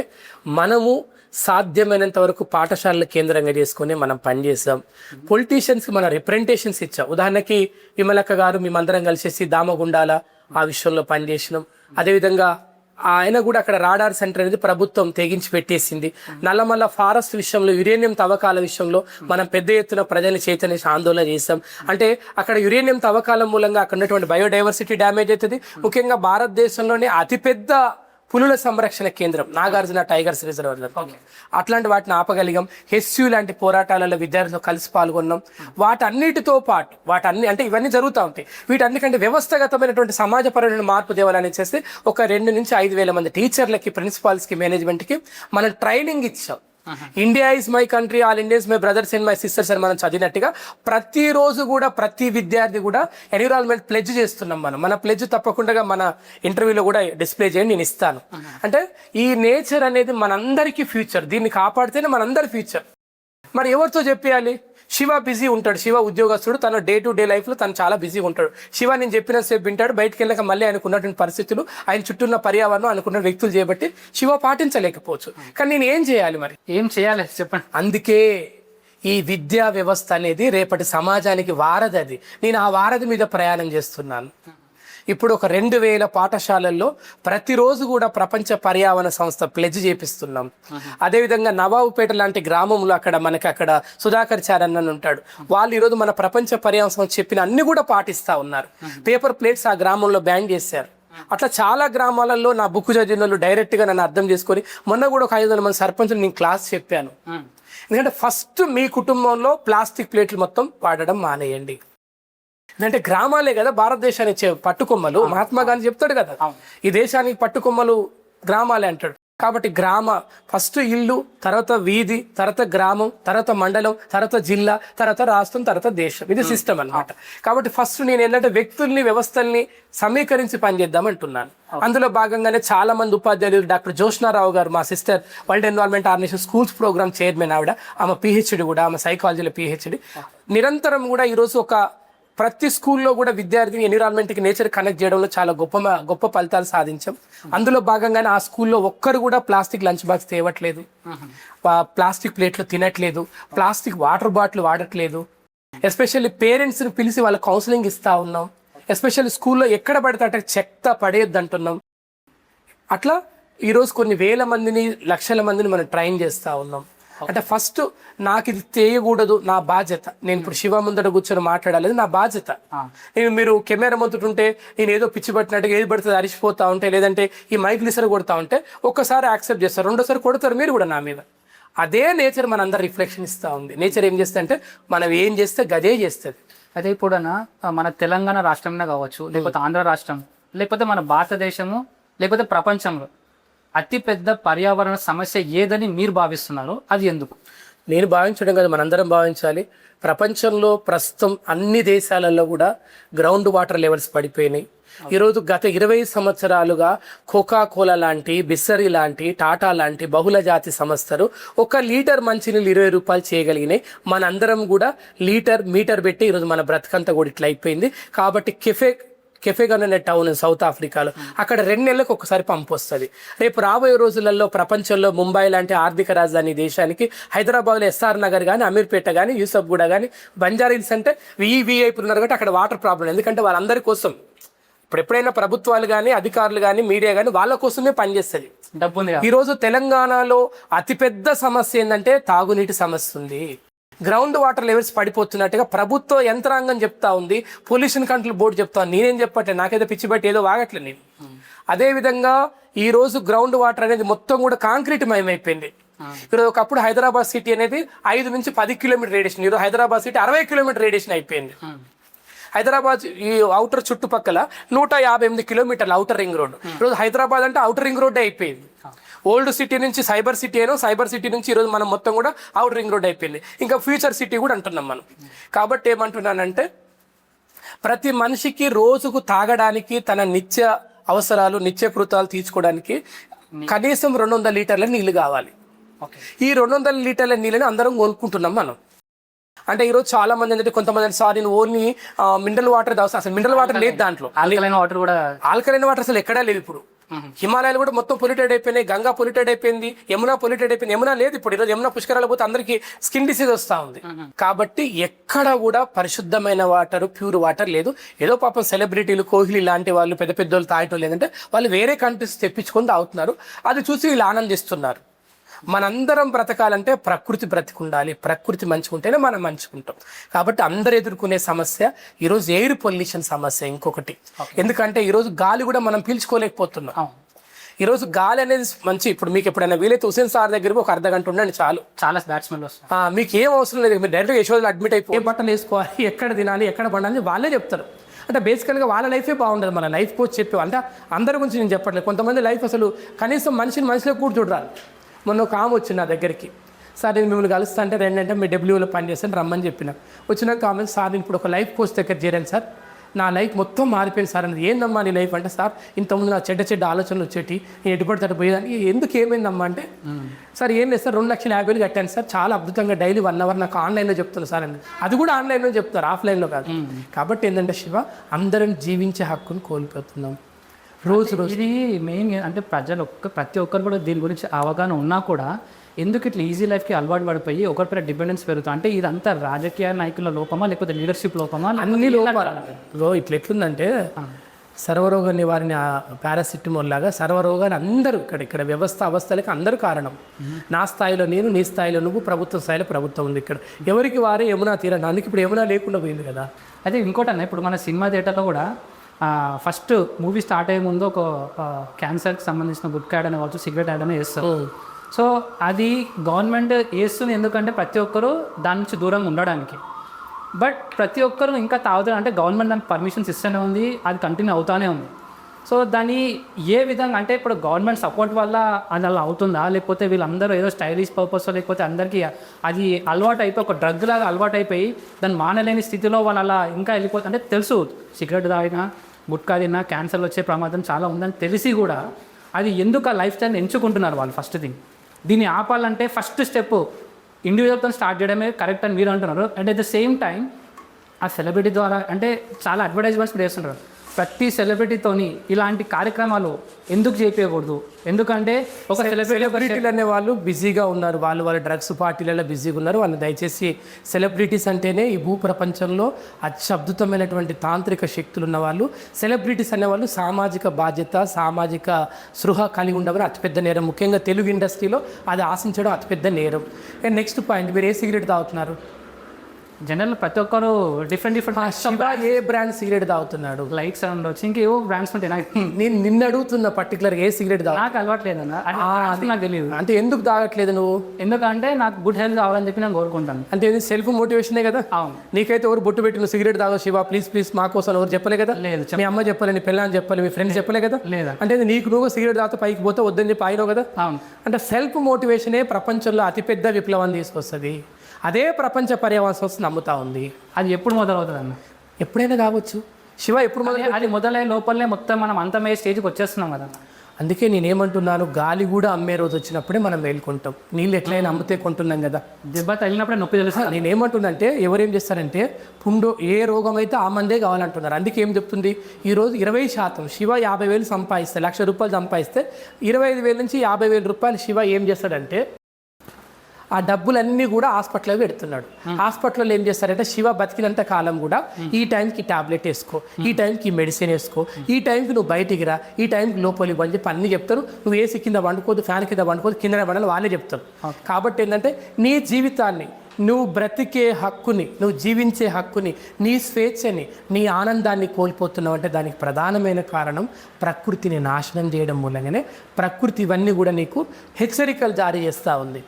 మనము సాధ్యమైనంత వరకు పాఠశాలల కేంద్రంగా చేసుకుని మనం పనిచేసాం. పొలిటీషియన్స్కి మన రిప్రజెంటేషన్స్ ఇచ్చాం. ఉదాహరణకి విమలక్క గారు మేమందరం కలిసేసి దామగుండాల ఆ విషయంలో పనిచేసినాం. అదేవిధంగా ఆయన కూడా అక్కడ రాడార్ సెంటర్ అనేది ప్రభుత్వం తెగించి పెట్టేసింది. నల్లమల్ల ఫారెస్ట్ విషయంలో, యురేనియం తవ్వకాల విషయంలో మనం పెద్ద ఎత్తున ప్రజల్ని చైతన్య ఆందోళన చేస్తాం. అంటే అక్కడ యురేనియం తవ్వకాల మూలంగా అక్కడ ఉన్నటువంటి బయోడైవర్సిటీ డ్యామేజ్ అవుతుంది. ముఖ్యంగా భారతదేశంలోనే అతిపెద్ద పులుల సంరక్షణ కేంద్రం నాగార్జున టైగర్స్ రిజర్వ్, అట్లాంటి వాటిని ఆపగలిగాం. హెచ్యూ లాంటి పోరాటాలలో విద్యార్థులు కలిసి పాల్గొన్నాం. వాటన్నిటితో పాటు అంటే ఇవన్నీ జరుగుతూ ఉంటాయి. వీటన్నిటికంటే వ్యవస్థగతమైనటువంటి సమాజపరమైన మార్పు తేవాలని చేస్తే ఒక 2,000 నుంచి 5,000 మంది టీచర్లకి, ప్రిన్సిపాల్స్కి, మేనేజ్మెంట్కి మనం ట్రైనింగ్ ఇచ్చాం. India is my country, all India is my brothers and my sisters అని మనం చదివినట్టుగా ప్రతిరోజు కూడా ప్రతి విద్యార్థి కూడా ఎన్విరాన్మెంట్ ప్లెడ్జ్ చేస్తున్నాం. మన ప్లెడ్జ్ తప్పకుండా మన ఇంటర్వ్యూలో కూడా డిస్ప్లే చేయండి, నేను ఇస్తాను. అంటే ఈ నేచర్ అనేది మనందరికీ ఫ్యూచర్, దీన్ని కాపాడితేనే మనందరి ఫ్యూచర్. మరి ఎవరితో చెప్పేయాలి? శివ బిజీ ఉంటాడు, శివ ఉద్యోగస్తుడు, తన డే టు డే లైఫ్లో తను చాలా బిజీగా ఉంటాడు. శివ నేను చెప్పిన సేపు వింటాడు, బయటకు వెళ్ళాక మళ్ళీ ఆయనకున్నటువంటి పరిస్థితులు, ఆయన చుట్టూ ఉన్న పర్యావరణం, అనుకున్న వ్యక్తులు చేయబట్టి శివ పాటించలేకపోవచ్చు. కానీ నేను ఏం చేయాలి? మరి ఏం చేయాలి చెప్పండి. అందుకే ఈ విద్యా వ్యవస్థ అనేది రేపటి సమాజానికి వారధి. అది నేను ఆ వారధి మీద ప్రయాణం చేస్తున్నాను. ఇప్పుడు ఒక 2,000 పాఠశాలల్లో ప్రతిరోజు కూడా ప్రపంచ పర్యావరణ సంస్థ ప్లెడ్జ్ చేపిస్తున్నాం. అదేవిధంగా నవాబుపేట లాంటి గ్రామంలో అక్కడ సుధాకర్ చారన్న ఉంటాడు, వాళ్ళు ఈరోజు మన ప్రపంచ పర్యావరణ సంస్థ చెప్పిన అన్ని కూడా పాటిస్తూ ఉన్నారు. పేపర్ ప్లేట్స్ ఆ గ్రామంలో బ్యాన్ చేశారు. అట్లా చాలా గ్రామాలలో నా బుక్ చదివిన వాళ్ళు డైరెక్ట్గా నన్ను అర్థం చేసుకొని, మొన్న కూడా ఒక 500 మంది సర్పంచులు నేను క్లాస్ చెప్పాను. ఎందుకంటే ఫస్ట్ మీ కుటుంబంలో ప్లాస్టిక్ ప్లేట్లు మొత్తం వాడడం మానేయండి. ఎందుకంటే గ్రామాలే కదా భారతదేశానికి పట్టుకొమ్మలు. మహాత్మా గాంధీ చెప్తాడు కదా, ఈ దేశానికి పట్టుకొమ్మలు గ్రామాలే అంటాడు. కాబట్టి ఫస్ట్ ఇల్లు, తర్వాత వీధి, తర్వాత గ్రామం, తర్వాత మండలం, తర్వాత జిల్లా, తర్వాత రాష్ట్రం, తర్వాత దేశం. ఇది సిస్టమ్ అన్నమాట. కాబట్టి ఫస్ట్ నేను ఏంటంటే వ్యక్తుల్ని, వ్యవస్థల్ని సమీకరించి పనిచేద్దామంటున్నాను. అందులో భాగంగానే చాలా మంది ఉపాధ్యాయులు, డాక్టర్ జ్యోత్స్నారావు గారు మా sister, world environment organization schools programme chairman ఆవిడ, ఆమె పిహెచ్డి కూడా, ఆమె సైకాలజీలో పిహెచ్డి. నిరంతరం కూడా ఈరోజు ప్రతి స్కూల్లో కూడా విద్యార్థిని ఎన్విరాన్మెంట్కి, నేచర్ కనెక్ట్ చేయడంలో చాలా గొప్ప ఫలితాలు సాధించాం. అందులో భాగంగానే ఆ స్కూల్లో ఒక్కరు కూడా ప్లాస్టిక్ లంచ్ బాక్స్ తేవట్లేదు, ప్లాస్టిక్ ప్లేట్లు తినట్లేదు, ప్లాస్టిక్ వాటర్ బాటిల్ వాడట్లేదు. ఎస్పెషల్లీ పేరెంట్స్ని పిలిచి వాళ్ళ కౌన్సిలింగ్ ఇస్తూ ఉన్నాం. ఎస్పెషల్లీ స్కూల్లో ఎక్కడ పడితే అక్కడ చెత్త పడేయద్దు అంటున్నాం. అట్లా ఈరోజు కొన్ని 1,000 మందిని, 1,00,000 మందిని మనం ట్రైన్ చేస్తూ ఉన్నాం. అంటే ఫస్ట్ నాకు ఇది చేయకూడదు, నా బాధ్యత. నేను ఇప్పుడు శివ ముందట కూర్చొని మాట్లాడాలి, నా బాధ్యత. మీరు కెమెరా ముందుంటే నేను ఏదో పిచ్చి పట్టినట్టుగా ఏది పడుతుంది అరిచిపోతా ఉంటే, లేదంటే ఈ మైక్ లిసర్ కొడతా ఉంటే ఒక్కసారి యాక్సెప్ట్ చేస్తారు, రెండోసారి కొడతారు మీరు కూడా నా మీద. అదే నేచర్ మనందరూ రిఫ్లెక్షన్ ఇస్తూ ఉంది. నేచర్ ఏం చేస్తే అంటే మనం ఏం చేస్తే గదే చేస్తుంది. అదే ఇప్పుడు మన తెలంగాణ రాష్ట్రంలో కావచ్చు, లేకపోతే ఆంధ్ర రాష్ట్రం, లేకపోతే మన భారతదేశము, లేకపోతే ప్రపంచంలో అతిపెద్ద పర్యావరణ సమస్య ఏదని మీరు భావిస్తున్నారు, అది ఎందుకు? నేను భావించడం కాదు, మనందరం భావించాలి. ప్రపంచంలో ప్రస్తుతం అన్ని దేశాలలో కూడా గ్రౌండ్ వాటర్ లెవెల్స్ పడిపోయినాయి. ఈరోజు గత 20 సంవత్సరాలుగా కోకా కోలా లాంటి, బిస్సరీ లాంటి, టాటా లాంటి బహుళ జాతి సంస్థలు 1 లీటర్ మంచినీళ్ళు 20 రూపాయలు చేయగలిగినాయి. మనందరం కూడా మీటర్ పెట్టి ఈరోజు మన బ్రతకంతా కూడా ఇట్లా అయిపోయింది. కాబట్టి కెఫెగాన్ అనే టౌన్ సౌత్ ఆఫ్రికాలో అక్కడ 2 నెలలకు ఒకసారి పంపు వస్తుంది. రేపు రాబోయే రోజులలో ప్రపంచంలో ముంబై లాంటి ఆర్థిక రాజధాని దేశానికి హైదరాబాద్లో ఎస్ఆర్ నగర్ కానీ, అమీర్పేట కానీ, యూసఫ్గూడ కానీ, బంజారీల్స్ అంటే వీఐపీలు ఉన్నారు కాబట్టి అక్కడ వాటర్ ప్రాబ్లం. ఎందుకంటే వాళ్ళందరి కోసం ఇప్పుడు ఎప్పుడైనా ప్రభుత్వాలు కానీ, అధికారులు కానీ, మీడియా కానీ వాళ్ళ కోసమే పనిచేస్తుంది. డబ్బు ఉంది. ఈరోజు తెలంగాణలో అతిపెద్ద సమస్య ఏంటంటే తాగునీటి సమస్య ఉంది. గ్రౌండ్ వాటర్ లెవెల్స్ పడిపోతున్నట్టుగా ప్రభుత్వ యంత్రాంగం చెప్తా ఉంది, పొల్యూషన్ కంట్రోల్ బోర్డు చెప్తా ఉంది. నేనేం చెప్పట్లేదు, నాకేదో పిచ్చి బట్టి ఏదో వాగట్లేదు నేను. అదేవిధంగా ఈరోజు గ్రౌండ్ వాటర్ అనేది మొత్తం కూడా కాంక్రీట్ మయమైపోయింది. ఈరోజు ఒకప్పుడు హైదరాబాద్ సిటీ అనేది 5 నుంచి 10 కిలోమీటర్ రేడియేషన్, ఈరోజు హైదరాబాద్ సిటీ 60 కిలోమీటర్ రేడియేషన్ అయిపోయింది. హైదరాబాద్ ఈ ఔటర్ చుట్టుపక్కల 158 కిలోమీటర్ల ఔటర్ రింగ్ రోడ్. ఈరోజు హైదరాబాద్ అంటే ఔటర్ రింగ్ రోడ్డే అయిపోయింది. ఓల్డ్ సిటీ నుంచి సైబర్ సిటీ అయినా, సైబర్ సిటీ నుంచి ఈరోజు మనం మొత్తం కూడా ఔటర్ రింగ్ రోడ్ అయిపోయింది. ఇంకా ఫ్యూచర్ సిటీ కూడా అంటున్నాం మనం. కాబట్టి ఏమంటున్నానంటే ప్రతి మనిషికి రోజుకు తాగడానికి, తన నిత్య అవసరాలు, నిత్యకృతాలు తీర్చుకోవడానికి కనీసం 200 లీటర్ల నీళ్లు కావాలి. ఈ 200 లీటర్ల నీళ్ళని అందరం కొనుక్కుంటున్నాం మనం. అంటే ఈరోజు చాలా మంది ఏంటంటే కొంతమంది సారీ ఓన్లీ మినరల్ వాటర్ తాగుతారు. అసలు మినరల్ వాటర్ లేదు దాంట్లో. ఆల్కలైన్ వాటర్ కూడా, ఆల్కలైన్ వాటర్ అసలు ఎక్కడా లేదు. ఇప్పుడు హిమాలయాలు కూడా మొత్తం పొల్యూటెడ్ అయిపోయినాయి. గంగా పొల్యూటెడ్ అయిపోయింది, యమునా పొల్యూటెడ్ అయిపోయింది. యమునా లేదు ఇప్పుడు. ఈరోజు యమునా పుష్కరాలు పోతే అందరికి స్కిన్ డిసీజ్ వస్తూ ఉంది. కాబట్టి ఎక్కడ కూడా పరిశుద్ధమైన వాటర్, ప్యూర్ వాటర్ లేదు. ఏదో పాపం సెలబ్రిటీలు, కోహ్లీ లాంటి వాళ్ళు, పెద్ద పెద్ద వాళ్ళు తాగటం లేదంటే వాళ్ళు వేరే కంట్రీస్ తెప్పించుకొని తాగుతున్నారు. అది చూసి వీళ్ళు ఆనందిస్తున్నారు. మనందరం బ్రతకాలంటే ప్రకృతి బ్రతికుండాలి. ప్రకృతి మంచుకుంటేనే మనం మంచుకుంటాం. కాబట్టి అందరు ఎదుర్కొనే సమస్య ఈరోజు ఎయిర్ పొల్యూషన్ సమస్య ఇంకొకటి. ఎందుకంటే ఈరోజు గాలి కూడా మనం పీల్చుకోలేకపోతున్నాం. ఈరోజు గాలి అనేది మంచి, ఇప్పుడు మీకు ఎప్పుడైనా వీలైతే హుసేన్ సార్ దగ్గర ఒక అర్ధగంట ఉండండి చాలు. చాలా బ్యాట్స్మెన్ వస్తారు. మీకు ఏం అవసరం లేదు, మీరు డైరెక్ట్గా యశోదలో అడ్మిట్ అయిపోయి ఏ బట్టలు వేసుకోవాలి, ఎక్కడ తినాలి, ఎక్కడ పండాలి వాళ్ళే చెప్తారు. అంటే బేసికల్గా వాళ్ళ లైఫే బాగుండదు. మన లైఫ్ కోచ్ చెప్పే అంటే అందరి గురించి నేను చెప్పట్లేదు. కొంతమంది లైఫ్ అసలు కనీసం మనిషిలో కూడా చూడాలి. మొన్న ఒక ఆమె వచ్చింది నా దగ్గరికి. సార్ నేను మిమ్మల్ని కలుస్తా అంటే రెండంటే మీ డబ్ల్యూలో పనిచేస్తాను రమ్మని చెప్పిన. వచ్చినాక ఆమె సార్ నేను ఇప్పుడు ఒక లైఫ్ కోచ్ దగ్గర చేరాను సార్, నా లైఫ్ మొత్తం మారిపోయింది సార్ అన్నది. ఏందమ్మా నీ లైఫ్ అంటే, సార్ ఇంతకుముందు నా చెడ్డ ఆలోచనలు వచ్చేటి, నేను ఎటుపడితే పోయేదాన్ని. ఎందుకు ఏమైందమ్మా అంటే, సార్ ఏం లేదు సార్ 2,50,000 కట్టాను సార్, చాలా అద్భుతంగా డైలీ 1 అవర్ నాకు ఆన్లైన్లో చెప్తాను సార్ అని. అది కూడా ఆన్లైన్లో చెప్తారు, ఆఫ్లైన్లో కాదు. కాబట్టి ఏంటంటే శివ, అందరం జీవించే హక్కును కోల్పోతున్నాం రోజు. ఇది మెయిన్ అంటే ప్రతి ఒక్కరు కూడా దీని గురించి అవగాహన ఉన్నా కూడా ఎందుకు ఇట్లా ఈజీ లైఫ్కి అలవాటు పడిపోయి ఒకరిపై డిపెండెన్స్ పెరుగుతుంది. అంటే ఇదంతా రాజకీయ నాయకుల లోపమా లేకపోతే లీడర్షిప్ లోపమా? అన్ని లోపాలు. ఇట్లా ఎట్లుందంటే సర్వరోగ నివారణ పారాసిటమాల్ లాగా సర్వరోగాన్ని అందరూ ఇక్కడ వ్యవస్థ అవస్థలకి అందరూ కారణం. నా స్థాయిలో నేను, నీ స్థాయిలో నువ్వు, ప్రభుత్వం స్థాయిలో ప్రభుత్వం ఉంది. ఇక్కడ ఎవరికి వారే యమునా తీరండి. అందుకే ఇప్పుడు యమునా లేకుండా పోయింది కదా. అయితే ఇంకోటి అన్న, ఇప్పుడు మన సినిమా థియేటర్లో కూడా ఫస్ట్ మూవీ స్టార్ట్ అయ్యే ముందు ఒక క్యాన్సర్కి సంబంధించిన గుట్కా యాడ్ అనే కావచ్చు, సిగరెట్ యాడ్ అనే వేస్తారు. సో అది గవర్నమెంట్ వేస్తుంది ఎందుకంటే ప్రతి ఒక్కరూ దాని నుంచి దూరంగా ఉండడానికి. బట్ ప్రతి ఒక్కరు ఇంకా తాగుతారు అంటే గవర్నమెంట్ దానికి పర్మిషన్స్ ఇస్తూనే ఉంది, అది కంటిన్యూ అవుతూనే ఉంది. సో దాన్ని ఏ విధంగా అంటే ఇప్పుడు గవర్నమెంట్ సపోర్ట్ వల్ల అది అలా అవుతుందా, లేకపోతే వీళ్ళందరూ ఏదో స్టైలిష్ పర్పస్, లేకపోతే అందరికీ అది అలవాటు అయిపోయి ఒక డ్రగ్ లాగా అలవాటు అయిపోయి దాన్ని మానలేని స్థితిలో వాళ్ళు అలా ఇంకా వెళ్ళిపోతుంది. అంటే తెలుసు సిగరెట్ తాగినా, గుట్కా తిన్నా క్యాన్సర్లు వచ్చే ప్రమాదం చాలా ఉందని తెలిసి కూడా అది ఎందుకు ఆ లైఫ్ స్టైల్ని ఎంచుకుంటున్నారు వాళ్ళు? ఫస్ట్ థింగ్, దీన్ని ఆపాలంటే ఫస్ట్ స్టెప్ ఇండివిజువల్తో స్టార్ట్ చేయడమే కరెక్ట్ అని మీరు అంటున్నారు. And at the same time ఆ సెలబ్రిటీ ద్వారా అంటే చాలా అడ్వర్టైజ్మెంట్స్ కూడా చేస్తుంటారు. ప్రతి సెలబ్రిటీతోని ఇలాంటి కార్యక్రమాలు ఎందుకు చేయించకూడదు? ఎందుకంటే ఒక సెలబ్రిటీలు అనే వాళ్ళు బిజీగా ఉన్నారు, వాళ్ళు డ్రగ్స్ పార్టీలలో బిజీగా ఉన్నారు. వాళ్ళు దయచేసి సెలబ్రిటీస్ అంటేనే ఈ భూ ప్రపంచంలో అత్యద్భుతమైనటువంటి తాంత్రిక శక్తులు ఉన్నవాళ్ళు. సెలబ్రిటీస్ అనేవాళ్ళు సామాజిక బాధ్యత, సామాజిక స్పృహ కలిగి ఉండవని అతిపెద్ద నేరం. ముఖ్యంగా తెలుగు ఇండస్ట్రీలో అది ఆశించడం అతిపెద్ద నేరం. అండ్ నెక్స్ట్ పాయింట్, మీరు ఏ సిగరెట్ తాగుతున్నారు? జనరల్ ప్రతి ఒక్కరు డిఫరెంట్ ఏ బ్రాండ్ సిగరెట్ తాగుతున్నాడు? లైట్స్ ఉండొచ్చు, ఇంకేవో బ్రాండ్స్ ఉంటాయి. నేను నిన్ను అడుగుతున్న పర్టికులర్ ఏ సిగరెట్ తాగు? నాకు అలవాట్లేదన్న, నాకు తెలియదు. అంటే ఎందుకు తాగట్లేదు నువ్వు? ఎందుకంటే నాకు గుడ్ హెల్త్ కావాలని చెప్పి నేను కోరుకుంటాను. అంటే ఇది సెల్ఫ్ మోటివేషనే కదా. అవును. నీకైతే ఎవరు బొట్టు పెట్టి నువ్వు సిగరెట్ తాగో శివ ప్లీజ్ మా కోసం ఎవరు చెప్పలే కదా? లేదు. మీ అమ్మ చెప్పలే, నీ పిల్లలు చెప్పలే, మీ ఫ్రెండ్స్ చెప్పలే కదా? లేదా. అంటే నీకు నువ్వు సిగరెట్ తాగితే పైకి పోతే వద్దని చెప్పి అయినావు కదా. అవును. అంటే సెల్ఫ్ మోటివేషనే ప్రపంచంలో అతిపెద్ద విప్లవం తీసుకొస్తుంది. అదే ప్రపంచ పర్యావరణ సంస్థ నమ్ముతా ఉంది. అది ఎప్పుడు మొదలవుతుంది అన్న? ఎప్పుడైనా కావచ్చు. శివ ఎప్పుడు మొదలు అది మొదలై లోపలనే మొత్తం మనం అంతమయ్యే స్టేజ్కి వచ్చేస్తున్నాం కదా. అందుకే నేనేమంటున్నాను, గాలి కూడా అమ్మే రోజు వచ్చినప్పుడే మనం మేల్కొంటాం. నీళ్ళు ఎట్లయినా అమ్మితే కొంటున్నాం కదా. దెబ్బ తగిలినప్పుడే నొప్పి తెలుస్తుంది. నేనేమంటున్నానంటే ఎవరేం చేస్తారంటే పుండు ఏ రోగం అయితే ఆ మందే కావాలంటున్నారు. అందుకే ఏం చెప్తుంది, ఈరోజు 20% శివ 50,000 సంపాదిస్తే, ₹1,00,000 సంపాదిస్తే 25,000 నుంచి 50,000 రూపాయలు శివ ఏం చేస్తాడంటే ఆ డబ్బులన్నీ కూడా హాస్పిటల్లో పెడుతున్నాడు. హాస్పిటల్లో ఏం చేస్తారంటే శివ బతికినంత కాలం కూడా ఈ టైంకి టాబ్లెట్ వేసుకో, ఈ టైంకి మెడిసిన్ వేసుకో, ఈ టైంకి నువ్వు బయటికి రా, ఈ టైంకి లోపలికి అని చెప్పి అన్నీ చెప్తారు. నువ్వు ఏసీ కింద వండుకోదు, ఫ్యాన్ కింద వండుకోదు, కింద వండాలి వాళ్ళే చెప్తారు. కాబట్టి ఏంటంటే నీ జీవితాన్ని, నువ్వు బ్రతికే హక్కుని, నువ్వు జీవించే హక్కుని, నీ స్వేచ్ఛని, నీ ఆనందాన్ని కోల్పోతున్నావు అంటే దానికి ప్రధానమైన కారణం ప్రకృతిని నాశనం చేయడం మూలంగానే. ప్రకృతి ఇవన్నీ కూడా నీకు హెచ్చరికలు జారీ చేస్తూ ఉంది.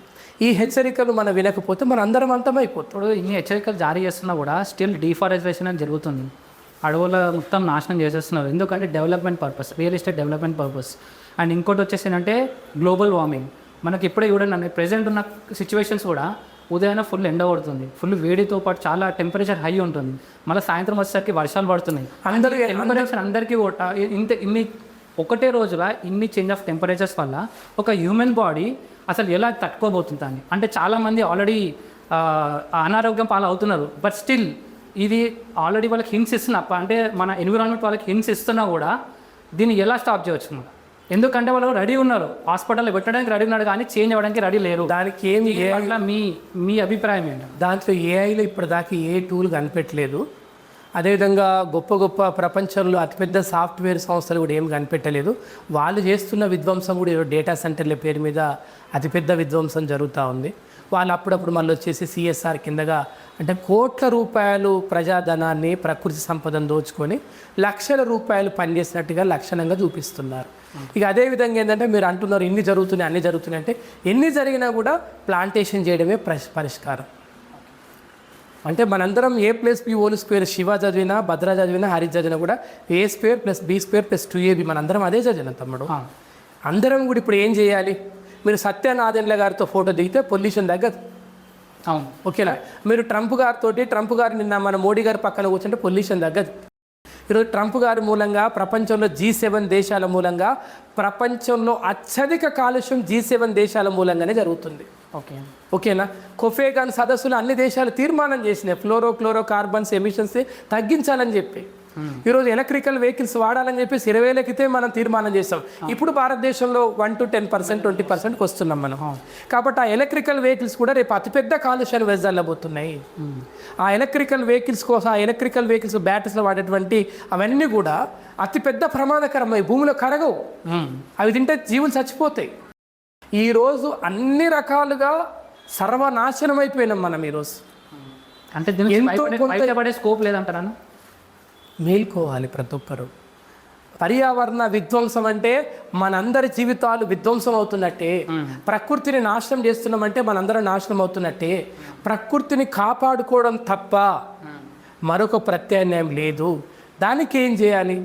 ఈ హెచ్చరికలు మనం వినకపోతే మన అందరం అంతమైపోతాం. ఇప్పుడు ఇన్ని హెచ్చరికలు జారీ చేస్తున్నా కూడా స్టిల్ డిఫారెస్టేషన్ అని జరుగుతుంది. అడవుల మొత్తం నాశనం చేసేస్తున్నారు. ఎందుకంటే development purpose, real estate development purpose. And ఇంకోటి వచ్చేసి ఏంటంటే గ్లోబల్ వార్మింగ్. మనకి ఇప్పుడే చూడండి, ప్రెజెంట్ ఉన్న సిచ్యువేషన్స్ కూడా ఉదయాన్నే ఫుల్ ఎండ పడుతుంది, ఫుల్ వేడితో పాటు చాలా టెంపరేచర్ హై ఉంటుంది. మళ్ళీ సాయంత్రం వచ్చేసరికి వర్షాలు పడుతున్నాయి. టెంపరేచర్ అందరికీ కూడా ఇన్ని ఒకటే రోజుల ఇన్ని చేంజ్ ఆఫ్ టెంపరేచర్స్ వల్ల ఒక హ్యూమన్ బాడీ అసలు ఎలా తట్టుకోబోతుంది. అంటే చాలామంది ఆల్రెడీ అనారోగ్యం పాలు అవుతున్నారు. బట్ స్టిల్ ఇది ఆల్రెడీ వాళ్ళకి హింట్స్ ఇస్తున్నా, అంటే మన ఎన్విరాన్మెంట్ వాళ్ళకి హింట్స్ ఇస్తున్నా కూడా దీన్ని ఎలా స్టాప్ చేయవచ్చు? ఎందుకంటే వాళ్ళు రెడీ ఉన్నారు, హాస్పిటల్లో పెట్టడానికి రెడీ ఉన్నారు, కానీ చేంజ్ అవ్వడానికి రెడీ లేరు. దానికి ఏమి అట్లా మీ అభిప్రాయం ఏంటి? దాంట్లో ఏఐలో ఇప్పటిదాకా ఏ టూల్ కనిపెట్టలేదు. అదేవిధంగా గొప్ప గొప్ప ప్రపంచంలో అతిపెద్ద సాఫ్ట్వేర్ సంస్థలు కూడా ఏం కనిపెట్టలేదు. వాళ్ళు చేస్తున్న విధ్వంసం కూడా డేటా సెంటర్ల పేరు మీద అతిపెద్ద విధ్వంసం జరుగుతూ ఉంది. వాళ్ళు అప్పుడప్పుడు మళ్ళీ వచ్చేసి సిఎస్ఆర్ కిందగా అంటే కోట్ల రూపాయలు ప్రజాధనాన్ని, ప్రకృతి సంపదను దోచుకొని లక్షల రూపాయలు పనిచేసినట్టుగా లక్షణంగా చూపిస్తున్నారు. ఇక అదేవిధంగా ఏంటంటే మీరు అంటున్నారు ఇన్ని జరుగుతున్నాయి అన్ని జరుగుతున్నాయి అంటే, ఎన్ని జరిగినా కూడా ప్లాంటేషన్ చేయడమే పరిష్కారం. అంటే మనందరం A+B² శివ చదివినా, భద్ర చదివినా, హరి చదివినా కూడా A² + B² + 2AB మనందరం అదే చదివినాం తమ్ముడు. అందరం కూడా ఇప్పుడు ఏం చేయాలి? మీరు సత్యనారాయణ గారితో ఫోటో దిగితే పొల్యూషన్ తగ్గదు. అవును, ఓకేనా? మీరు ట్రంప్ గారు నిన్న మన మోడీ గారి పక్కన కూర్చుంటే పొల్యూషన్ తగ్గదు. ఈరోజు ట్రంప్ గారి మూలంగా ప్రపంచంలో G7 దేశాల మూలంగా, ప్రపంచంలో అత్యధిక కాలుష్యం G7 దేశాల మూలంగానే జరుగుతుంది. ఓకేనా? కొఫేగాన్ సదస్సులు అన్ని దేశాలు తీర్మానం చేసినాయి ఫ్లోరో కార్బన్స్ ఎమిషన్స్ తగ్గించాలని చెప్పి. ఈరోజు ఎలక్ట్రికల్ వెహికల్స్ వాడాలని చెప్పేసి 20,000 క్రితం మనం తీర్మానం చేస్తాం. ఇప్పుడు భారతదేశంలో 1 to 10%, 20%కి వస్తున్నాం మనం. కాబట్టి ఆ ఎలక్ట్రికల్ వెహికల్స్ కూడా రేపు అతిపెద్ద కాలుష్యాన్ని వెదజల్లబోతున్నాయి. ఆ ఎలక్ట్రికల్ వెహికల్స్ కోసం, ఆ ఎలక్ట్రికల్ వెహికల్స్ బ్యాటరీస్లో వాడేటువంటి అవన్నీ కూడా అతిపెద్ద ప్రమాదకరమై భూమిలో కరగవు. అవి తింటే జీవులు చచ్చిపోతాయి. ఈరోజు అన్ని రకాలుగా సర్వనాశనం అయిపోయినాం మనం ఈరోజు. అంటే బయటపడే స్కోప్ లేదంటారా? మేల్కోవాలి ప్రతి ఒక్కరు. పర్యావరణ విధ్వంసం అంటే మనందరి జీవితాలు విధ్వంసం అవుతున్నట్టే. ప్రకృతిని నాశనం చేస్తున్నామంటే మనందరం నాశనం అవుతున్నట్టే. ప్రకృతిని కాపాడుకోవడం తప్ప మరొక ప్రత్యామ్నాయం లేదు. దానికి ఏం చేయాలి?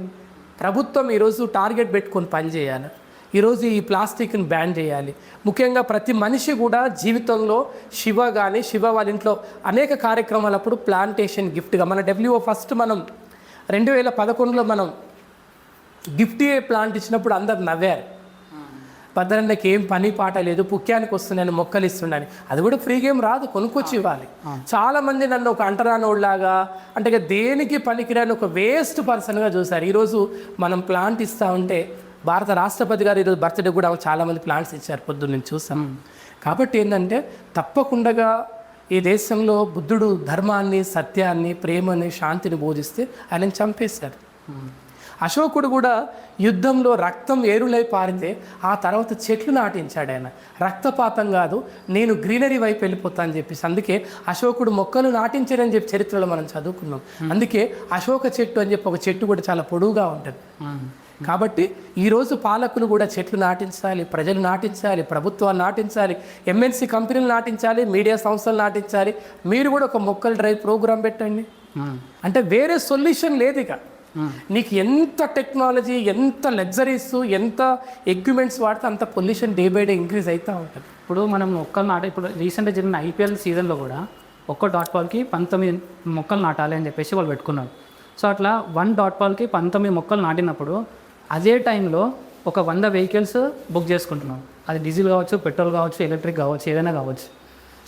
ప్రభుత్వం ఈరోజు టార్గెట్ పెట్టుకొని పనిచేయాలి. ఈరోజు ఈ ప్లాస్టిక్ని బ్యాన్ చేయాలి. ముఖ్యంగా ప్రతి మనిషి కూడా జీవితంలో శివ వాళ్ళ ఇంట్లో అనేక కార్యక్రమాలప్పుడు ప్లాంటేషన్ గిఫ్ట్గా మన WO ఫస్ట్ మనం 2011లో మనం గిఫ్ట్ ప్లాంట్ ఇచ్చినప్పుడు అందరు నవ్వారు. భద్రన్నకి ఏం పని పాట లేదు, పుక్యానికి వస్తున్నాను మొక్కలు ఇస్తుండని. అది కూడా ఫ్రీగా ఏం రాదు, కొనుక్కొచ్చి ఇవ్వాలి. చాలామంది నన్ను ఒక అంటరానోళ్ళలాగా, అంటే ఇక దేనికి పనికిరాని ఒక వేస్ట్ పర్సన్గా చూశారు. ఈరోజు మనం ప్లాంట్ ఇస్తూ ఉంటే భారత రాష్ట్రపతి గారు ఈరోజు బర్త్డే కూడా చాలామంది ప్లాంట్స్ ఇచ్చారు, పొద్దున్న నేను చూసాం. కాబట్టి ఏంటంటే తప్పకుండా ఈ దేశంలో బుద్ధుడు ధర్మాన్ని, సత్యాన్ని, ప్రేమని, శాంతిని బోధిస్తే ఆయనను చంపేశారు. అశోకుడు కూడా యుద్ధంలో రక్తం ఏరులై పారితే ఆ తర్వాత చెట్లు నాటించాడు. ఆయన రక్తపాతం కాదు, నేను గ్రీనరీ వైపు వెళ్ళిపోతా అని చెప్పేసి. అందుకే అశోకుడు మొక్కలు నాటించాడని చెప్పి చరిత్రలో మనం చదువుకున్నాం. అందుకే అశోక చెట్టు అని చెప్పి ఒక చెట్టు కూడా చాలా పొడవుగా ఉంటుంది. కాబట్టి ఈరోజు పాలకులు కూడా చెట్లు నాటించాలి, ప్రజలు నాటించాలి, ప్రభుత్వాలు నాటించాలి, MNC కంపెనీలు నాటించాలి, మీడియా సంస్థలు నాటించాలి. మీరు కూడా ఒక మొక్కల డ్రైవ్ ప్రోగ్రాం పెట్టండి. అంటే వేరే సొల్యూషన్ లేదు. ఇక నీకు ఎంత టెక్నాలజీ, ఎంత లగ్జరీస్, ఎంత ఎక్విప్మెంట్స్ వాడితే అంత pollution day by day increase అవుతూ ఉంటుంది. ఇప్పుడు మనం మొక్కలు ఇప్పుడు రీసెంట్గా జరిగిన IPL సీజన్లో కూడా ఒక్క డాట్ బాల్కి 19 మొక్కలు నాటాలి అని చెప్పేసి వాళ్ళు పెట్టుకున్నారు. సో అట్లా 1 డాట్ పాల్కి 19 మొక్కలు నాటినప్పుడు అదే టైంలో ఒక 100 వెహికల్స్ బుక్ చేసుకుంటున్నాం. అది డీజిల్ కావచ్చు, పెట్రోల్ కావచ్చు, ఎలక్ట్రిక్ కావచ్చు, ఏదైనా కావచ్చు.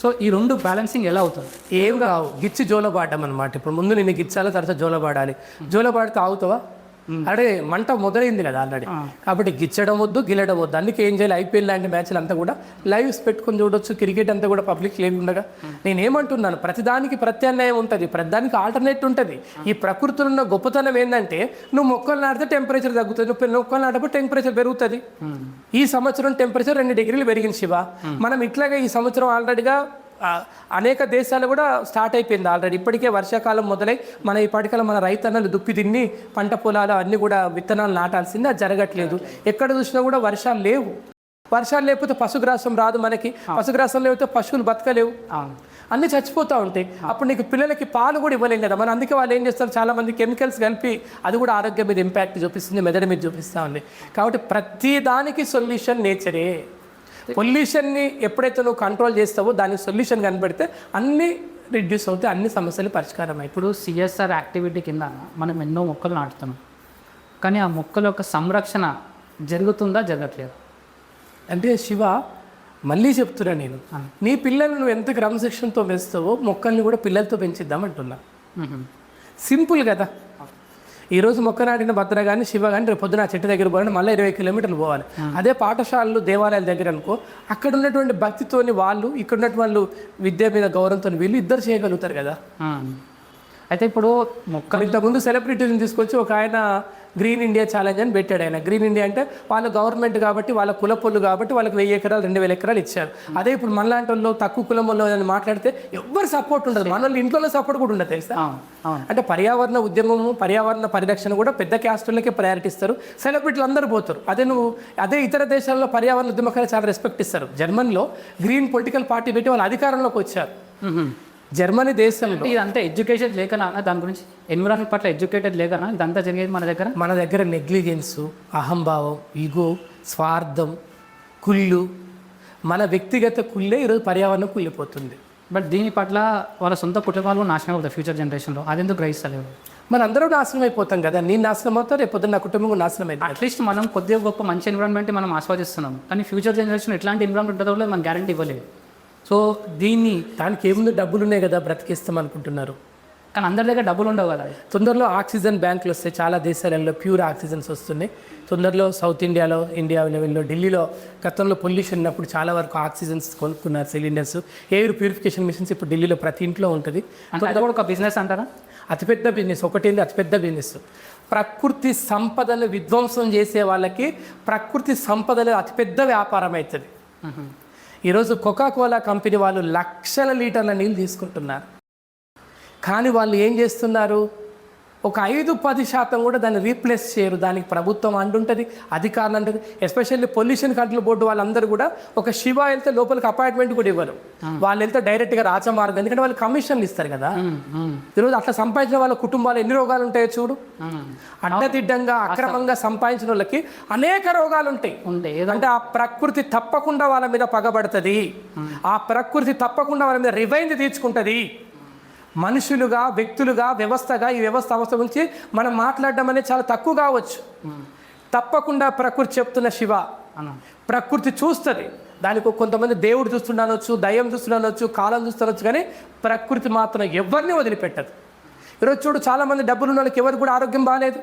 సో ఈ రెండు బ్యాలెన్సింగ్ ఎలా అవుతుంది? ఏం కావు, గిచ్చి జోలబాడడం అనమాట. ఇప్పుడు ముందు నేను గిచ్చాలి, తర్వాత జోలబాడాలి. జోలబాడితే ఆగుతావా? అడే మంట మొదలైంది కదా ఆల్రెడీ. కాబట్టి గిచ్చడం వద్దు, గిల్లడం వద్దు. అందుకే ఏం చేయాలి, ఐపీఎల్ లాంటి మ్యాచ్లు అంతా కూడా లైవ్స్ పెట్టుకొని చూడొచ్చు. క్రికెట్ అంతా కూడా పబ్లిక్ లేకుండా. నేనేమంటున్నాను, ప్రతిదానికి ప్రత్యామ్నాయం ఉంటుంది, ప్రతిదానికి ఆల్టర్నేట్ ఉంటుంది. ఈ ప్రకృతిలో ఉన్న గొప్పతనం ఏంటంటే, నువ్వు మొక్కలు నాటితే టెంపరేచర్ తగ్గుతుంది, నువ్వు మొక్కలు నాటప్పుడు టెంపరేచర్ పెరుగుతుంది. ఈ సంవత్సరం టెంపరేచర్ 2 డిగ్రీలు పెరిగింది శివ. మనం ఇట్లాగే ఈ సంవత్సరం ఆల్రెడీగా అనేక దేశాలు కూడా స్టార్ట్ అయిపోయింది ఆల్రెడీ. ఇప్పటికే వర్షాకాలం మొదలై ఇప్పటికల్లా మన రైతన్నలు దుక్కి తిన్ని పంట పొలాలు అన్నీ కూడా విత్తనాలు నాటాల్సింది, అది జరగట్లేదు. ఎక్కడ చూసినా కూడా వర్షాలు లేవు. వర్షాలు లేకపోతే పశుగ్రాసం రాదు మనకి, పశుగ్రాసం లేకపోతే పశువులు బతకలేవు, అన్నీ చచ్చిపోతూ ఉంటాయి. అప్పుడు నీకు పిల్లలకి పాలు కూడా ఇవ్వలేం కదా మనం. అందుకే వాళ్ళు ఏం చేస్తారు, చాలామంది కెమికల్స్ కలిపి, అది కూడా ఆరోగ్యం మీద ఇంపాక్ట్ చూపిస్తుంది, మెదడు మీద చూపిస్తూ ఉంది. కాబట్టి ప్రతి దానికి సొల్యూషన్ నేచరే. పొల్యూషన్ని ఎప్పుడైతే నువ్వు కంట్రోల్ చేస్తావో దానికి సొల్యూషన్ కనబడితే అన్నీ రిడ్యూస్ అవుతాయి, అన్ని సమస్యలు పరిష్కారం అవుతాయి. ఇప్పుడు సిఎస్ఆర్ యాక్టివిటీ కింద మనం ఎన్నో మొక్కలు నాటుతున్నాం, కానీ ఆ మొక్కల యొక్క సంరక్షణ జరుగుతుందా, జరగట్లేదు? అంటే శివ, మళ్ళీ చెప్తున్నా నేను, నీ పిల్లలు నువ్వు ఎంత క్రమశిక్షణతో పెంచుతావో మొక్కల్ని కూడా పిల్లలతో పెంచిద్దాం అంటున్నా. సింపుల్ కదా. ఈరోజు మొక్క నాటిన భద్ర కానీ శివ కానీ రేపు పొద్దున చెట్టు దగ్గర పోవాలంటే మళ్ళీ 20 కిలోమీటర్లు పోవాలి. అదే పాఠశాలలు, దేవాలయాల దగ్గర అనుకో, అక్కడ ఉన్నటువంటి భక్తితోని వాళ్ళు, ఇక్కడ ఉన్నటువంటి వాళ్ళు విద్య మీద గౌరవంతో వీళ్ళు ఇద్దరు చేయగలుగుతారు కదా. అయితే ఇప్పుడు మొక్క ఇంతకుముందు సెలబ్రిటీని తీసుకొచ్చి ఒక ఆయన గ్రీన్ ఇండియా ఛాలెంజ్ అని పెట్టాడు. ఆయన గ్రీన్ ఇండియా అంటే వాళ్ళ గవర్నమెంట్ కాబట్టి, వాళ్ళ కులపొల్లు కాబట్టి వాళ్ళకి 1000 ఎకరాలు 2000 ఎకరాలు ఇచ్చారు. అదే ఇప్పుడు మనలాంటి వాళ్ళు తక్కువ కులం వాళ్ళు అని మాట్లాడితే ఎవ్వరు సపోర్ట్ ఉండదు, మన వాళ్ళు ఇంట్లో సపోర్ట్ కూడా ఉండదు తెలుసా. అంటే పర్యావరణ ఉద్యమము, పర్యావరణ పరిరక్షణ కూడా పెద్ద క్యాస్టులకే ప్రయారిటీ ఇస్తారు, సెలబ్రిటీలు అందరూ పోతారు. అదే ఇతర దేశాల్లో పర్యావరణ ఉద్యమకాలు చాలా రెస్పెక్ట్ ఇస్తారు. జర్మనీలో గ్రీన్ పొలిటికల్ పార్టీ పెట్టి వాళ్ళు అధికారంలోకి వచ్చారు. జర్మనీ దేశంలో ఇదంతా ఎడ్యుకేషన్ లేకనా, దాని గురించి ఎన్విరాన్మెంట్ పట్ల ఎడ్యుకేటెడ్ లేకనా ఇదంతా జరిగేది మన దగ్గర నెగ్లిజెన్స్, అహంభావం, ఈగో, స్వార్థం, కుళ్ళు, మన వ్యక్తిగత కుళ్ళే ఈరోజు పర్యావరణం కుళ్ళిపోతుంది. బట్ దీని పట్ల వాళ్ళ సొంత కుటుంబాలు నాశనం అవుతాయి ఫ్యూచర్ జనరేషన్లో. అదెందుకు గ్రహిస్తలేవు? మన అందరూ నాశనం అయిపోతాం కదా. నేను నాశనం అవుతా, రేపు పొద్దున్న నా కుటుంబం నాశనం అయిపోతుంది. అట్లీస్ట్ మనం కొద్దిగా గొప్ప మంచి ఎన్విరాన్మెంట్ మనం ఆస్వాదిస్తున్నాం, కానీ ఫ్యూచర్ జనరేషన్ ఎట్లాంటి ఎన్విరాన్మెంట్ ఉంటుందో కూడా మనం గ్యారంటీ ఇవ్వలేదు. సో దానికి ఏముంది, డబ్బులు ఉన్నాయి కదా, బ్రతికిస్తాం అనుకుంటున్నారు. కానీ అందరి దగ్గర డబ్బులు ఉండవు కదా. తొందరలో ఆక్సిజన్ బ్యాంకులు వస్తాయి, చాలా దేశాలలో ప్యూర్ ఆక్సిజన్స్ వస్తున్నాయి. తొందరలో సౌత్ ఇండియాలో, ఇండియా లెవెల్లో, ఢిల్లీలో గతంలో పొల్యూషన్ ఉన్నప్పుడు చాలా వరకు ఆక్సిజన్స్ కొనుక్కున్నారు, సిలిండర్స్, ఎయిర్ ప్యూరిఫికేషన్ మిషన్స్ ఇప్పుడు ఢిల్లీలో ప్రతి ఇంట్లో ఉంటుంది. అది కూడా ఒక బిజినెస్ అంటారా? అతిపెద్ద బిజినెస్, ఒకటేంది అతిపెద్ద బిజినెస్. ప్రకృతి సంపదలు విధ్వంసం చేసే వాళ్ళకి ప్రకృతి సంపదలు అతిపెద్ద వ్యాపారం అవుతుంది. ఈరోజు కోకాకోలా కంపెనీ వాళ్ళు లక్షల లీటర్ల నీళ్ళు తీసుకుంటున్నారు, కానీ వాళ్ళు ఏం చేస్తున్నారు, ఒక 5-10% కూడా దాన్ని రీప్లేస్ చేయరు. దానికి ప్రభుత్వం అంటుంటుంది, అధికారులు అంటుంది. ఎస్పెషల్లీ పొల్యూషన్ కంట్రోల్ బోర్డు వాళ్ళందరూ కూడా ఒక శివ వెళ్తే లోపలికి అపాయింట్మెంట్ కూడా ఇవ్వరు. వాళ్ళు వెళ్తే డైరెక్ట్గా రాచమార్గం, ఎందుకంటే వాళ్ళు కమిషన్లు ఇస్తారు కదా. ఈరోజు అట్లా సంపాదించిన వాళ్ళ కుటుంబాలు ఎన్ని రోగాలు ఉంటాయో చూడు. అడ్డదిడ్డంగా అక్రమంగా సంపాదించిన వాళ్ళకి అనేక రోగాలు ఉంటాయి. అంటే ఆ ప్రకృతి తప్పకుండా వాళ్ళ మీద పగబడుతుంది, ఆ ప్రకృతి తప్పకుండా వాళ్ళ మీద రివెంజ్ తీర్చుకుంటుంది. మనుషులుగా, వ్యక్తులుగా, వ్యవస్థగా, ఈ వ్యవస్థ అవస్థ గురించి మనం మాట్లాడడం అనేది చాలా తక్కువ కావచ్చు. తప్పకుండా ప్రకృతి చెప్తున్న శివ, ప్రకృతి చూస్తుంది. దానికి కొంతమంది దేవుడు చూస్తున్నానొచ్చు, దయ్యం చూస్తున్నానొచ్చు, కాలం చూస్తున్నానొచ్చు, కానీ ప్రకృతి మాత్రం ఎవరిని వదిలిపెట్టదు. ఈరోజు చూడు, చాలామంది డబ్బులు ఉన్న వాళ్ళకి ఎవరు కూడా ఆరోగ్యం బాగాలేదు.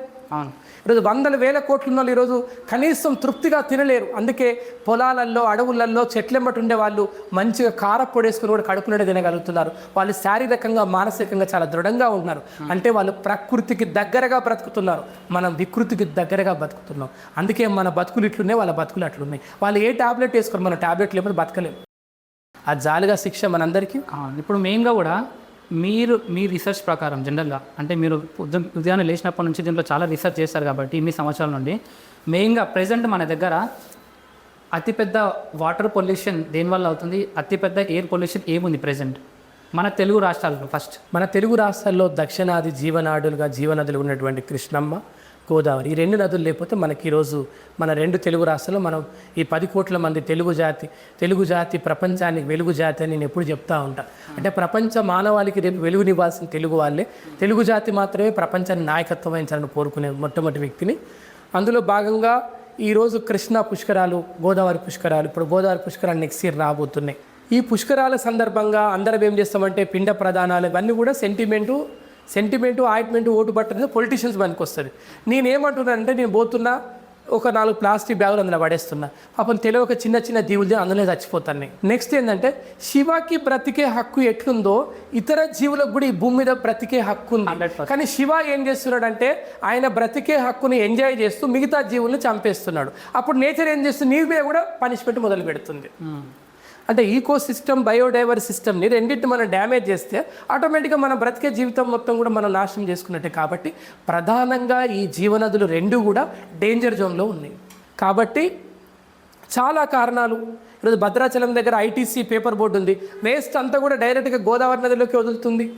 ఈరోజు 100,000 కోట్లు ఉన్న వాళ్ళు ఈరోజు కనీసం తృప్తిగా తినలేరు. అందుకే పొలాలల్లో, అడవులల్లో, చెట్లెమ్మటి ఉండే వాళ్ళు మంచిగా కారపొడి వేసుకుని కూడా కడుపునడే తినగలుగుతున్నారు. వాళ్ళు శారీరకంగా, మానసికంగా చాలా దృఢంగా ఉన్నారు. అంటే వాళ్ళు ప్రకృతికి దగ్గరగా బ్రతుకుతున్నారు, మనం వికృతికి దగ్గరగా బతుకుతున్నాం. అందుకే మన బతుకులు ఇట్లున్నాయి, వాళ్ళ బతుకులు అట్లున్నాయి. వాళ్ళు ఏ టాబ్లెట్ వేసుకొని మన టాబ్లెట్ లేకపోతే బతకలేము. ఆ జాలిగా శిక్ష మనందరికీ. ఇప్పుడు మెయిన్గా కూడా మీ రీసెర్చ్ ప్రకారం జనరల్గా, అంటే మీరు ఉదయాన్నే లేచినప్పటి నుంచి దీంట్లో చాలా రీసెర్చ్ చేస్తారు కాబట్టి ఇన్ని సంవత్సరాల నుండి, మెయిన్గా ప్రజెంట్ మన దగ్గర అతిపెద్ద వాటర్ పొల్యూషన్ దేనివల్ల అవుతుంది, అతిపెద్ద ఎయిర్ పొల్యూషన్ ఏముంది ప్రజెంట్ మన తెలుగు రాష్ట్రాల్లో? ఫస్ట్ మన తెలుగు రాష్ట్రాల్లో దక్షిణాది జీవనాడులుగా జీవనదులు ఉన్నటువంటి కృష్ణమ్మ, గోదావరి. ఈ 2 నదులు లేకపోతే మనకి ఈరోజు మన 2 తెలుగు రాష్ట్రాల్లో మనం ఈ 10 కోట్ల మంది తెలుగు జాతి ప్రపంచానికి వెలుగు జాతి అని నేను ఎప్పుడు చెప్తా ఉంటా. అంటే ప్రపంచ మానవాళికి రేపు వెలుగునివ్వాల్సిన తెలుగు వాళ్ళే. తెలుగు జాతి మాత్రమే ప్రపంచాన్ని నాయకత్వం వహించాలని కోరుకునే మొట్టమొదటి వ్యక్తిని. అందులో భాగంగా ఈరోజు కృష్ణా పుష్కరాలు, గోదావరి పుష్కరాలు, ఇప్పుడు గోదావరి పుష్కరాలు నెక్స్ట్ ఇయర్ రాబోతున్నాయి. ఈ పుష్కరాల సందర్భంగా అందరం ఏం చేస్తామంటే పిండ ప్రదానాలు ఇవన్నీ కూడా సెంటిమెంటు ఆయింట్మెంటు ఓటు పట్టడం పొలిటీషియన్స్ పనికి వస్తుంది. నేనేమంటున్నానంటే నేను పోతున్నా ఒక 4 ప్లాస్టిక్ బ్యాగులు అందులో పడేస్తున్నా, పాపం తెలియక చిన్న దీవులు అందులో చచ్చిపోతాయి. నెక్స్ట్ ఏంటంటే శివకి బ్రతికే హక్కు ఎట్లుందో ఇతర జీవులకు కూడా ఈ భూమి మీద బ్రతికే హక్కు ఉంది. కానీ శివ ఏం చేస్తున్నాడంటే ఆయన బ్రతికే హక్కుని ఎంజాయ్ చేస్తూ మిగతా జీవుల్ని చంపేస్తున్నాడు. అప్పుడు నేచర్ ఏం చేస్తుంది, నీ మీద కూడా పనిష్మెంట్ మొదలు పెడుతుంది. అంటే ఈకో సిస్టమ్, బయోడైవర్ సిస్టమ్ని రెండింటిని మనం డ్యామేజ్ చేస్తే ఆటోమేటిక్గా మన బ్రతికే జీవితం మొత్తం కూడా మనం నాశనం చేసుకున్నట్టే. కాబట్టి ప్రధానంగా ఈ జీవనదులు 2 కూడా డేంజర్ జోన్లో ఉన్నాయి. కాబట్టి చాలా కారణాలు. ఈరోజు భద్రాచలం దగ్గర ఐటీసీ పేపర్ బోర్డు ఉంది, వేస్ట్ అంతా కూడా డైరెక్ట్గా గోదావరి నదిలోకి వదులుతుంది.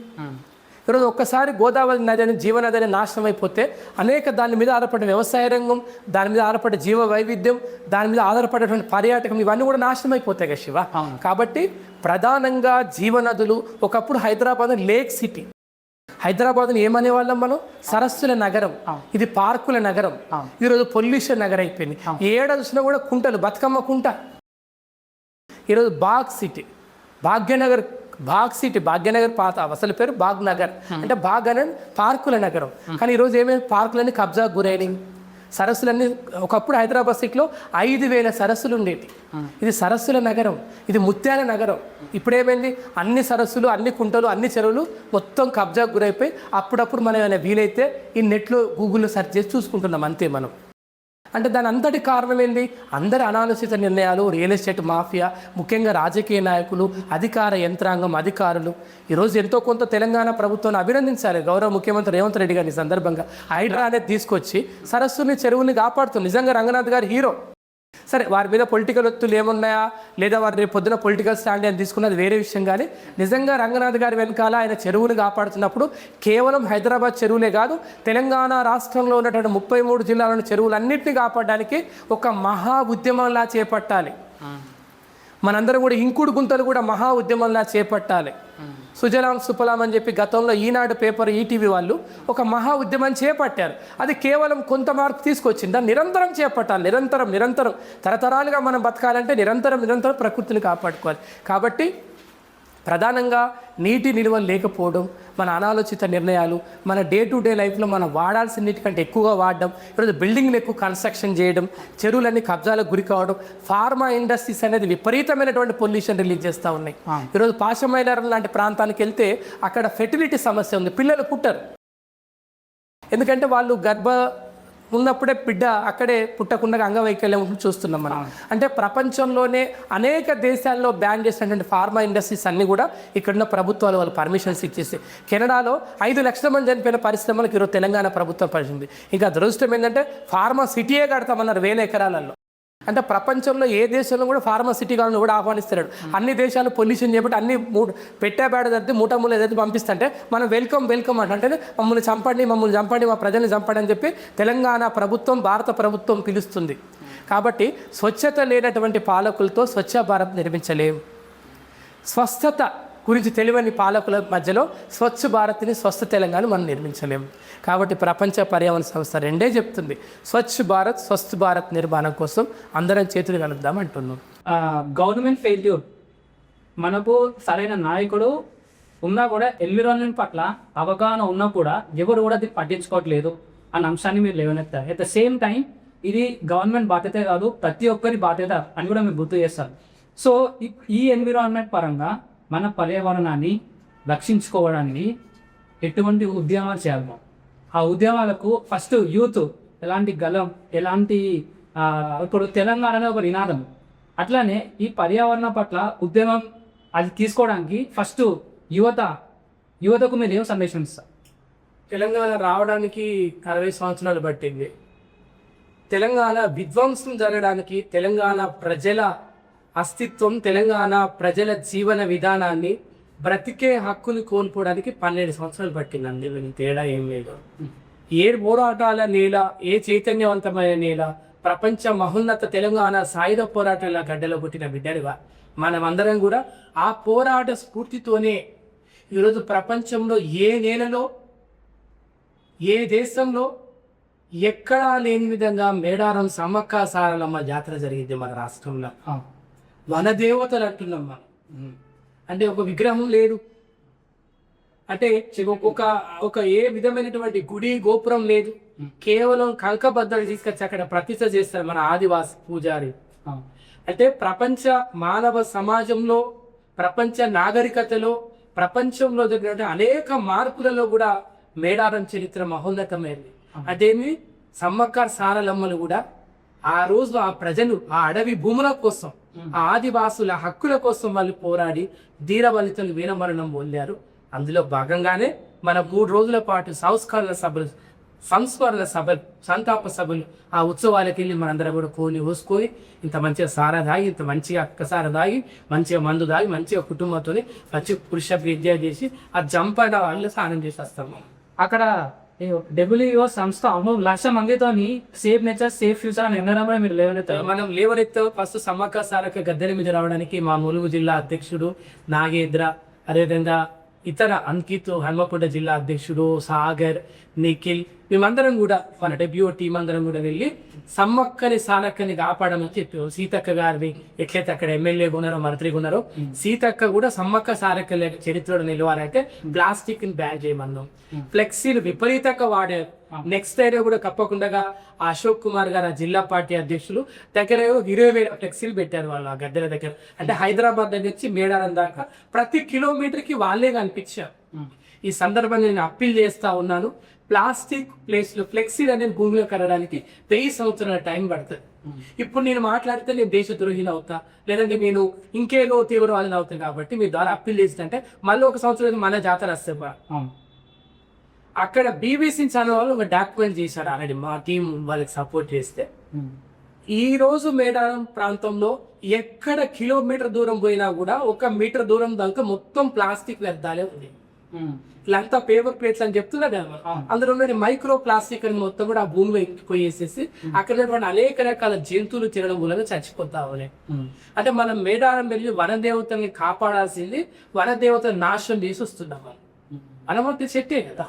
ఈరోజు ఒక్కసారి గోదావరి నది అని జీవనది అనేది నాశనం అయిపోతే అనేక దాని మీద ఆధారపడే వ్యవసాయ రంగం, దాని మీద ఆధారపడే జీవ వైవిధ్యం, దాని మీద ఆధారపడేటువంటి పర్యాటకం ఇవన్నీ కూడా నాశనం అయిపోతాయి కదా శివ. కాబట్టి ప్రధానంగా జీవనదులు. ఒకప్పుడు హైదరాబాద్ లేక్ సిటీ, హైదరాబాద్ని ఏమనే వాళ్ళం మనం, సరస్సుల నగరం, ఇది పార్కుల నగరం. ఈరోజు పొల్యూషన్ నగరం అయిపోయింది. ఏడ చూసినా కూడా కుంటలు, బతుకమ్మ కుంట. ఈరోజు భాగ్యనగర్ పాత అసలు పేరు బాగ్ నగర్, అంటే బాగ్ అనే పార్కుల నగరం. కానీ ఈరోజు ఏమేమి పార్కులన్నీ కబ్జా గురైనవి. సరస్సులన్నీ ఒకప్పుడు హైదరాబాద్ సిటీలో 5,000 సరస్సులు ఉండేవి. ఇది సరస్సుల నగరం, ఇది ముత్యాల నగరం. ఇప్పుడేమైంది, అన్ని సరస్సులు, అన్ని కుంటలు, అన్ని చెరువులు మొత్తం కబ్జా గురైపోయి అప్పుడప్పుడు మనం ఏమైనా వీలైతే ఈ నెట్లో గూగుల్లో సెర్చ్ చేసి చూసుకుంటున్నాం అంతే మనం. అంటే దాని అంతటి కారణం ఏంది, అందరి అనాలోచిత నిర్ణయాలు, రియల్ ఎస్టేట్ మాఫియా, ముఖ్యంగా రాజకీయ నాయకులు, అధికార యంత్రాంగం, అధికారులు. ఈరోజు ఎంతో కొంత తెలంగాణ ప్రభుత్వాన్ని అభినందించాలి. గౌరవ ముఖ్యమంత్రి రేవంత్ రెడ్డి గారిని సందర్భంగా హైడ్రా అనేది తీసుకొచ్చి సరస్సుని, చెరువుని కాపాడుతుంది. నిజంగా రంగనాథ్ గారు హీరో. సరే, వారి మీద పొలిటికల్ ఒత్తులు ఏమున్నాయా, లేదా వారు రేపు పొద్దున పొలిటికల్ స్టాండ్ అని తీసుకున్నది వేరే విషయం. కానీ నిజంగా రంగనాథ్ గారి వెనకాల ఆయన చెరువుని కాపాడుతున్నప్పుడు కేవలం హైదరాబాద్ చెరువులే కాదు, తెలంగాణ రాష్ట్రంలో ఉన్నటువంటి 33 జిల్లాలోని చెరువులన్నింటినీ కాపాడడానికి ఒక మహా ఉద్యమంలా చేపట్టాలి. మనందరం కూడా ఇంకుడు గుంతలు కూడా మహా ఉద్యమంలా చేపట్టాలి. సుజలాం సుఫలాం అని చెప్పి గతంలో ఈనాడు పేపర్, ఈటీవీ వాళ్ళు ఒక మహా ఉద్యమం చేపట్టారు. అది కేవలం కొంత మార్పు తీసుకొచ్చింది. దాన్ని నిరంతరం చేపట్టాలి. నిరంతరం తరతరాలుగా మనం బతకాలంటే నిరంతరం ప్రకృతిని కాపాడుకోవాలి. కాబట్టి ప్రధానంగా నీటి నిల్వలు లేకపోవడం, మన అనాలోచిత నిర్ణయాలు, మన డే టు డే లైఫ్లో మనం వాడాల్సిన నీటికంటే ఎక్కువగా వాడడం, ఈరోజు బిల్డింగ్లు ఎక్కువ కన్స్ట్రక్షన్ చేయడం, చెరువులన్నీ కబ్జాలకు గురి కావడం, ఫార్మా ఇండస్ట్రీస్ అనేది విపరీతమైనటువంటి పొల్యూషన్ రిలీజ్ చేస్తూ ఉన్నాయి. ఈరోజు పాశమైలరం లాంటి ప్రాంతానికి వెళ్తే అక్కడ ఫెర్టిలిటీ సమస్య ఉంది, పిల్లలు పుట్టరు. ఎందుకంటే వాళ్ళు ఉన్నప్పుడే బిడ్డ అక్కడే పుట్టకుండా అంగవైకల్యం చూస్తున్నాం మనం. అంటే ప్రపంచంలోనే అనేక దేశాల్లో బ్యాన్ చేసినటువంటి ఫార్మా ఇండస్ట్రీస్ అన్నీ కూడా ఇక్కడున్న ప్రభుత్వాలు వాళ్ళు పర్మిషన్స్ ఇచ్చేసి, కెనడాలో 5 లక్షల మంది చనిపోయిన పరిశ్రమలకు ఈరోజు తెలంగాణ ప్రభుత్వం పరిచింది. ఇంకా దురదృష్టం ఏంటంటే ఫార్మా సిటీయే కడతామన్నారు 1000 ఎకరాలలో. అంటే ప్రపంచంలో ఏ దేశంలో కూడా ఫార్మా సిటీ కావాలని కూడా ఆహ్వానిస్తున్నాడు. అన్ని దేశాలు పొల్యూషన్ చేయబట్టి అన్ని పెట్టేబేడ తగ్గి మూటమూలు ఏదైతే పంపిస్తుంటే మనం వెల్కమ్ అంటే మమ్మల్ని చంపండి, మా ప్రజల్ని చంపండి అని చెప్పి తెలంగాణ ప్రభుత్వం, భారత ప్రభుత్వం పిలుస్తుంది. కాబట్టి స్వచ్ఛత లేనటువంటి పాలకులతో స్వచ్ఛ భారత్ నిర్మించలేము. స్వస్థత గురించి తెలియని పాలకుల మధ్యలో స్వచ్ఛ భారత్ని, స్వస్థ తెలంగాణ మనం నిర్మించలేము. కాబట్టి ప్రపంచ పర్యావరణ సంస్థ 2 చెప్తుంది, స్వచ్ఛ భారత్, స్వస్థ భారత్ నిర్మాణం కోసం అందరం చేతులు కలుద్దాం అంటున్నాం. గవర్నమెంట్ ఫెయిల్యూర్, మనకు సరైన నాయకుడు ఉన్నా కూడా ఎన్విరాన్మెంట్ పట్ల అవగాహన ఉన్నా కూడా ఎవరు కూడా అది పట్టించుకోవట్లేదు అన్న అంశాన్ని మీరు లేవనెత్తారు. అట్ ద సేమ్ టైం ఇది గవర్నమెంట్ బాధ్యతే కాదు, ప్రతి ఒక్కరి బాధ్యత అని కూడా మీరు గుర్తు చేస్తారు. సో ఈ ఎన్విరాన్మెంట్ పరంగా మన పర్యావరణాన్ని రక్షించుకోవడానికి ఎటువంటి ఉద్యమాలు చేయాలి? ఆ ఉద్యమాలకు ఫస్ట్ యూత్ ఎలాంటి గలం, ఎలాంటి ఇప్పుడు తెలంగాణలో ఒక నినాదం, అట్లానే ఈ పర్యావరణ పట్ల ఉద్యమం అది తీసుకోవడానికి ఫస్ట్ యువతకు మీరు ఏం సందేశం ఇస్తారు? తెలంగాణ రావడానికి 60 సంవత్సరాలు పట్టింది. తెలంగాణ విధ్వంసం జరగడానికి, తెలంగాణ ప్రజల అస్తిత్వం, తెలంగాణ ప్రజల జీవన విధానాన్ని, బ్రతికే హక్కుని కోల్పోవడానికి 12 సంవత్సరాలు పట్టిందండి. తేడా ఏం లేదు. ఏ పోరాటాల నేల, ఏ చైతన్యవంతమైన నేల, ప్రపంచ మహోన్నత తెలంగాణ సాయుధ పోరాటాల గడ్డలో పుట్టిన బిడ్డలుగా మనమందరం కూడా ఆ పోరాట స్ఫూర్తితోనే ఈరోజు ప్రపంచంలో ఏ నేలలో, ఏ దేశంలో ఎక్కడా లేని విధంగా మేడారం సమ్మక్క సారలమ్మ జాతర జరిగింది మన రాష్ట్రంలో. వనదేవతలు అంటున్నాం మనం. అంటే ఒక విగ్రహం లేదు, అంటే ఒక ఏ విధమైనటువంటి గుడి గోపురం లేదు, కేవలం కంకబద్దలు తీసుకొచ్చి అక్కడ ప్రతిష్ఠ చేస్తారు మన ఆదివాసి పూజారి. అంటే ప్రపంచ మానవ సమాజంలో, ప్రపంచ నాగరికతలో, ప్రపంచంలో జరిగిన అనేక మార్పులలో కూడా మేడారం చరిత్ర మహోన్నతమైనది. అదేమి సమ్మక్క సారలమ్మలు కూడా ఆ రోజు ఆ ప్రజలు ఆ అడవి భూముల కోసం, ఆ ఆదివాసుల హక్కుల కోసం వాళ్ళు పోరాడి ధీరబలితలు వీరమరణం పొందారు. అందులో భాగంగానే మన 3 రోజుల పాటు సంస్మరణ సభలు, సంతాప సభలు, ఆ ఉత్సవాలకు వెళ్ళి మనందరం కూడా కోని పోసుకొని ఇంత మంచిగా సార దాగి, ఇంత మంచిగా అక్కసార దాగి, మంచిగా మందు దాగి, మంచిగా కుటుంబంతో మంచి పురుష విద్య చేసి ఆ జంపడ వాళ్ళు స్నానం చేసి వస్తాము. అక్కడ డబ్ల్యూఓ సంస్థ 1,00,000 మందితోని సేఫ్ నేచర్ సేఫ్ ఫ్యూచర్ అని ఎన్నడమే మీరు లేవనెత్తారు. మనం లేవనెత్తా ఫస్ట్ సమ్మక్క సారక్క గద్దెల మీద రావడానికి మా ములుగు జిల్లా అధ్యక్షుడు నాగేంద్ర, అదేవిధంగా ఇతర అంకిత్ హన్మకొండ జిల్లా అధ్యక్షుడు సాగర్, నిఖిల్, మేమందరం కూడా మన డబ్ల్యూఓ టీం అందరం కూడా వెళ్ళి సమ్మక్కని సారక్కని కాపాడమని చెప్పారు. సీతక్క గారిని ఎట్లయితే అక్కడ ఎమ్మెల్యేగా ఉన్నారో, మంత్రిగా ఉన్నారో, సీతక్క కూడా సమ్మక్క సారక్క చరిత్రలో నిలవాలంటే ప్లాస్టిక్ ని బ్యాన్ చేయమన్నాం. ఫ్లెక్సీలు విపరీతంగా వాడారు. నెక్స్ట్ ఏరియా కూడా తప్పకుండా అశోక్ కుమార్ గారు జిల్లా పార్టీ అధ్యక్షులు దగ్గర 20,000 ఫ్లెక్సీలు పెట్టారు వాళ్ళు ఆ గద్దెల దగ్గర. అంటే హైదరాబాద్ దగ్గర నుంచి మేడారం దాకా ప్రతి కిలోమీటర్కి వాళ్ళే కనిపించారు. ఈ సందర్భంగా నేను అప్పీల్ చేస్తా ఉన్నాను, ప్లాస్టిక్ ప్లేస్ లో ఫ్లెక్సీలు అనేది భూమిలో కరడానికి 1000 సంవత్సరాల టైం పడుతుంది. ఇప్పుడు నేను మాట్లాడితే నేను దేశద్రోహిని అవుతా, లేదంటే నేను ఇంకేదో తీవ్రవాదిని అవుతాను. కాబట్టి మీ ద్వారా అప్పీల్ చేస్తుంటే మళ్ళీ 1 సంవత్సరం మన జాతర వస్తే అక్కడ బీబీసీ ఛానల్ వాళ్ళు ఒక డాక్యుమెంట్ చేశారు ఆల్రెడీ, మా టీం వాళ్ళకి సపోర్ట్ చేస్తే. ఈ రోజు మేడారం ప్రాంతంలో ఎక్కడ కిలోమీటర్ దూరం పోయినా కూడా 1 మీటర్ దూరం దాకా మొత్తం ప్లాస్టిక్ వ్యర్థాలే ఉంది. ఇలాంతా పేపర్ ప్లేట్స్ అని చెప్తున్నారు కదా, అందులో మైక్రో ప్లాస్టిక్ అని మొత్తం కూడా ఆ భూమిలో ఎక్కిపోయేసేసి అక్కడ అనేక రకాల జంతువులు తినడం వల్ల చచ్చిపోతా ఉన్నాయి. అంటే మనం మేడారం వెళ్ళి వనదేవతల్ని కాపాడాల్సింది వనదేవతను నాశనం చేసి వస్తున్నాం. అనుమతి చెట్టే కదా.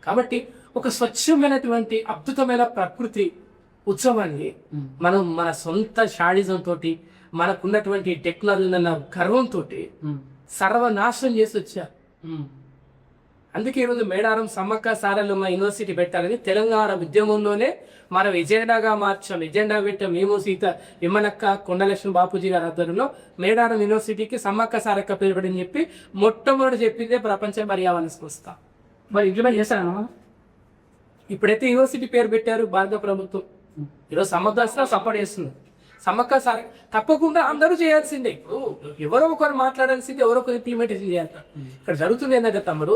కాబట్టి ఒక స్వచ్ఛమైనటువంటి అద్భుతమైన ప్రకృతి ఉత్సవాన్ని మనం మన సొంత షాడిజం తోటి, మనకున్నటువంటి టెక్నాలజీ గర్వంతో సర్వనాశనం చేసి వచ్చారు. అందుకే ఈరోజు మేడారం సమ్మక్క సారలమ్మ యూనివర్సిటీ పెట్టాలని తెలంగాణ ఉద్యమంలోనే మనం ఎజెండాగా మార్చాం. ఎజెండా పెట్టాం మేము, సీత విమలక్క, కొండలక్ష్మి బాపూజీ గారి ఆధ్వర్యంలో మేడారం యూనివర్సిటీకి సమ్మక్క సారక్క పేరు పెట్టని చెప్పి మొట్టమొదటి చెప్పిందే ప్రపంచ పర్యావరణ సంస్థ. మరి ఇంప్లిమెంట్ చేస్తాను. ఇప్పుడైతే యూనివర్సిటీ పేరు పెట్టారు భారత ప్రభుత్వం. ఈరోజు సమ్మక్క సపోర్ట్ చేస్తుంది. సమ్మక్క సార్ తప్పకుండా అందరూ చేయాల్సిందే. ఎవరో ఒకరు మాట్లాడాల్సిందే, ఎవరో ఒకరు ఇంప్లిమెంటేషన్ చేయాలి. ఇక్కడ జరుగుతుంది ఏంటంటే తమ్ముడు,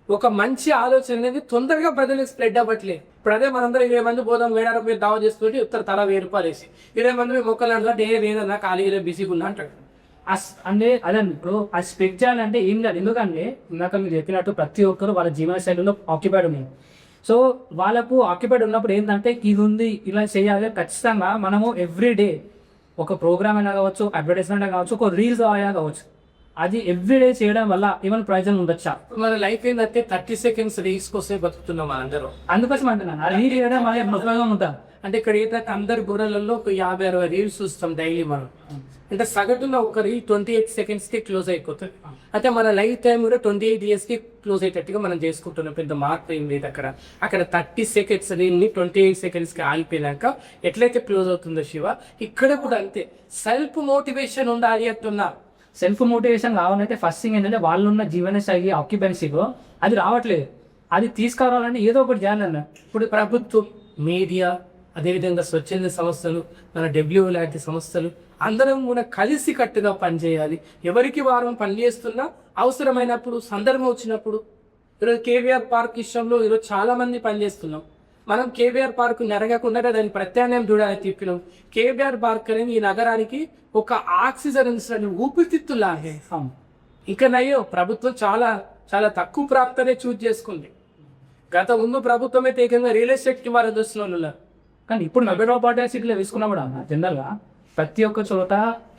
ఒక మంచి ఆలోచన అనేది తొందరగా ప్రజలకు స్ప్రెడ్ అవ్వట్లేదు. ఇప్పుడు అదే మనందరం 20 మంది పోదాం మేడారం మీద దావా చేసుకుంటే ఉత్తర తల 1000 రూపాయలు వేసి 20 మంది మొక్కలు అంటే ఏదైనా ఖాళీగా బిజీగా ఉన్నా అంటాడు. అంటే అదే ఇప్పుడు అది స్ప్రెడ్ చేయాలంటే ఏం లేదు. ఎందుకంటే ఇందాక మీరు చెప్పినట్టు ప్రతి ఒక్కరు వాళ్ళ జీవన శైలిలో ఆక్యుపైడ్ ఉంది. సో వాళ్ళకు ఆక్యుపైడ్ ఉన్నప్పుడు ఏంటంటే ఇది ఉంది ఇలా చేయాలి. ఖచ్చితంగా మనము ఎవ్రీడే ఒక ప్రోగ్రామ్ అయినా కావచ్చు, అడ్వర్టైజ్మెంట్ అయినా కావచ్చు, ఒక రీల్స్ అయినా కావచ్చు, అది ఎవ్రీడే చేయడం వల్ల ఏమైనా ప్రయోజనం ఉండొచ్చా? మన లైఫ్ ఏంటంటే 30 సెకండ్స్ రీల్స్ కోసమే బతుకుతున్నాం అందరూ. అందుకోసం అంటున్నాను ఆ రీల్ చేయడం మన ఉపయోగం ఉంటాం. అంటే ఇక్కడ ఏంటంటే అందరి గొర్రెలలో ఒక 50-60 రీల్స్ చూస్తాం డైలీ మనం. అంటే సగటున ఒక రీల్ 28 సెకండ్స్కి క్లోజ్ అయిపోతుంది. అంటే మన లైఫ్ టైం కూడా 28 ఇయర్స్కి క్లోజ్ అయ్యేటట్టుగా మనం చేసుకుంటున్నాం. పెద్ద మార్పు ఏం లేదు అక్కడ. అక్కడ 30 సెకండ్స్ రీల్ని 28 సెకండ్స్కి ఆగిపోయినాక ఎట్లయితే క్లోజ్ అవుతుందో శివ, ఇక్కడ కూడా అంతే. సెల్ఫ్ మోటివేషన్ ఉండాలి అంటున్నా. సెల్ఫ్ మోటివేషన్ కావాలంటే ఫస్ట్ థింగ్ ఏంటంటే వాళ్ళు ఉన్న జీవన శైలి ఆక్యుపెన్సీలో అది రావట్లేదు. అది తీసుకురావాలంటే ఏదో ఒకటి చేయాలన్న. ఇప్పుడు ప్రభుత్వం, మీడియా, అదేవిధంగా స్వచ్ఛంద సంస్థలు, మన డబ్ల్యూఓ లాంటి సంస్థలు అందరం కూడా కలిసి కట్టుగా పనిచేయాలి. ఎవరికి వారం పనిచేస్తున్నా అవసరమైనప్పుడు, సందర్భం వచ్చినప్పుడు. ఈరోజు కేవీఆర్ పార్క్ విషయంలో ఈరోజు చాలా మంది పనిచేస్తున్నాం. మనం కేవీఆర్ పార్క్ నెరగకుండా దాని ప్రత్యామ్నాయం చూడాలని చెప్పినాం. కేవీఆర్ పార్క్ అనేది ఈ నగరానికి ఒక ఆక్సిజన్ ఊపిరితిత్తులాగే. ఇంకా నయ్యో ప్రభుత్వం చాలా చాలా తక్కువ ప్రాంతాన్ని చూజ్ చేసుకుంది. గత ముందు ప్రభుత్వమే ఏకంగా రియల్ ఎస్టేట్కి వారు చూస్తున్న వాళ్ళు ఉన్నారు. కానీ ఇప్పుడు మెట్రోపాలిటన్ సిటీలో తీసుకున్నా కూడా జనరల్గా ప్రతి ఒక్క చోట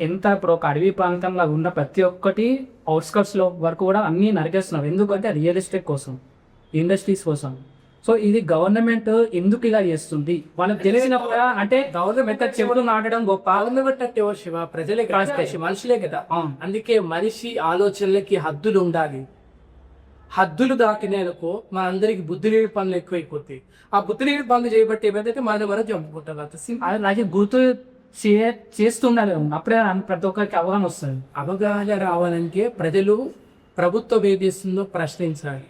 ఎంత ఇప్పుడు ఒక అడవి ప్రాంతంలో ఉన్న ప్రతి ఒక్కటి అవుట్స్కట్స్లో వరకు కూడా అన్నీ నరికేస్తున్నారు. ఎందుకంటే రియల్ ఎస్టేట్ కోసం, ఇండస్ట్రీస్ కోసం. సో ఇది గవర్నమెంట్ ఎందుకు ఇలా చేస్తుంది వాళ్ళకి తెలిసినప్పుడు, అంటే గవర్నమెంట్ చెవులు నాటడం గొప్ప, గవర్నమెంట్ అంటే ఎవరు శివ? ప్రజలే కదా, మనుషులే కదా. అందుకే మనిషి ఆలోచనలకి హద్దులు ఉండాలి. హద్దులు దాటినేందుకు మనందరికి బుద్ధి లేని పనులు ఎక్కువైపోతాయి. ఆ బుద్ధి లేని పనులు చేయబట్టి ఏమైతే మనం చంపుకుంటాం. అది నాకు గుర్తు చేస్తుండాలి. అప్పుడే ప్రతి ఒక్కరికి అవగాహన వస్తుంది. అవగాహన రావాలంటే ప్రజలు ప్రభుత్వం ఏది చేస్తుందో ప్రశ్నించాలి.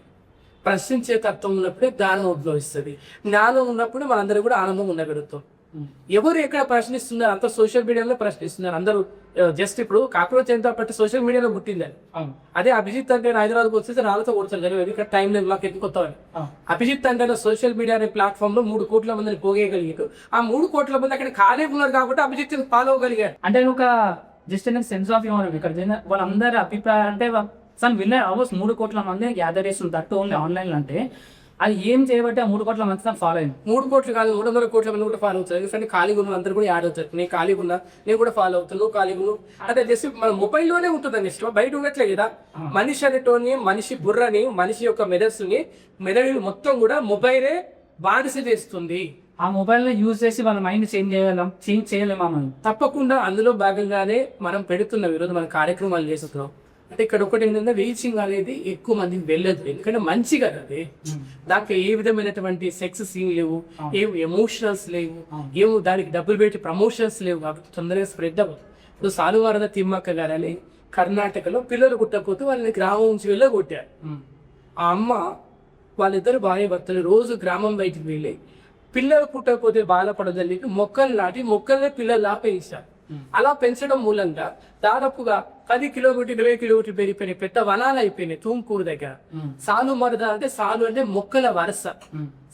ప్రశ్నించే తత్వం ఉన్నప్పుడే జ్ఞానం ఉద్భవిస్తుంది. జ్ఞానం ఉన్నప్పుడు మనందరూ కూడా ఆనందం ఉండగలుగుతాం. ఎవరు ఎక్కడ ప్రశ్నిస్తున్నారు? అంత సోషల్ మీడియాలో ప్రశ్నిస్తున్నారు అందరూ. జస్ట్ ఇప్పుడు కాక్రోచ్ జనతా పార్టీ సోషల్ మీడియాలో పుట్టిందని. అదే అభిజిత్ అంటే హైదరాబాద్కి వచ్చేసి రాళ్ళతో కొడుతారు కానీ ఇక్కడ టైం లేదు మాకు ఎత్తుకొస్తామని. అభిజిత్ అంటే సోషల్ మీడియా అనే ప్లాట్ఫామ్ లో 3 కోట్ల మందిని పోగేయగలిగాడు. ఆ 3 కోట్ల మంది అక్కడ ఖాళీ ఉన్నారు కాబట్టి అభిజిత్ ఫాలో అవ్వగలిగాడు. అంటే ఒక జస్ట్ సెన్స్ ఆఫ్ హ్యూమర్ ఇక్కడ వాళ్ళందరి అభిప్రాయం అంటే విన్నారు. ఆల్మోస్ట్ 3 కోట్ల మంది గ్యాదర్ చేస్తుంది దట్ ఓన్లీ ఆన్లైన్. అంటే అది ఏం చేయబట్టి ఆ 3 కోట్ల మంది ఫాలో అయింది. 3 కోట్లు కాదు 300 కోట్ల మంది కూడా ఫాలో అవుతారు. ఎందుకంటే ఖాళీగా ఉన్న అందరూ కూడా యాడ్ అవుతారు. నేను ఖాళీగా ఉన్నా నేను కూడా ఫాలో అవుతాను, నువ్వు ఖాళీగా ఉన్నావు అంటే జస్ట్ మన మొబైల్లోనే ఉంటుందండి. ఇష్టం బయట ఉండట్లేదు కదా. మనిషి అనేటోని, మనిషి బుర్రని, మనిషి యొక్క మెదడుని మొత్తం కూడా మొబైలే బానిస చేస్తుంది. ఆ మొబైల్ యూజ్ చేసి మన మైండ్ చేంజ్ చేయలేమా మనం? తప్పకుండా అందులో భాగంగానే మనం పెడుతున్నాం ఈరోజు మన కార్యక్రమాలు చేస్తున్నాం. అంటే ఇక్కడ ఒకటి ఏంటంటే రీచింగ్ అనేది ఎక్కువ మందికి వెళ్ళదు. ఎందుకంటే మంచి కదా అది. దాంట్లో ఏ విధమైనటువంటి సెక్స్ సీన్ లేవు, ఏం ఎమోషనల్స్ లేవు, ఏమో దానికి డబ్బులు పెట్టి ప్రమోషన్స్ లేవు కాబట్టి తొందరగా స్ప్రెడ్ అవ్వదు. ఇప్పుడు సాలువారద తిమ్మక్క గారని కర్ణాటకలో పిల్లలు పుట్టకపోతే వాళ్ళని గ్రామం నుంచి వెళ్ళగొట్టారు. ఆ అమ్మ వాళ్ళిద్దరు భార్య భర్తలు రోజు గ్రామం బయటికి వెళ్ళి పిల్లలు పుట్టకపోతే బాధపడదని మొక్కలు నాటి మొక్కలనే పిల్లలు పెంచారు. అలా పెంచడం మూలంగా దాదాపుగా 10 కిలోమీటర్ 20 కిలోమీటర్లు పెరిగిపోయినాయి. పెద్ద వనాలు అయిపోయినాయి తుమ్కూరు దగ్గర. సాలు మరద అంటే సాలు అంటే మొక్కల వరస.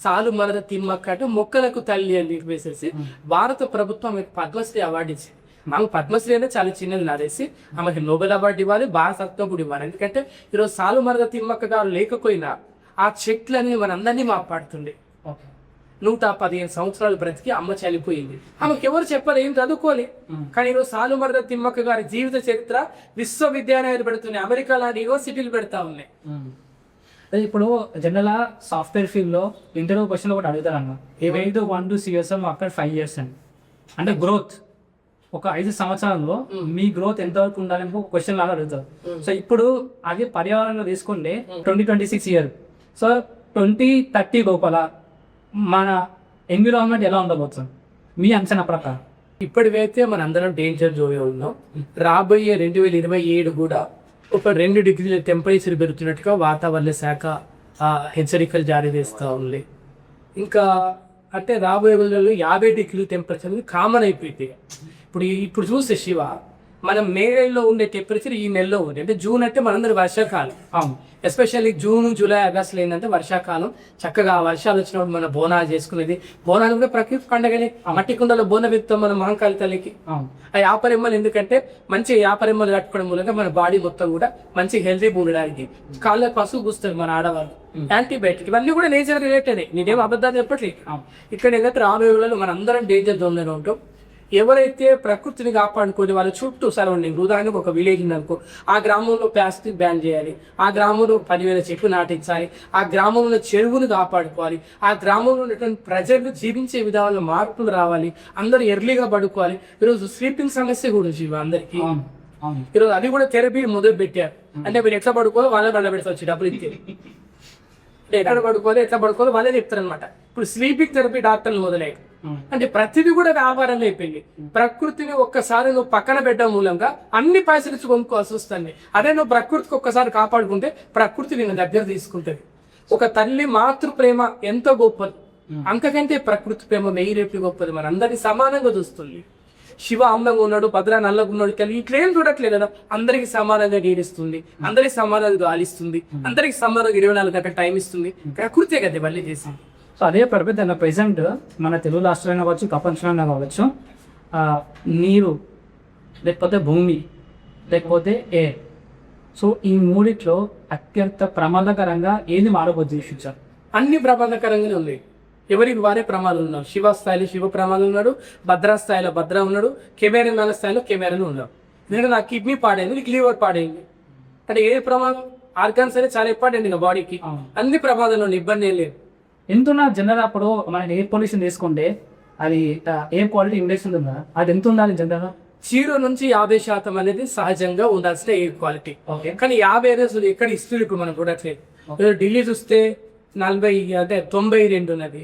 సాలు మరద తిమ్మక్క అంటే మొక్కలకు తల్లి అని చెప్పేసి భారత ప్రభుత్వం ఆమెకు పద్మశ్రీ అవార్డు ఇచ్చింది. ఆమె పద్మశ్రీ అంటే చాలా చిన్నది నాదేసి ఆమెకి నోబెల్ అవార్డు ఇవ్వాలి, భారతరత్న కూడా ఇవ్వాలి. ఎందుకంటే ఈరోజు సాలు మరద తిమ్మక్క గారు లేకపోయినా ఆ చెట్లని మనందరినీ మాపాడుతుండే. 115 సంవత్సరాలు బ్రతికి అమ్మ చనిపోయింది. ఆమెకు ఎవరు చెప్పారు, ఏం చదువుకోలే. కానీ ఈరోజు సాలుమరద తిమ్మక్క గారి జీవిత చరిత్ర విశ్వవిద్యాలయాలు పెడుతున్నాయి, అమెరికా లాంటి యూనివర్సిటీలు పెడతా ఉన్నాయి. ఇప్పుడు జనరల్ సాఫ్ట్వేర్ ఫీల్డ్ లో ఇంటర్వ్యూ క్వశ్చన్ ఒకటి అడుగుతారు అన్న, 1 to 6 years ఆఫ్టర్ 5 years అని. అంటే గ్రోత్ ఒక 5 సంవత్సరాల్లో మీ గ్రోత్ ఎంతవరకు ఉండాలని ఒక క్వశ్చన్ లాగా అడుగుతారు. సో ఇప్పుడు అది పర్యావరణంలో తీసుకుంటే 2026 year, సో 2030 లోపల మన ఎన్విరాన్మెంట్ ఎలా ఉండబోతుంది మీ అంచనా ప్రకారం? ఇప్పటికైతే మన అందరం డేంజర్ జోన్లో ఉన్నాం. రాబోయే 2027 కూడా ఒక 2 degrees టెంపరేచర్ పెరుగుతున్నట్టుగా వాతావరణ శాఖ హెచ్చరికలు జారీ చేస్తూ ఉంది. ఇంకా అంటే రాబోయే రోజుల్లో 50 degrees టెంపరేచర్ కామన్ అయిపోయింది. ఇప్పుడు చూస్తే శివ, మనం మే నెలలో ఉండే టెంపరేచర్ ఈ నెలలో ఉంది. అంటే జూన్ అంటే మనందరి వర్షాకాలం. ఎస్పెషల్లీ జూన్, జూలై, ఆగస్టులో ఏంటంటే వర్షాకాలం. చక్కగా వర్షాలు వచ్చినప్పుడు మన బోనాలు చేసుకునేది. బోనాలు కూడా ప్రకృతి పండగనే. మట్టి కుండలో బోన విత్తాం మన మహంకాళి తల్లికి. ఆ యాపరెమ్మలు ఎందుకంటే మంచి యాపరెమ్మలు కట్టుకోవడం మూలంగా మన బాడీ మొత్తం కూడా మంచి హెల్తీ ఉండడానికి. కాళ్ళ పసుపు పూస్తారు మన ఆడవాళ్ళు. యాంటీబయాటిక్ ఇవన్నీ కూడా నేచర్ రిలేటెడ్. నేనేం అబద్ధాలు చెప్పట్లేదు. ఇక్కడ ఏంటంటే రాబోయే రోజుల్లో మన అందరం డేంజర్ జోన్లో ఉంటాం. ఎవరైతే ప్రకృతిని కాపాడుకొని వాళ్ళ చుట్టూ సరౌండింగ్, ఉదాహరణకు ఒక విలేజ్ ఉందనుకో, ఆ గ్రామంలో ప్లాస్టిక్ బ్యాన్ చేయాలి, ఆ గ్రామంలో 10,000 చెట్లు నాటించాలి, ఆ గ్రామంలో చెరువును కాపాడుకోవాలి, ఆ గ్రామంలో ఉన్నటువంటి ప్రజలు జీవించే విధానంలో మార్పులు రావాలి, అందరూ ఎర్లీగా పడుకోవాలి. ఈరోజు స్లీపింగ్ సమస్య కూడా జీవ అందరికీ. ఈరోజు అది కూడా థెరపీ మొదలు పెట్టారు. అంటే మీరు ఎట్లా పడుకోవాలో వాళ్ళే బండ పెడతారు, డబ్బులు ఇస్తే ఎక్కడ పడుకోవాలి ఎట్లా పడుకోవాలో వాళ్ళే చెప్తారు అనమాట. ఇప్పుడు స్లీపింగ్ థెరపీ డాక్టర్లు మొదలయ్యాయి. అంటే ప్రతిదీ కూడా వ్యాపారం అయిపోయింది. ప్రకృతిని ఒక్కసారి నువ్వు పక్కన పెట్టడం మూలంగా అన్ని పైసలు ఇచ్చి కొనుక్కోవాల్సి వస్తుంది. అదే నువ్వు ప్రకృతికి ఒక్కసారి కాపాడుకుంటే ప్రకృతి నిన్ను దగ్గర తీసుకుంటుంది. ఒక తల్లి మాతృ ప్రేమ ఎంతో గొప్పది. అంతకంటే ప్రకృతి ప్రేమ 1000 రెట్లు గొప్పది. మన అందరినీ సమానంగా చూస్తుంది. శివ అందంగా ఉన్నాడు, భద్ర నల్లగా ఉన్నాడు, తెలియదు ఇట్లేం చూడట్లేదు కదా. అందరికి సమానంగా గీడిస్తుంది, అందరికి సమానంగా గాలిస్తుంది, అందరికి సమానంగా 24 గంటల టైం ఇస్తుంది. ప్రకృతే కదా మళ్ళీ చేసింది. సో అదే పర్పస్ అన్న ప్రెసెంట్ మన తెలుగు రాష్ట్రాలైనా కావచ్చు, ప్రపంచంలో కావచ్చు, నీరు లేకపోతే భూమి లేకపోతే ఎయిర్, సో ఈ మూడిట్లో అత్యంత ప్రమాదకరంగా ఏది మారబోద్ది ఫ్యూచర్? అన్ని ప్రమాదకరంగానే ఉన్నాయి. ఎవరికి వారే ప్రమాదం ఉన్నారు. శివ స్థాయిలో శివ ప్రమాదం ఉన్నాడు, భద్రా స్థాయిలో భద్ర ఉన్నాడు, కెమెరా స్థాయిలో కెమెరాలు ఉన్నాడు. ఎందుకంటే నా కిడ్నీ పాడైంది, నీకు లివర్ పాడైంది అంటే ఏ ప్రమాదం? ఆర్గాన్స్ అనేది చాలా ఇంపార్టెంట్ ఇంకా బాడీకి. అన్ని ప్రమాదంలో ఇబ్బంది ఏం లేదు. ఎంతున్నా జనరల్ అప్పుడు మన ఎయిర్ పొల్యూషన్ తీసుకుంటే అది ఎయిర్ క్వాలిటీ ఇండెక్స్ ఉంటుంది కదా, అది ఎంత ఉండాలి జనరల్? 0 నుంచి 50% అనేది సహజంగా ఉండాల్సిన ఎయిర్ క్వాలిటీ. కానీ 50 అనేది ఎక్కడ ఇస్తుంది ఇప్పుడు మనం చూడట్లేదు. ఢిల్లీ చూస్తే 40 అంటే 92 ఉన్నది.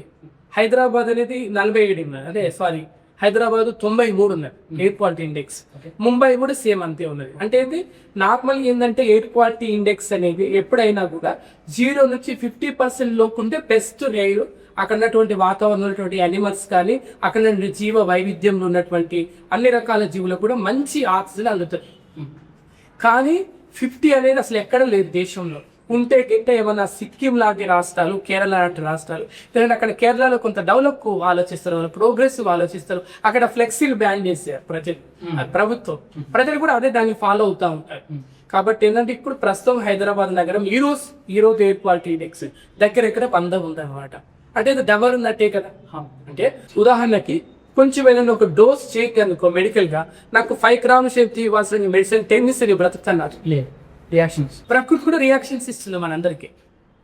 హైదరాబాద్ అనేది 47 ఉన్నది. అదే సారీ, హైదరాబాద్ 93 ఉన్నది ఎయిర్ క్వాలిటీ ఇండెక్స్. ముంబై కూడా సేమ్ అంతే ఉన్నది. అంటే ఏంటి, నార్మల్ ఏంటంటే ఎయిర్ క్వాలిటీ ఇండెక్స్ అనేది ఎప్పుడైనా కూడా 0 నుంచి 50% లోపు ఉంటే బెస్ట్ ఎయిర్. అక్కడ ఉన్నటువంటి వాతావరణంలో ఉన్నటువంటి యానిమల్స్ కానీ, అక్కడ జీవ వైవిధ్యంలో ఉన్నటువంటి అన్ని రకాల జీవులకు కూడా మంచి ఆక్సిజన్ అందుతుంది. కానీ 50 అనేది అసలు ఎక్కడ లేదు దేశంలో. ఉంటే గిట్టే ఏమన్నా సిక్కిం లాంటి రాష్ట్రాలు, కేరళ లాంటి రాష్ట్రాలు, లేదంటే అక్కడ కేరళలో కొంత డెవలప్ ఆలోచిస్తారు, ప్రోగ్రెసివ్ ఆలోచిస్తారు. అక్కడ ఫ్లెక్సీలు బ్యాన్ చేశారు ప్రభుత్వం. ప్రజలు కూడా అదే దాన్ని ఫాలో అవుతూ ఉంటారు. కాబట్టి ఏంటంటే ఇప్పుడు ప్రస్తుతం హైదరాబాద్ నగరం ఈరోజు ఎయిర్ క్వాలిటీ ఇండెక్స్ దగ్గర 100 ఉందన్నమాట. అంటే ఇది డబల్ ఉన్నట్టే కదా. అంటే ఉదాహరణకి కొంచెం ఏదైనా ఒక డోస్ చేయగలనుకో మెడికల్ గా, నాకు 5 grams ఇవ్వాల్సిన మెడిసిన్ 10 ఇస్తే బ్రతుకుతున్నారు. లేదు, రియాక్షన్స్. ప్రకృతి కూడా రియాక్షన్స్ ఇస్తుంది మనందరికి.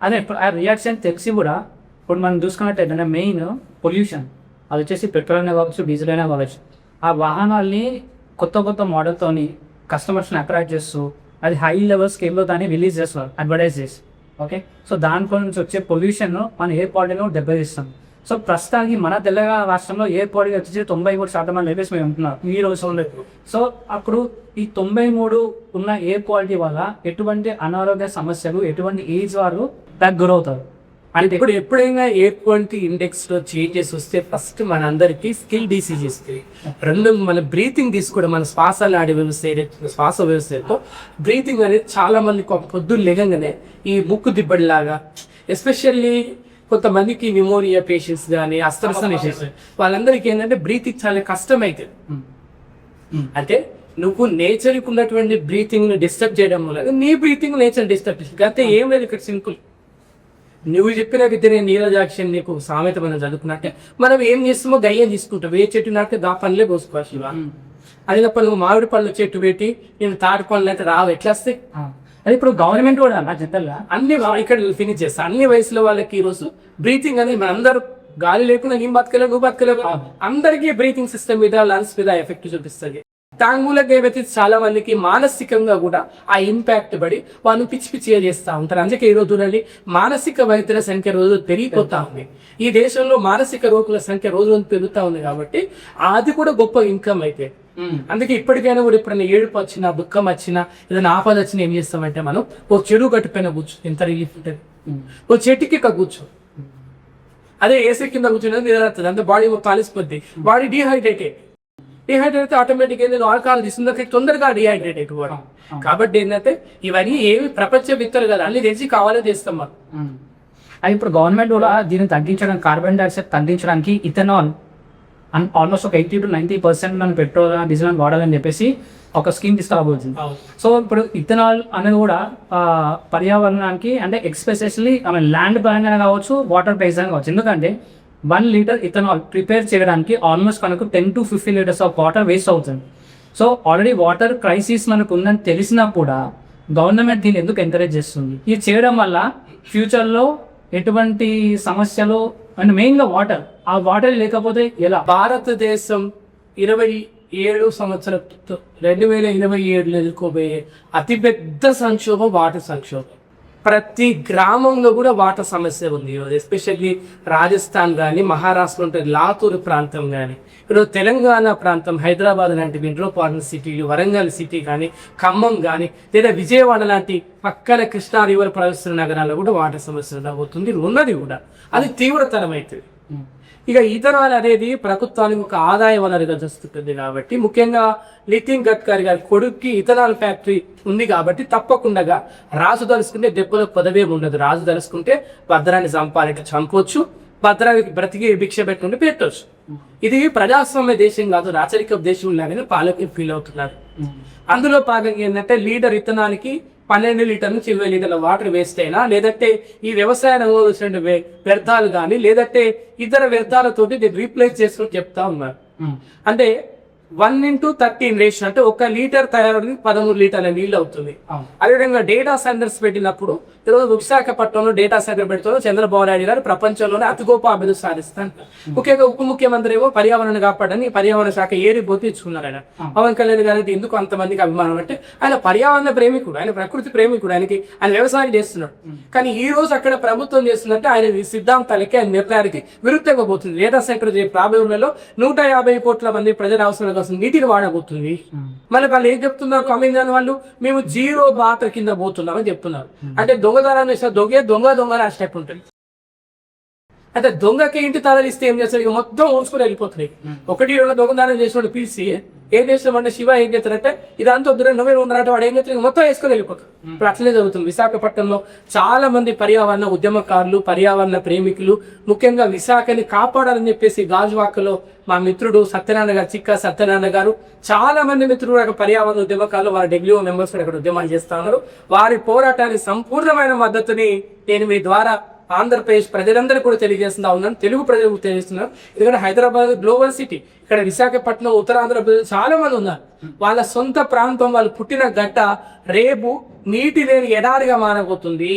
అదే ఆ రియాక్షన్ తెలిసి కూడా ఇప్పుడు మనం చూసుకున్నట్టయితే మెయిన్ పొల్యూషన్ అది వచ్చేసి పెట్రోల్ అయినా కావచ్చు, డీజిల్ అయినా కావచ్చు. ఆ వాహనాల్ని కొత్త మోడల్తోని కస్టమర్స్ని అట్రాక్ట్ చేస్తూ అది హై లెవెల్ స్కేల్లో దాన్ని రిలీజ్ చేస్తారు, అడ్వర్టైజ్ చేసి. ఓకే, సో దాంట్లో నుంచి వచ్చే పొల్యూషన్ మన ఎయిర్ క్వాలిటీలో దెబ్బతీస్తాం. సో ప్రస్తుతానికి మన తెలంగాణ రాష్ట్రంలో ఎయిర్ క్వాలిటీ వచ్చేసి 93% లెవెల్స్ మేము ఉంటున్నాం ఈ రోజు. సో అప్పుడు ఈ 93 ఉన్న ఎయిర్ క్వాలిటీ వల్ల ఎటువంటి అనారోగ్య సమస్యలు, ఎటువంటి ఏజ్ వారు దానికి గురవుతారు. అంటే ఇప్పుడు ఎప్పుడైనా ఎయిర్ క్వాలిటీ ఇండెక్స్ లో చేంజెస్ వస్తే ఫస్ట్ మన అందరికి స్కిల్ డిసీజెస్, రెండు మన బ్రీతింగ్ తీసుకోవడం, మన శ్వాసలాడే శ్వాస వ్యవస్థతో బ్రీతింగ్ అనేది చాలా మంది పొద్దున్న లేగంగానే ఈ ముక్కు దిబ్బడిలాగా, ఎస్పెషల్లీ కొంతమందికి న్యూమోనియా పేషెంట్స్ కానీ, అస్తమా పేషెంట్స్, వాళ్ళందరికీ ఏంటంటే బ్రీతింగ్ చాలా కష్టం అవుతుంది. అంటే నువ్వు నేచర్కి ఉన్నటువంటి బ్రీతింగ్ డిస్టర్బ్ చేయడం వల్ల నీ బ్రీతింగ్ నేచర్ డిస్టర్బ్ చేస్తుంది. అయితే ఏం లేదు, ఇక్కడ సింపుల్. నువ్వు చెప్పిన విద్య నీరజాక్షన్ నీకు సామెత మనం చదువుకున్నట్టే మనం ఏం చేస్తామో గయ్యం తీసుకుంటాం. ఏ చెట్టు నాటితే దా పనులే కోసుకోవాలి శివ. అది తప్ప నువ్వు మామిడి పళ్ళు చెట్టు పెట్టి నేను తాటి పనులు అయితే రావు, ఎట్లా వస్తాయి? అది ఇప్పుడు గవర్నమెంట్ కూడా జనరల్గా అన్ని ఇక్కడ ఫినిష్ చేస్తా. అన్ని వయసులో వాళ్ళకి ఈ రోజు బ్రీతింగ్ అనేది మన అందరూ గాలి లేకుండా నేను బతకలేవు, నువ్వు బతకలేవు, అందరికీ బ్రీతింగ్ సిస్టమ్ మీద, లంగ్స్ మీద ఎఫెక్ట్ చూపిస్తుంది. దానిమూలంగా ఏమైతే చాలా మందికి మానసికంగా కూడా ఆ ఇంపాక్ట్ పడి వాళ్ళు పిచ్చి చేస్తూ ఉంటారు. అందుకే ఈ రోజు మానసిక వైద్యుల సంఖ్య రోజు పెరిగిపోతా ఉంది. ఈ దేశంలో మానసిక రోగుల సంఖ్య రోజు పెరుగుతా ఉంది. కాబట్టి అది కూడా గొప్ప ఇన్కమ్ అయితే. అందుకే ఇప్పటికైనా కూడా ఎప్పుడైనా ఏడుపు వచ్చినా, దుఃఖం వచ్చినా, ఏదైనా ఆపద వచ్చినా ఏం చేస్తామంటే మనం ఓ చెడు గట్టుపైన కూర్చో, ఎంత రిలీఫ్ ఉంటుంది. ఓ చెట్టుకి కూర్చో, అదే ఏసీ కింద కూర్చున్నది నిద్రస్తుంది. అంత బాడీ మొత్తం అలిసిపోద్ది, బాడీ డిహైడ్రేట్ అయితే ఆటోమేటిక్ ఏంటంటే ఆల్కహాల్ తీసుకుంటే తొందరగా డిహైడ్రేట్ అయిపోవడం. కాబట్టి ఏంటంటే ఇవన్నీ ఏమి ప్రపంచ విత్తలు కదా, అన్ని తెచ్చి కావాలని చేస్తాం మనం. అది ఇప్పుడు గవర్నమెంట్ కూడా దీన్ని తగ్గించడానికి, కార్బన్ డైఆక్సైడ్ తగ్గించడానికి ఇథనాల్ ఆల్మోస్ట్ ఒక 80 to 90% మనం పెట్రోల్, డీజిల్ వాడాలని చెప్పేసి ఒక స్కీమ్ తీసుకురాబోతుంది. సో ఇప్పుడు ఇథనాల్ అనేది కూడా పర్యావరణానికి, అంటే ఎక్స్పెషల్లీ ల్యాండ్ పరంగా కావచ్చు, వాటర్ బేస్ అని కావచ్చు. ఎందుకంటే 1 liter ఇథనాల్ ప్రిపేర్ చేయడానికి ఆల్మోస్ట్ మనకు 10 to 50 liters of water waste అవుతుంది. సో ఆల్రెడీ వాటర్ క్రైసిస్ మనకు ఉందని తెలిసినా కూడా గవర్నమెంట్ దీన్ని ఎందుకు ఎంకరేజ్ చేస్తుంది? ఇది చేయడం వల్ల ఫ్యూచర్లో ఎటువంటి సమస్యలు, అండ్ మెయిన్గా వాటర్, ఆ వాటర్ లేకపోతే ఎలా? భారతదేశం 27 సంవత్సరం 2027 ఎదుర్కోబోయే అతిపెద్ద సంక్షోభం వాటర్ సంక్షోభం. ప్రతి గ్రామంలో కూడా వాటర్ సమస్య ఉంది. ఎస్పెషల్లీ రాజస్థాన్ కానీ, మహారాష్ట్ర ఉంటుంది లాతూర్ ప్రాంతం కానీ, ఈరోజు తెలంగాణ ప్రాంతం, హైదరాబాద్ లాంటి మెట్రోపాలిటన్ సిటీలు, వరంగల్ సిటీ కానీ, ఖమ్మం కానీ, లేదా విజయవాడ లాంటి పక్కన కృష్ణా రివర్ ప్రవహిస్తున్న నగరాల్లో కూడా వాటర్ సమస్య అవుతుంది, ఉన్నది కూడా. అది తీవ్రతరం అవుతుంది. ఇక ఇథనాల్ అనేది ప్రభుత్వానికి ఒక ఆదాయ వనరుగా వస్తుంది. కాబట్టి ముఖ్యంగా నితిన్ గడ్కరీ గారి కొడుక్కి ఇథనాల్ ఫ్యాక్టరీ ఉంది. కాబట్టి తప్పకుండా రాజు దలుచుకుంటే దెబ్బలో పదవే ఉండదు. రాజు దలుచుకుంటే భద్రాన్ని చంపాలంటే చంపవచ్చు, భద్రానికి బ్రతికి భిక్ష పెట్టుకుంటే పెట్టవచ్చు. ఇది ప్రజాస్వామ్య దేశం కాదు, రాచరిక దేశం లాగానే పాలకులు ఫీల్ అవుతున్నారు. అందులో భాగంగా ఏంటంటే లీటర్ ఇథనాల్కి 12 లీటర్ల నుంచి 20 లీటర్ల వాటర్ వేస్ట్ అయినా, లేదంటే ఈ వ్యవసాయ రంగంలో వచ్చిన వ్యర్థాలు కానీ, లేదంటే ఇతర వ్యర్థాలతోటి దీన్ని రీప్లేస్ చేసుకుని చెప్తా ఉన్నారు. అంటే 1:13 రేషన్, అంటే 1 లీటర్ తయారీ 13 లీటర్ల నీళ్ళు అవుతుంది. అదేవిధంగా డేటా సెంటర్స్ పెట్టినప్పుడు ఈరోజు విశాఖపట్నంలో డేటా సెంటర్ పెడుతున్నారు చంద్రబాబు నాయుడు గారు. ప్రపంచంలోనే అతి గొప్ప అభివృద్ధి సాధిస్తాను. ముఖ్యంగా ఉప ముఖ్యమంత్రి ఏమో పర్యావరణ కాపాడని పర్యావరణ శాఖ ఏరిపోతే ఇచ్చుకున్నారు ఆయన. పవన్ కళ్యాణ్ గారికి ఎందుకు అంతమందికి అభిమానం అంటే ఆయన పర్యావరణ ప్రేమికుడు, ఆయన ప్రకృతి ప్రేమికుడు, ఆయన వ్యవసాయం చేస్తున్నాడు. కానీ ఈ రోజు అక్కడ ప్రభుత్వం చేస్తుందంటే ఆయన సిద్ధాంతాలకి, ఆయన నిర్ణయానికి విరుద్ధంగా పోతుంది. డేటా సెంటర్ రాబోయేలో 150 కోట్ల మంది ప్రజల అవసరాల కోసం నీటిని వాడబోతుంది. మళ్ళీ వాళ్ళు ఏం చెప్తున్నారు కామెంట్ వాళ్ళు, మేము జీరో బాట కింద పోతున్నామని చెప్తున్నారు. అంటే దొంగతనాన్ని దొంగ ఆ స్టెప్ ఉంటుంది. అయితే దొంగకి ఇంటి తాళాలు ఇస్తే ఏం చేస్తారు, ఇక మొత్తం ఓడ్చుకుని వెళ్ళిపోతున్నాయి. 1-2 దొంగతనం చేసినప్పుడు పిలిచి ఏం చేస్తామంటే శివ ఏం చేస్తారంటే ఇదంతా వద్దు నువ్వే ఉన్నారంటే వాడు ఏం చేస్తారు, మొత్తం వేసుకొని వెళ్ళిపోతారు. ఇప్పుడు అట్లనే జరుగుతుంది. విశాఖపట్నంలో చాలా మంది పర్యావరణ ఉద్యమకారులు, పర్యావరణ ప్రేమికులు, ముఖ్యంగా విశాఖని కాపాడాలని చెప్పేసి గాజువాకలో మా మిత్రుడు సత్యనారాయణ గారు, చిక్కా సత్యనారాయణ గారు, చాలా మంది మిత్రులు పర్యావరణ ఉద్యమకారులు, వారి డబ్ల్యూఓ మెంబర్స్ అక్కడ ఉద్యమాలు చేస్తా ఉన్నారు. వారి పోరాటానికి సంపూర్ణమైన మద్దతుని నేను మీ ద్వారా ఆంధ్రప్రదేశ్ ప్రజలందరూ కూడా తెలియజేస్తున్నా ఉన్నాను, తెలుగు ప్రజలకు తెలియజేస్తున్నాను. ఎందుకంటే హైదరాబాద్ గ్లోబల్ సిటీ, ఇక్కడ విశాఖపట్నం, ఉత్తరాంధ్ర ప్రజలు చాలా మంది ఉన్నారు. వాళ్ళ సొంత ప్రాంతం, వాళ్ళు పుట్టిన గడ్డ రేపు నీటి లేని ఎడారిగా మారబోతుంది.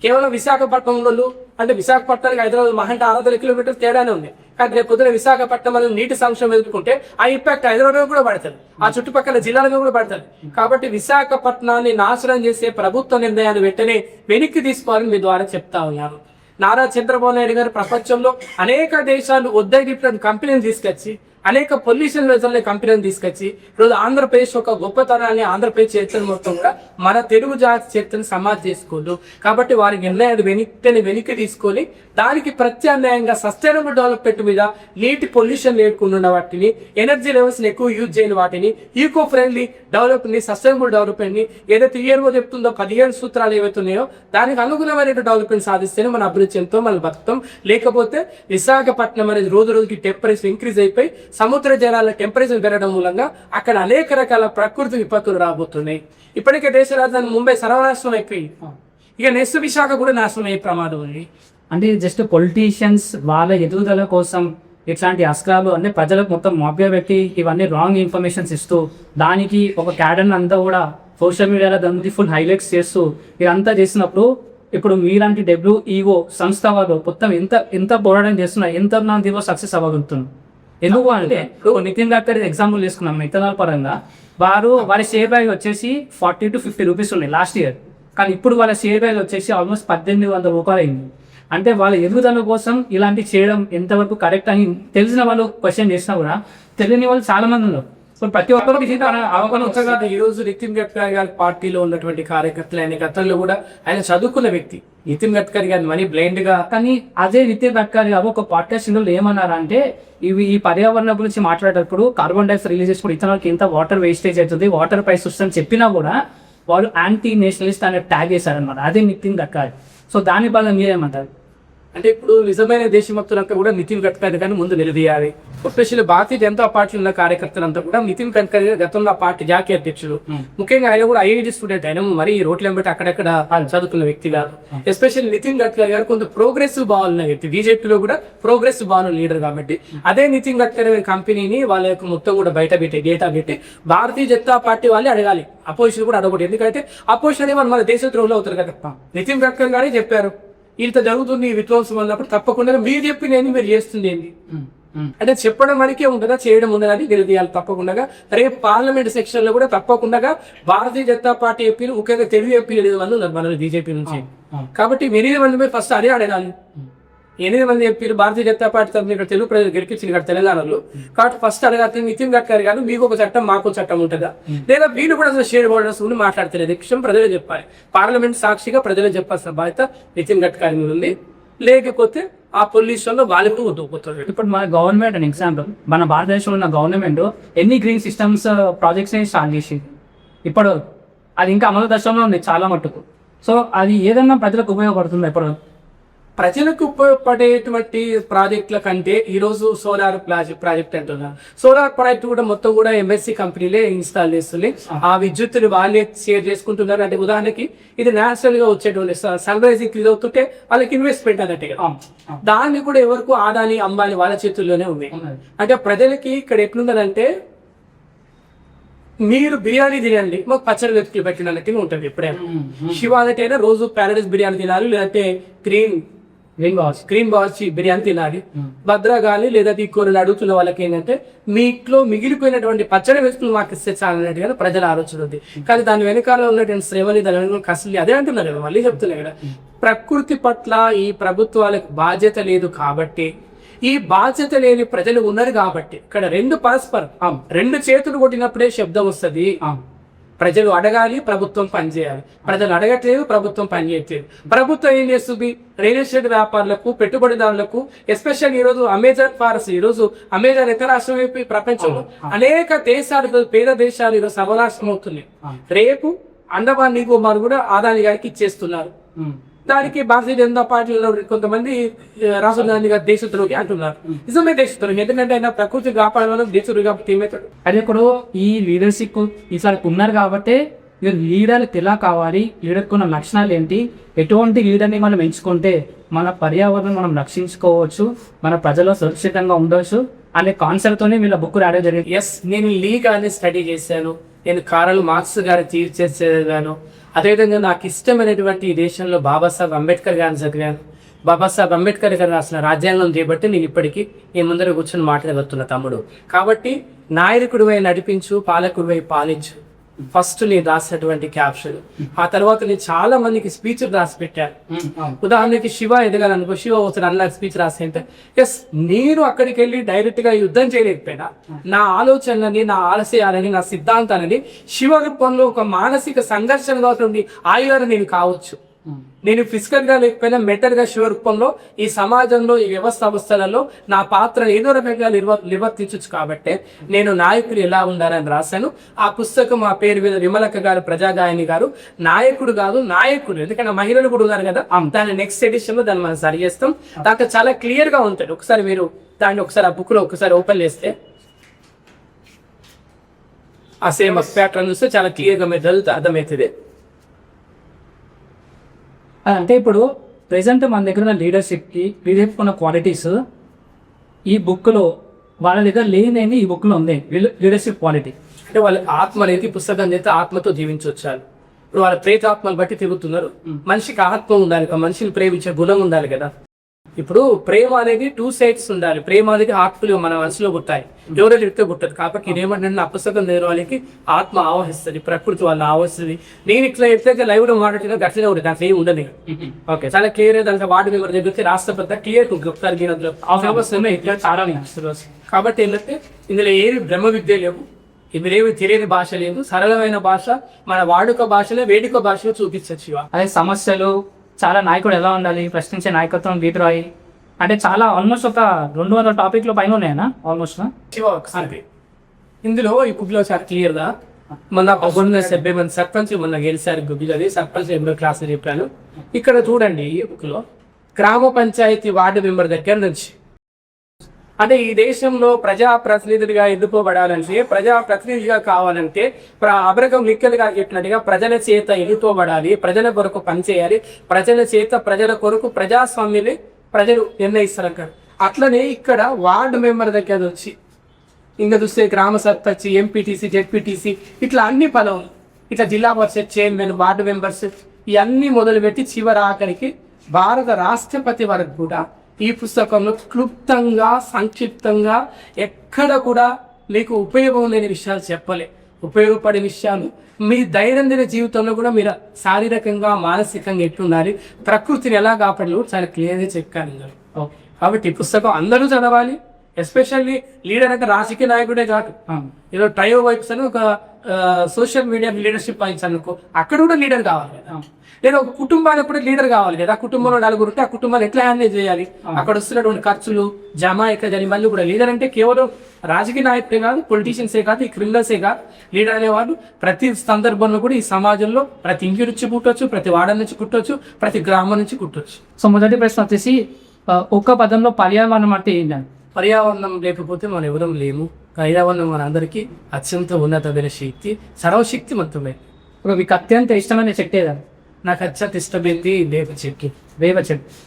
కేవలం విశాఖపట్నంలో అంటే విశాఖపట్నానికి హైదరాబాద్ మహంటే 600 కిలోమీటర్లు తేడానే ఉంది. కానీ రేపు పొద్దున విశాఖపట్నం అనేది నీటి సంక్షోభం ఎదుర్కొంటే ఆ ఇంపాక్ట్ హైదరాబాద్ కూడా పడుతుంది, ఆ చుట్టుపక్కల జిల్లాలకు కూడా పడుతుంది. కాబట్టి విశాఖపట్నాన్ని నాశనం చేసే ప్రభుత్వ నిర్ణయాన్ని వెంటనే వెనక్కి తీసుకోవాలని మీ ద్వారా చెప్తా ఉన్నాను. నారా చంద్రబాబు నాయుడు గారు ప్రపంచంలో అనేక దేశాలు వద్దని కంపెనీలు తీసుకొచ్చి, అనేక పొల్యూషన్ వెజల్ని కంపెనీలు తీసుకొచ్చి ఈరోజు ఆంధ్రప్రదేశ్ ఒక గొప్పతనాన్ని, ఆంధ్రప్రదేశ్ చరిత్రను మొత్తం కూడా మన తెలుగు జాతి చరిత్రను సమాధి చేసుకోదు. కాబట్టి వారి నిర్ణయాన్ని వెనక్కి తీసుకొని దానికి ప్రత్యామ్నాయంగా సస్టైనబుల్ డెవలప్మెంట్ మీద, నీటి పొల్యూషన్ లేకుండా వాటిని, ఎనర్జీ లెవెల్స్ ఎక్కువ యూజ్ చేయని వాటిని, eco friendly development, sustainable development ని ఏదైతే ఇయర్వో చెప్తుందో 17 సూత్రాలు ఏవైతున్నాయో దానికి అనుగుణమైన డెవలప్మెంట్ సాధిస్తేనే మన అభివృద్ధి చెందుతో మనం బతుకుతాం. లేకపోతే విశాఖపట్నం అనేది రోజు రోజుకి టెంపరేచర్ ఇంక్రీజ్ అయిపోయి సముద్ర జలాల టెంపరేచర్ పెరగడం మూలంగా అక్కడ అనేక రకాల ప్రకృతి విపత్తులు రాబోతున్నాయి. ఇప్పటికే దేశ రాజధాని ముంబై సర్వనాశనం అయిపోయి ఇక నెక్స్ట్ విశాఖ కూడా నాశనం అయ్యే ప్రమాదం ఉంది. అంటే జస్ట్ పొలిటీషియన్స్ వాళ్ళ ఎదుగుదల కోసం ఇట్లాంటి అస్త్రాలు అంటే ప్రజలకు మొత్తం మభ్యపెట్టి ఇవన్నీ రాంగ్ ఇన్ఫర్మేషన్స్ ఇస్తూ దానికి ఒక క్యాడర్ అంతా కూడా సోషల్ మీడియాలో దాన్ని ఫుల్ హైలైట్స్ చేస్తూ ఇదంతా చేసినప్పుడు ఇప్పుడు మీలాంటి డబ్ల్యూఈఓ సంస్థ వాళ్ళు మొత్తం ఎంత పోరాటం చేస్తున్నారు, ఎంత దీనిలో సక్సెస్ అవ్వగలుగుతున్నారు. ఎందుకు అంటే ఇప్పుడు నితిన్ గడ్కరీ ఎగ్జాంపుల్ తీసుకున్నాం ఇథనాల్ పరంగా, వారి షేర్ ప్రైస్ వచ్చేసి 40 to 50 రూపీస్ ఉన్నాయి లాస్ట్ ఇయర్. కానీ ఇప్పుడు వాళ్ళ షేర్ ప్రైస్ వచ్చేసి ఆల్మోస్ట్ 1800 రూపాయలు అయింది. అంటే వాళ్ళ ఎదుగుదల కోసం ఇలాంటి చేయడం ఎంతవరకు కరెక్ట్ అని తెలిసిన వాళ్ళు క్వశ్చన్ చేసినా కూడా తెలియని వాళ్ళు చాలా మంది ఉన్నారు. ప్రతి ఒక్కరికి అవగాహన వచ్చాక ఈ రోజు నితిన్ గడ్కరీ గారి పార్టీలో ఉన్నటువంటి కార్యకర్తలు, ఆయన గతంలో కూడా ఆయన చదువుకున్న వ్యక్తి. నితిన్ గడ్కరీ గారి మనీ బ్లైండ్ గా, కానీ అదే నితిన్ గడ్కరీ గారు ఒక పాడ్కాస్ట్ లో ఏమన్నారంటే ఈ పర్యావరణం గురించి మాట్లాడేటప్పుడు కార్బన్ డైఆక్సైడ్ రిలీజ్ చేసుకుని ఇతరులకి ఎంత వాటర్ వేస్టేజ్ అవుతుంది, వాటర్ ప్రైస్ వస్తుందని చెప్పినా కూడా వాళ్ళు యాంటీ నేషనలిస్ట్ అనే ట్యాగ్ చేశారనమాట. అదే నితిన్ గడ్కరీ. సో దాని బలం మీరేమంటారు? అంటే ఇప్పుడు నిజమైన దేశభక్తులంతా కూడా నితిన్ గడ్కరీ గారిని ముందు నిలదీయాలి. ఎస్పెషల్లీ భారతీయ జనతా పార్టీ ఉన్న కార్యకర్తలంతా కూడా నితిన్ గడ్కరీ గతంలో పార్టీ జాతీయ అధ్యక్షుడు, ముఖ్యంగా ఆయన కూడా ఐఐటి స్టూడెంట్, ఆయన మరి రోడ్లు వెంబడి అక్కడక్కడ చదువుకున్న వ్యక్తి కాదు. ఎస్పెషల్లీ నితిన్ గడ్కరీ గారు కొంత ప్రోగ్రెసివ్ భావన వ్యక్తి, బీజేపీలో కూడా ప్రోగ్రెసివ్ భావన లీడర్. కాబట్టి అదే నితిన్ గడ్కరీ కంపెనీని వాళ్ళ యొక్క మొత్తం కూడా బయట పెట్టి డేటా పెట్టి భారతీయ జనతా పార్టీ వాళ్ళే అడగాలి, అపోజిషన్ కూడా అడగకూడదు. ఎందుకంటే అపోజిషన్ ఏమో మన దేశ ద్రోహులు అవుతారు కదా. నితిన్ గడ్కరీ గారే చెప్పారు ఇంత జరుగుతుంది ఈ విధ్వంసం అన్నప్పుడు తప్పకుండా మీరు చెప్పింది మీరు చేస్తుంది ఏంది అంటే చెప్పడం వరకే ఉండగా చేయడం ఉండదని నిలదీయాలి తప్పకుండా. రేపు పార్లమెంట్ సెక్షన్ లో కూడా తప్పకుండా భారతీయ జనతా పార్టీ ఎంపీలు, ముఖ్యంగా తెలుగు ఎంపీలు 8 మంది ఉన్నారు మన బీజేపీ నుంచి. కాబట్టి 8 మంది ఫస్ట్ అదే అడగాలి. 8 మంది ఎంపీలు భారతీయ జనతా పార్టీ తరఫున ఇక్కడ తెలుగు ప్రజలు గెలిపించింది ఇక్కడ తెలంగాణలో. కాబట్టి ఫస్ట్ అడగాలి నితిన్ గడ్కరీ గారు మీకు ఒక చట్టం మాకు చట్టం ఉంటుందా, లేదా వీళ్ళు కూడా అసలు షేర్ హోల్డర్స్ ఉండి మాట్లాడతలేదు, విషయం ప్రజలే చెప్పాలి. పార్లమెంట్ సాక్షిగా ప్రజలే చెప్పాల్సిన బాధ్యత నితిన్ గడ్కరీ మీద ఉంది. లేకపోతే ఆ పొల్యూషన్ లో వాళ్ళకు దూకుతారు. ఇప్పుడు మన గవర్నమెంట్ అని ఎగ్జాంపుల్, మన భారతదేశంలో ఉన్న గవర్నమెంట్ ఎన్ని గ్రీన్ సిస్టమ్స్ ప్రాజెక్ట్స్ స్టార్ట్ చేసింది. ఇప్పుడు అది ఇంకా అమలు దశలో ఉంది చాలా మట్టుకు. సో అది ఏదన్నా ప్రజలకు ఉపయోగపడుతుంది. ఇప్పుడు ప్రజలకు ఉపయోగపడేటువంటి ప్రాజెక్టుల కంటే ఈరోజు సోలార్ ప్రాజెక్ట్ అంటున్నారు. సోలార్ ప్రాజెక్ట్ కూడా మొత్తం కూడా ఎంఎస్సి కంపెనీలే ఇన్స్టాల్ చేస్తున్నాయి. ఆ విద్యుత్తుని వాళ్ళే షేర్ చేసుకుంటున్నారు. అంటే ఉదాహరణకి ఇది నేచురల్ గా వచ్చేటువంటి సన్ రైజ్ ఇంక్రీజ్ అవుతుంటే వాళ్ళకి ఇన్వెస్ట్మెంట్ అన్నట్టుగా దాన్ని కూడా ఎవరికి ఆదాని అంబానీ వాళ్ళ చేతుల్లోనే ఉంది. అంటే ప్రజలకి ఇక్కడ ఎట్లుందంటే మీరు బిర్యానీ తినండి మాకు పచ్చడి వెతుకులు పెట్టినట్టుగా ఉంటుంది. ఎప్పుడైనా శివాలైతే రోజు ప్యారడైస్ బిర్యానీ తినాలి, లేదంటే గ్రీన్ బాస్ బిర్యానీ తినాలి. భద్రా గాలి లేదా తీసుకోని అడుగుతున్న వాళ్ళకి ఏంటంటే మీ ఇంట్లో మిగిలిపోయినటువంటి పచ్చడి వెతుకులు మాకు ఇస్తే చాలన్నట్టుగా ప్రజల ఆలోచన ఉంది. కానీ దాని వెనకాల ఉన్నటువంటి శ్రమని దాని వెనకాల కష్టం అదే అంటున్నారు కదా, మళ్ళీ చెప్తున్నా కదా. ప్రకృతి పట్ల ఈ ప్రభుత్వాలకు బాధ్యత లేదు కాబట్టి, ఈ బాధ్యత లేని ప్రజలు ఉన్నారు కాబట్టి ఇక్కడ రెండు పరస్పరం రెండు చేతులు కొట్టినప్పుడే శబ్దం వస్తుంది. ప్రజలు అడగాలి, ప్రభుత్వం పనిచేయాలి. ప్రజలు అడగట్లేదు, ప్రభుత్వం పనిచేయట్లేదు. ప్రభుత్వం ఏం చేస్తుంది? రియల్ ఎస్టేట్ వ్యాపారులకు, పెట్టుబడిదారులకు, ఎస్పెషల్ ఈరోజు అమెజాన్ ఫారెస్ట్, ఈరోజు అమెజాన్ ఎక్కడ రాష్ట్రం అయిపోయి ప్రపంచంలో అనేక దేశాలు, పేద దేశాలు ఈరోజు సర్వనాశనం అవుతున్నాయి. రేపు అండమాన్ నికోబార్ కూడా ఆదాని గారికి ఇచ్చేస్తున్నారు. దానికి భారతీయ జనతా పార్టీలో కొంతమంది రాహుల్ గాంధీ గారు దేశద్రోహి అంటున్నారు. నిజమే దేశద్రోహి, ఎందుకంటే ఆయన ప్రకృతి కాపాడడం దేశద్రోహి కాబట్టి ఏమవుతాడు? అది ఇప్పుడు ఈ లీడర్షిప్ ఈసారి ఉన్నారు కాబట్టి మీరు లీడర్కి ఎలా కావాలి, లీడర్కి ఉన్న లక్షణాలు ఏంటి, ఎటువంటి లీడర్ని మనం ఎంచుకుంటే మన పర్యావరణం మనం రక్షించుకోవచ్చు, మన ప్రజలు సురక్షితంగా ఉండవచ్చు అనే కాన్సెప్ట్తోనే వీళ్ళ బుక్ రాయడం జరిగింది. ఎస్, నేను లీగానే స్టడీ చేశాను. నేను కారల్ మార్క్స్ గారి చదివాను. అదేవిధంగా నాకు ఇష్టమైనటువంటి ఈ దేశంలో బాబాసాహెబ్ అంబేద్కర్ గారిని చదివాను. బాబాసాహెబ్ అంబేద్కర్ గారు రాసిన రాజ్యాంగం చేయబట్టి నేను ఇప్పటికీ నేను ముందర కూర్చొని మాట్లాడగలుగుతున్న తమ్ముడు. కాబట్టి నాయకుడివై నడిపించు, పాలకుడివై పాలించు ఫస్ట్ నేను రాసినటువంటి క్యాప్షన్. ఆ తర్వాత నేను చాలా మందికి స్పీచ్ రాసి పెట్టాను. ఉదాహరణకి శివ ఎదగాలనుకో, శివ ఒకసారి అన్న స్పీచ్ రాసి అంటే ఎస్, నేను అక్కడికి వెళ్ళి డైరెక్ట్ గా యుద్ధం చేయలేకపోయినా నా ఆలోచనలని, నా ఆలస్యాలని, నా సిద్ధాంతాలని శివ రూపంలో ఒక మానసిక సంఘర్షణగా ఉండి ఆయుధాన్ని నేను కావచ్చు. నేను ఫిజికల్ గా లేకపోయినా మెంటల్ గా శివ రూపంలో ఈ సమాజంలో, ఈ వ్యవస్థలలో నా పాత్ర ఏదో రకంగా నిర్వర్తించవచ్చు. కాబట్టి నేను నాయకుడు ఎలా ఉండాలని రాశాను. ఆ పుస్తకం ఆ పేరు మీద విమలక్క గారు, ప్రజాగాయని గారు, నాయకుడు కాదు నాయకుడు, ఎందుకంటే మహిళలు కూడా ఉన్నారు కదా. దాని నెక్స్ట్ ఎడిషన్ లో దాన్ని మనం సరి చేస్తాం. దాంట్లో చాలా క్లియర్ గా ఉంటుంది. ఒకసారి మీరు దాన్ని ఒకసారి ఆ బుక్ లో ఒకసారి ఓపెన్ చేస్తే ఆ సేమ్ ప్యాటర్న్ చూస్తే చాలా క్లియర్ గా మీరు చదివితే అర్థమవుతుంది. అంటే ఇప్పుడు ప్రెసెంట్ మన దగ్గర ఉన్న లీడర్షిప్ ఉన్న క్వాలిటీస్ ఈ బుక్లో వాళ్ళ దగ్గర లేని ఈ బుక్లో ఉంది. లీడర్షిప్ క్వాలిటీ అంటే వాళ్ళ ఆత్మ అనేది పుస్తకం చేస్తే ఆత్మతో జీవించవచ్చు. ఇప్పుడు వాళ్ళ ప్రేతాత్మలు బట్టి తిరుగుతున్నారు. మనిషికి ఆత్మ ఉండాలి, మనిషిని ప్రేమించే గుణం ఉండాలి కదా. ఇప్పుడు ప్రేమ అనేది 2 sides ఉండాలి. ప్రేమ అనేది ఆత్మలు మన మనసులో పుట్టాయి, ఎవరో చెప్తే పుట్టదు. కాబట్టి నేనేమంటే ఆ పుస్తకం దగ్గర వాళ్ళకి ఆత్మ ఆవహిస్తుంది, ప్రకృతి వాళ్ళని ఆవహిస్తుంది. నేను ఇట్లా ఎట్లయితే లైవ్ లో మాట్లాడినా గట్లనే ఉంటుంది, దాంట్లో ఏమి ఉండదు. ఓకే, చాలా క్లియర్ గా దాంట్లో వార్డు మెంబర్ దగ్గర రాష్ట్రపతి క్లియర్ ఇట్లా చాలా. కాబట్టి ఏంటంటే ఇందులో ఏమి బ్రహ్మ విద్య లేవు, ఇందులో ఏమి తెలియని భాష లేదు, సరళమైన భాష, మన వాడుక భాషలో వేడుక భాషలో చూపించచ్చు. అదే సమస్యలు చాలా నాయకుడు ఎలా ఉండాలి, ప్రశ్నించే నాయకత్వం, వీధరాయి అంటే చాలా ఆల్మోస్ట్ ఒక 200 టాపిక్లు పైన ఉన్నాయన్నా ఆల్మోస్ట్. ఇందులో ఈ బుక్ లో చాలా క్లియర్ గా మొన్న 70 మంది సర్పంచ్ మొన్న గెలిచారు. గుబ్బిలోది సర్పంచ్ 8వ క్లాస్ చెప్పాను. ఇక్కడ చూడండి ఈ బుక్ లో గ్రామ పంచాయతీ వార్డు మెంబర్ దగ్గర నుంచి, అంటే ఈ దేశంలో ప్రజాప్రతినిధులుగా ఎన్నుకోబడాలంటే, ప్రజాప్రతినిధిగా కావాలంటే అబ్రహం లింకన్ గారు చెప్పినట్టుగా ప్రజల చేత ఎన్నుకోబడాలి, ప్రజల కొరకు పనిచేయాలి, ప్రజల చేత ప్రజల కొరకు ప్రజాస్వామ్యాన్ని ప్రజలు నిర్ణయిస్తారంటారు. అట్లనే ఇక్కడ వార్డు మెంబర్ దగ్గర నుంచి ఇంకా చూస్తే గ్రామ సర్పంచ్, ఎంపీటీసీ, జెడ్పీటీసీ ఇట్లా అన్ని పదవులు, ఇట్లా జిల్లా పరిషత్ చైర్మన్, వార్డు మెంబర్స్ ఇవన్నీ మొదలుపెట్టి చివరి ఆఖరికి భారత రాష్ట్రపతి వరకు కూడా ఈ పుస్తకంలో క్లుప్తంగా, సంక్షిప్తంగా ఎక్కడ కూడా మీకు ఉపయోగం లేని విషయాలు చెప్పలే. ఉపయోగపడే విషయాలు మీ దైనందిన జీవితంలో కూడా మీరు శారీరకంగా, మానసికంగా ఎట్లుండాలి, ప్రకృతిని ఎలా కాపాడాలి చాలా క్లియర్గా చెప్పాను. కాబట్టి ఈ పుస్తకం అందరూ చదవాలి. ఎస్పెషల్లీ లీడర్ అంటే రాజకీయ నాయకుడే కాదు, ఏదో ట్రయో వైబ్స్ అని ఒక సోషల్ మీడియా లీడర్షిప్ వైబ్స్ అనుకో, అక్కడ కూడా లీడర్ కావాలి కదా. లేదా ఒక కుటుంబానికి కూడా లీడర్ కావాలి కదా. ఆ కుటుంబంలో 4 ఉంటే ఆ కుటుంబాన్ని ఎట్లా హ్యాండిల్ చేయాలి, అక్కడ వస్తున్నటువంటి ఖర్చులు జమ ఎట్లా జరిగి, మళ్ళీ కూడా లీడర్ అంటే కేవలం రాజకీయ నాయకులే కాదు, పొలిటీషియన్సే కాదు, ఈ క్రిమినల్సే కాదు, లీడర్ అనేవాళ్ళు ప్రతి సందర్భంలో కూడా ఈ సమాజంలో ప్రతి ఇంటి నుంచి కుట్టొచ్చు, ప్రతి వాడ నుంచి కుట్టొచ్చు, ప్రతి గ్రామం నుంచి కుట్టొచ్చు. సో మొదటి ప్రశ్న వచ్చేసి ఒక్క పదంలో పర్యావరణం అంటే ఏంటండి? పర్యావరణం లేకపోతే మనం ఎవరం లేము. పర్యావరణం మనందరికీ అత్యంత ఉన్నతమైన శక్తి, సర్వశక్తివంతమే. ఇప్పుడు మీకు అత్యంత ఇష్టమైన చెట్టు ఏదండి? నాకు అత్యంత ఇష్టమైంది వేప చెట్టు.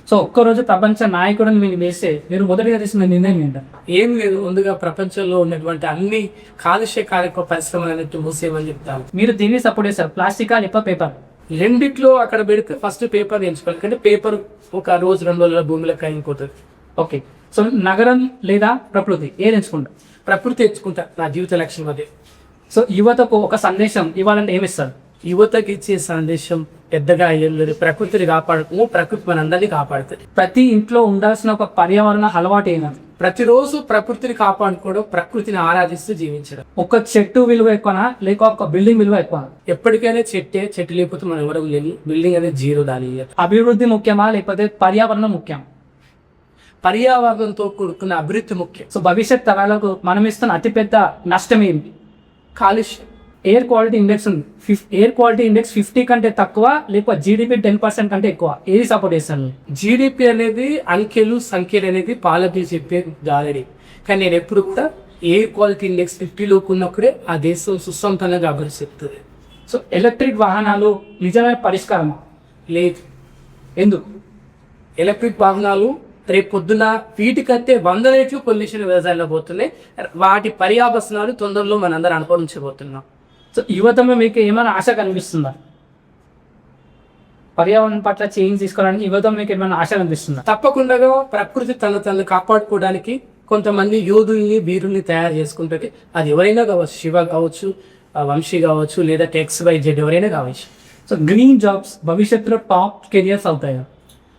సో ఒక్కరోజు ప్రపంచ నాయకుడిని మీరు వేస్తే మీరు మొదటిగా తీసుకున్న నిర్ణయం ఏంటంటే? ఏం లేదు, ముందుగా ప్రపంచంలో ఉన్నటువంటి అన్ని కాలుష్య కారక పరిశ్రమలన్నిటి మూసేయమని చెప్తాను. మీరు దీన్ని సపోర్ట్ చేస్తారు, ప్లాస్టికా లేక పేపర్? రెండిట్లో అక్కడ పెడితే ఫస్ట్ పేపర్ ఎంచుకోవాలి, ఎందుకంటే పేపర్ ఒక రోజు 2 రోజుల భూమిలోకి అయిపోతుంది. ఓకే. సో నగరం లేదా ప్రకృతి ఏది ఎంచుకుంటారు? ప్రకృతి ఎంచుకుంటా, నా జీవిత లక్ష్యం అదే. సో యువతకు ఒక సందేశం ఇవ్వాలంటే ఏమిస్తారు? యువతకి ఇచ్చే సందేశం పెద్దగా అయ్యలేదు, ప్రకృతిని కాపాడుతూ ప్రకృతి మనందరినీ కాపాడుతుంది. ప్రతి ఇంట్లో ఉండాల్సిన ఒక పర్యావరణ అలవాటు ఏంటంటే ప్రతిరోజు ప్రకృతిని కాపాడుకోవడం, ప్రకృతిని ఆరాధిస్తూ జీవించడం. ఒక చెట్టు విలువ ఎక్కువనా లేక ఒక బిల్డింగ్ విలువ ఎక్కువ? ఎప్పటికైనా చెట్టు లేకపోతే మనం ఎవరం లేని, బిల్డింగ్ అనేది జీరో. దాని అభివృద్ధి ముఖ్యమా లేకపోతే పర్యావరణం ముఖ్యం? పర్యావరణంతో కూడుకున్న అభివృద్ధి ముఖ్యం. సో భవిష్యత్ తరాలకు మనం ఇస్తున్న అతిపెద్ద నష్టం ఏంటి? కాలుష్యం. ఎయిర్ క్వాలిటీ ఇండెక్స్ ఉంది, ఎయిర్ క్వాలిటీ ఇండెక్స్ 50 కంటే తక్కువ లేకపోతే జీడిపి 10% కంటే ఎక్కువ, ఏది సపోర్ట్ చేస్తాను? జీడిపి అనేది అంకెలు సంఖ్యలు అనేది పాలకులు చెప్పే గాలడి, కానీ నేను ఎప్పుడు కూడా ఎయిర్ క్వాలిటీ ఇండెక్స్ 50లోకి ఉన్నప్పుడే ఆ దేశం సుసంపన్నంగా అభివృద్ధి చెప్తుంది. సో ఎలక్ట్రిక్ వాహనాలు నిజమైన పరిష్కారమా? లేదు. ఎందుకు? ఎలక్ట్రిక్ వాహనాలు రేపు పొద్దున వీటికంటే 100 రెట్లు పొల్యూషన్ వ్యవసాయంలో పోతున్నాయి. వాటి పర్యావసనాలు తొందరలో మనందరం అనుభవించబోతున్నాం. సో యువతలో మీకు ఏమైనా ఆశ కనిపిస్తుందా? పర్యావరణం పట్ల చేంజ్ తీసుకోవడానికి యువత మీకు ఏమైనా ఆశ కనిపిస్తుందా? తప్పకుండా ప్రకృతి తను కాపాడుకోవడానికి కొంతమంది యోధుల్ని, వీరుల్ని తయారు చేసుకుంటుంది. అది ఎవరైనా కావచ్చు, శివ కావచ్చు, వంశీ కావచ్చు, లేదా XYZ ఎవరైనా కావచ్చు. సో గ్రీన్ జాబ్స్ భవిష్యత్తులో టాప్ కెరియర్స్ అవుతాయా?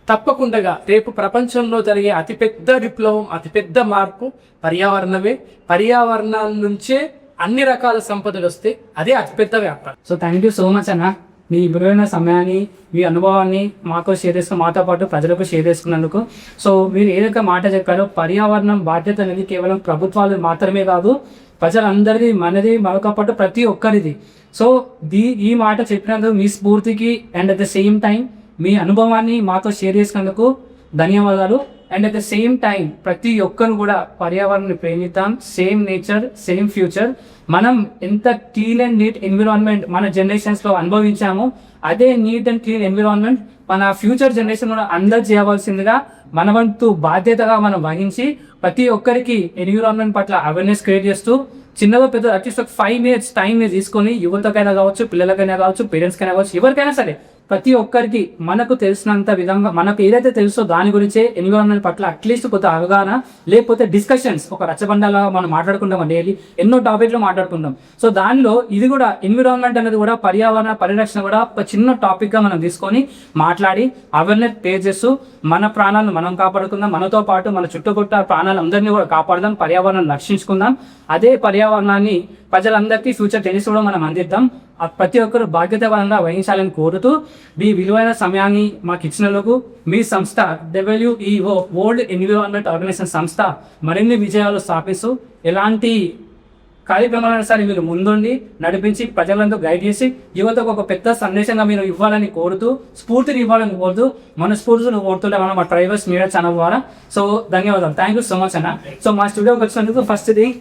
తప్పకుండా రేపు ప్రపంచంలో జరిగే అతిపెద్ద విప్లవం, అతిపెద్ద మార్పు పర్యావరణమే. పర్యావరణాల నుంచే అన్ని రకాల సంపదలు వస్తే అదే అతిపెద్ద వ్యాపారం. So thank you so much అన్న, మీ విలువైన సమయాన్ని, మీ అనుభవాన్ని మాతో షేర్ చేసుకుని, మాతో పాటు ప్రజలకు షేర్ చేసుకున్నందుకు. సో మీరు ఏదైతే మాట చెప్పారో, పర్యావరణం బాధ్యత అనేది కేవలం ప్రభుత్వాలు మాత్రమే కాదు, ప్రజలందరిది, మనది, మరొక పాటు ప్రతి ఒక్కరిది. సో ఈ మాట చెప్పినందుకు మీ స్ఫూర్తికి and at the same time మీ అనుభవాన్ని మాతో షేర్ చేసుకున్నందుకు ధన్యవాదాలు. And at the same time ప్రతి ఒక్కరు కూడా పర్యావరణాన్ని ప్రేమిద్దాం. Same nature, same future. మనం ఎంత క్లీన్ అండ్ నీట్ ఎన్విరాన్మెంట్ మన జనరేషన్స్లో అనుభవించామో, అదే నీట్ అండ్ క్లీన్ ఎన్విరాన్మెంట్ మన ఫ్యూచర్ జనరేషన్ కూడా అందరు చేయవలసిందిగా మన వంతు బాధ్యతగా మనం వహించి ప్రతి ఒక్కరికి ఎన్విరాన్మెంట్ పట్ల అవేర్నెస్ క్రియేట్ చేస్తూ, చిన్నగా పెద్ద అట్లీస్ట్ ఒక 5 minutes టైం తీసుకొని యువతకైనా కావచ్చు, పిల్లలకైనా కావచ్చు, పేరెంట్స్కైనా కావచ్చు, ఎవరికైనా సరే ప్రతి ఒక్కరికి మనకు తెలిసినంత విధంగా, మనకు ఏదైతే తెలుసో దాని గురించే ఎన్విరాన్మెంట్ పట్ల అట్లీస్ట్ కొంత అవగాహన, లేకపోతే డిస్కషన్స్, ఒక రచ్చబండలా మనం మాట్లాడుకుంటాం. డైలీ ఎన్నో టాపిక్లు మాట్లాడుకుంటాం. సో దానిలో ఇది కూడా ఎన్విరాన్మెంట్ అనేది కూడా, పర్యావరణ పరిరక్షణ కూడా ఒక చిన్న టాపిక్గా మనం తీసుకొని మాట్లాడి అవేర్నెస్ క్రియేట్ చేస్తూ మన ప్రాణాలను మనం కాపాడుకుందాం, మనతో పాటు మన చుట్టుపక్కల ప్రాణాలందరినీ కూడా కాపాడదాం, పర్యావరణాన్ని రక్షించుకుందాం. అదే పర్యావరణాన్ని ప్రజలందరికీ ఫ్యూచర్ టెన్నిస్ కూడా మనం అందిద్దాం. ప్రతి ఒక్కరు బాధ్యతాపరంగా వహించాలని కోరుతూ, మీ విలువైన సమయాన్ని మాకు ఇచ్చినందుకు మీ సంస్థ WEO వరల్డ్ ఎన్విరాన్మెంట్ ఆర్గనైజేషన్ సంస్థ మరిన్ని విజయాలు స్థాపిస్తూ, ఎలాంటి కార్యక్రమాలను సరే మీరు ముందుండి నడిపించి ప్రజలంతా గైడ్ చేసి యువతకు ఒక పెద్ద సందేశంగా మీరు ఇవ్వాలని కోరుతూ, స్ఫూర్తిని ఇవ్వాలని కోరుతూ, మన స్ఫూర్తిని కోరుతుంటే మనం మా ట్రైబల్స్ మీడియా ఛానల్ ద్వారా. సో ధన్యవాదాలు. థ్యాంక్ యూ సో మచ్ అన్న. సో మా స్టూడియోకి వచ్చినందుకు ఫస్ట్ థింగ్